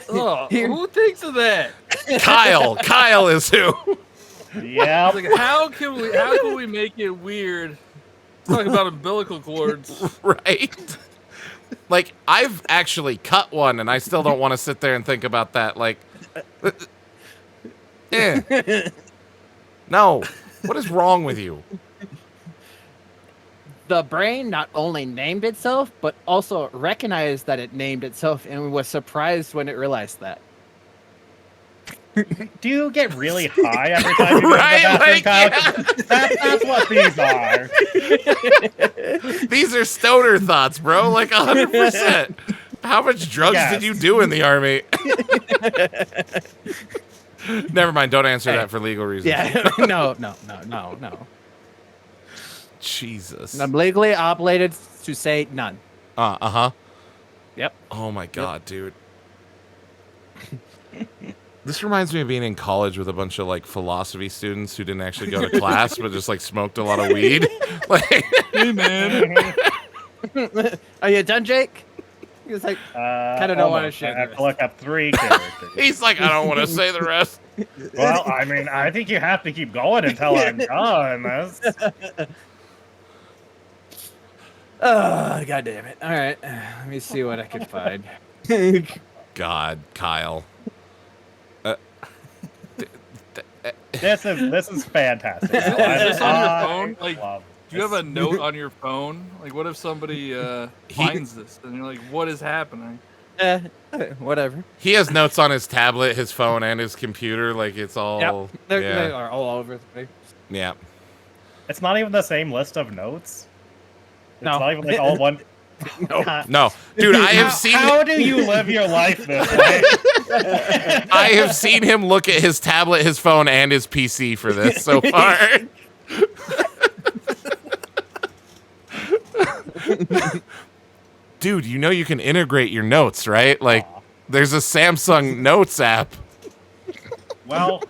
Oh, Here. who thinks of that? Kyle is who? Yeah. Like, how can we make it weird? Talk about umbilical cords. Right? Like, I've actually cut one, and I still don't want to sit there and think about that. Like, no. What is wrong with you? The brain not only named itself, but also recognized that it named itself and was surprised when it realized that. Do you get really high every time you go Right, to the like, bathroom, Kyle? That's what these are. These are stoner thoughts, bro. Like, 100%. How much drugs did you do in the army? Never mind. Don't answer that for legal reasons. Yeah, no. Jesus. I'm legally obligated to say none. Uh-huh. Yep. Oh, my God, dude. This reminds me of being in college with a bunch of, like, philosophy students who didn't actually go to class, but just, like, smoked a lot of weed. Like, Hey, man. Are you done, Jake? He was like, Kind of don't wanna share I have the to look up 3 characters. he's like, I don't want to say the rest. Well, I mean, I think you have to keep going until I'm done. oh, God damn it. All right. Let me see what I can find. God, Kyle. This is fantastic. Is this on your I phone? Like, love do you have this. a note on your phone? Like, what if somebody finds this and you're like, what is happening? Whatever. He has notes on his tablet, his phone, and his computer. Like it's all. Yep. They Yeah. are all over the place. Yeah. It's not even the same list of notes. It's No. not even like all one. No. God. No, dude, I have seen. How do you live your life this way? I have seen him look at his tablet, his phone, and his PC for this so far. Dude, you know you can integrate your notes, right? Like, there's a Samsung Notes app. Well,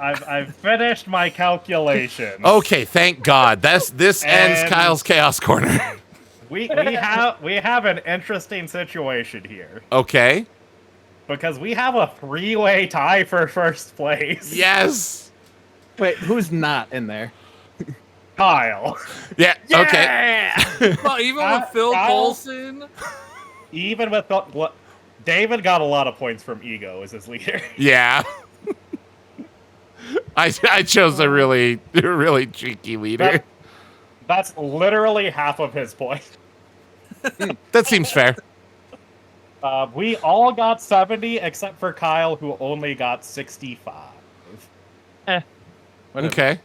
I've finished my calculations. Okay, thank God. This ends And- Kyle's Chaos Corner. We have an interesting situation here Okay. because we have a 3-way tie for first place. Yes. Wait, who's not in there? Kyle. Yeah. Okay. Well, even with Phil Kyle? Coulson, Even with what David got a lot of points from Ego as his leader. Yeah. I chose a really cheeky leader. That's literally half of his point. That seems fair. We all got 70 except for Kyle, who only got 65. Whatever. Okay.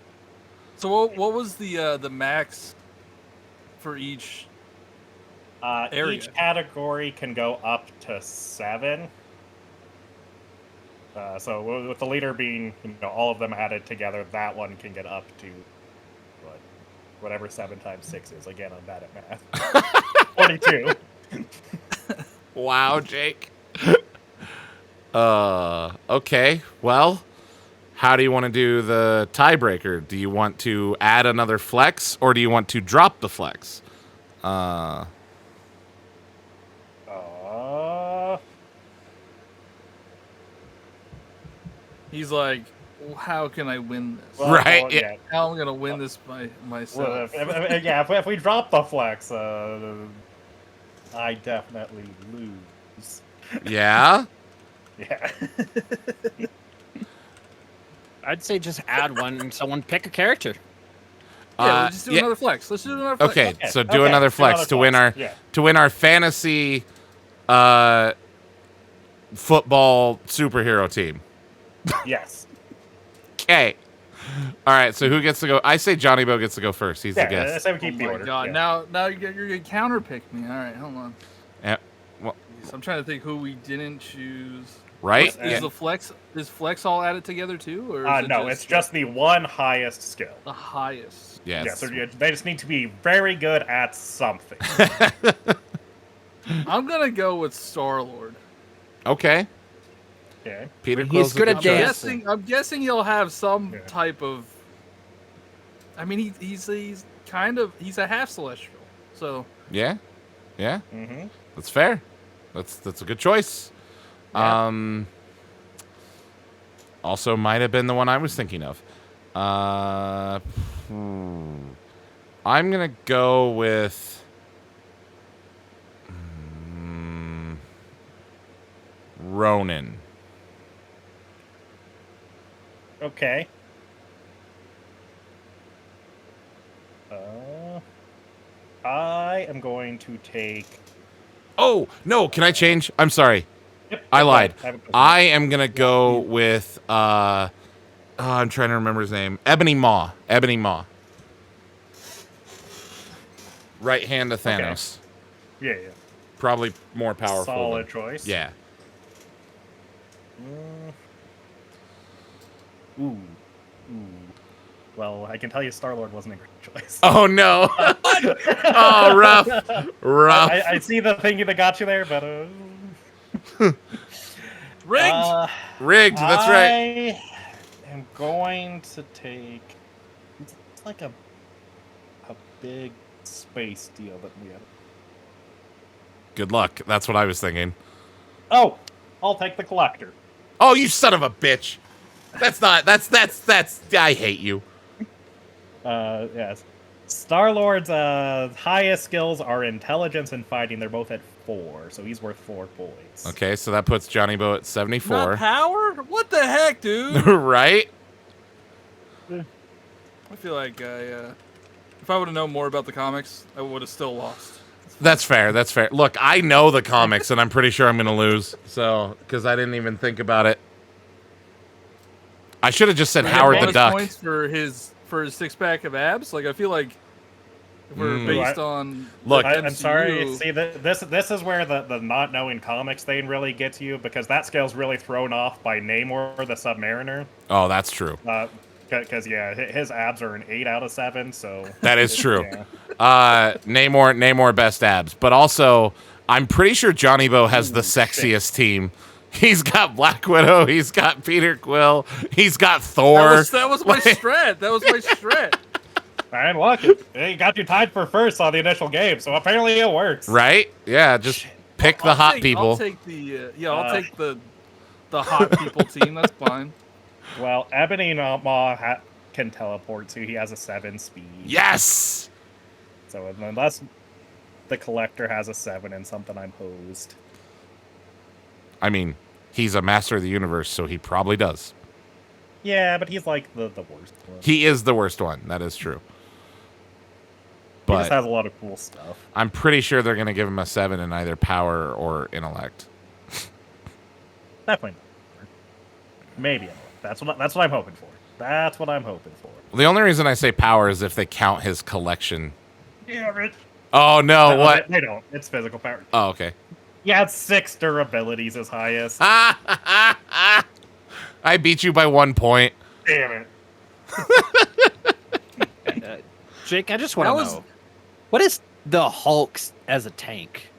so what was the max for each? Area. Each category can go up to 7. So with the leader being, all of them added together, that one can get up to whatever 7 times 6 is. Again, I'm bad at math. 42. Wow, Jake. Okay. Well, how do you want to do the tiebreaker? Do you want to add another flex or do you want to drop the flex? He's like, well, how can I win this? Well, Right, well, yeah. How am I gonna win this by Well, myself? if we drop the flex, I definitely lose. Yeah. Yeah. I'd say just add one and someone pick a character. Yeah, we'll just do another flex. Let's do another flex. Okay, Okay, so do okay, another do flex another to win our flex, yeah. to win our fantasy football superhero team. Yes. Okay. All right, so who gets to go? I say Johniibo gets to go first. He's the Yeah, guest. so we Oh keep the my order. god! Yeah. Now you're gonna counterpick me. All right, hold on. Yeah, well, So I'm trying to think who we didn't choose. right? Is the flex all added together too, or is it No, it's just the one highest skill. the highest? Yes. Yeah, so they just need to be very good at something. I'm gonna go with Star-Lord. Okay. Okay. Peter He's Quill's a good at choice. dancing. I'm guessing he'll have some Yeah. type of. I mean, he's a half celestial, so Yeah. Yeah. Mm-hmm. That's fair. That's a good choice. Yeah. Also might have been the one I was thinking of. I'm gonna go with Ronan. Okay. I am going to take. Oh no! Can I change? I'm sorry. Yep, I go lied. ahead. Have a question. I am gonna go with I'm trying to remember his name. Ebony Maw. Ebony Maw. Right hand to Thanos. Yeah. Probably more powerful. Solid than- choice. Yeah. Ooh. Well, I can tell you Star-Lord wasn't a great choice. Oh no. Oh, rough. Rough. I see the thing that got you there, but rigged. Rigged. That's right. I am going to take. It's like a big space deal that we have. Good luck. That's what I was thinking. Oh, I'll take the collector. Oh, you son of a bitch. That's not. That's. I hate you. Yes. Star-Lord's highest skills are intelligence and fighting. They're both at 4, so he's worth 4 points. Okay, so that puts Johniibo at 74. Not power? What the heck, dude? Right? I feel like if I would have known more about the comics, I would have still lost. That's fair. That's fair. Look, I know the comics, and I'm pretty sure I'm going to lose. So, because I didn't even think about it. I should have just said Do we get Howard the bonus Duck. points for his 6-pack of abs. Like I feel like if we're based on Look, the I'm sorry. MCU. See, this is where the not knowing comics thing really gets you, because that scale's really thrown off by Namor the Submariner. Oh, that's true. Because yeah, his abs are an 8 out of 7. So That is true. Yeah. Namor best abs. But also, I'm pretty sure Johniibo has the sexiest team. He's got Black Widow. He's got Peter Quill. He's got Thor. That was my strat. That was my strat. And look, it got you tied for first on the initial game, so apparently it works. Right? Yeah, just pick the hot people. I'll take the I'll take the hot people team. That's fine. Well, Ebony Maw can teleport too. He has a 7 speed. Yes! So unless the Collector has a 7 and something I'm posed. I mean, he's a master of the universe, so he probably does. Yeah, but he's like the worst one. He is the worst one. That is true. He just But has a lot of cool stuff. I'm pretty sure they're going to give him a 7 in either power or intellect. Definitely not. Maybe. That's what I'm hoping for. That's what I'm hoping for. The only reason I say power is if they count his collection. Yeah, Rich. Oh, no, what? They don't. It's physical power. Oh, okay. Yeah, it's 6 durabilities his highest. I beat you by 1 point. Damn it. Jake, I just want to know, what is the Hulk's as a tank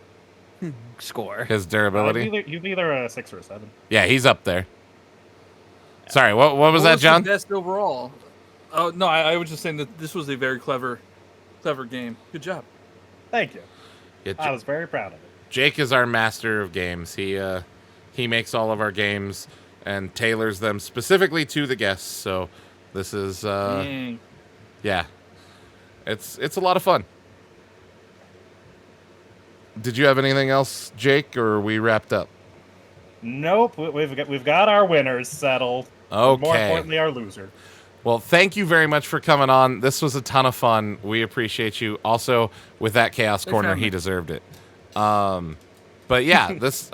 score? His durability? He's either a 6 or a 7. Yeah, he's up there. Sorry, what was that, the John? best overall. Oh no, I was just saying that this was a very clever game. Good job. Thank you. Yeah, I was very proud of it. Jake is our master of games. He makes all of our games and tailors them specifically to the guests. So this is Dang. yeah. It's a lot of fun. Did you have anything else, Jake, or are we wrapped up? Nope, we've got our winners settled. Okay. More importantly, our loser. Well, thank you very much for coming on. This was a ton of fun. We appreciate you. Also, with that Chaos Corner, he deserved it. But yeah, this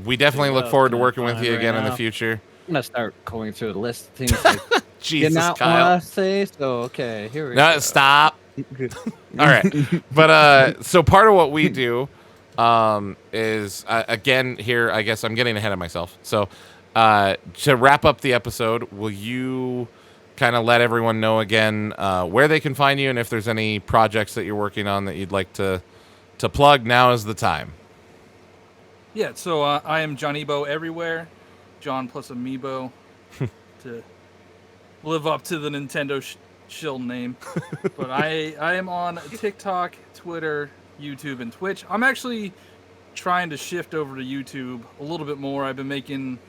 we definitely look forward to working with you again in the future. I'm gonna start going through the list of things I Jesus, did not Kyle. want to say. So okay, here we No, go. stop. All right. But so part of what we do is again here, I guess I'm getting ahead of myself. So to wrap up the episode, will you kind of let everyone know again where they can find you, and if there's any projects that you're working on that you'd like to plug? Now is the time. Yeah, so I am Johniibo everywhere. John plus Amiibo to live up to the Nintendo shill name. But I am on TikTok, Twitter, YouTube, and Twitch. I'm actually trying to shift over to YouTube a little bit more. I've been making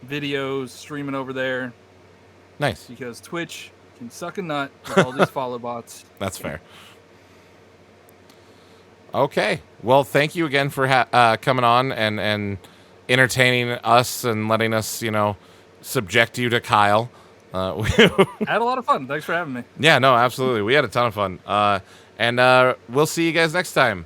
videos, streaming over there. Nice. Because Twitch can suck a nut with all these follow bots. That's fair. Okay. Well, thank you again for coming on and entertaining us and letting us, subject you to Kyle. I had a lot of fun. Thanks for having me. Yeah, no, absolutely. We had a ton of fun. And we'll see you guys next time.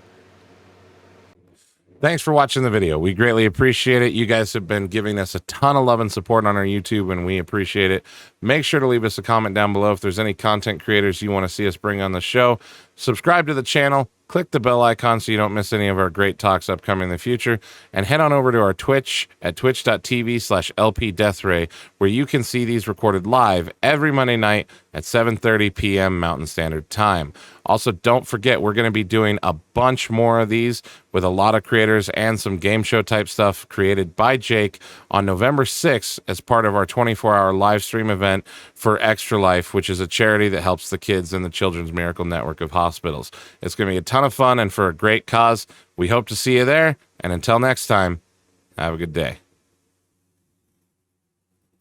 Thanks for watching the video. We greatly appreciate it. You guys have been giving us a ton of love and support on our YouTube, and we appreciate it. Make sure to leave us a comment down below if there's any content creators you want to see us bring on the show. Subscribe to the channel. Click the bell icon so you don't miss any of our great talks upcoming in the future. And head on over to our Twitch at twitch.tv/LPDeathRay, where you can see these recorded live every Monday night at 7:30 p.m. Mountain Standard Time. Also, don't forget, we're going to be doing a bunch more of these with a lot of creators and some game show type stuff created by Jake on November 6th as part of our 24-hour live stream event for Extra Life, which is a charity that helps the kids in the Children's Miracle Network of hospitals. It's going to be a ton of fun and for a great cause. We hope to see you there. And until next time, have a good day.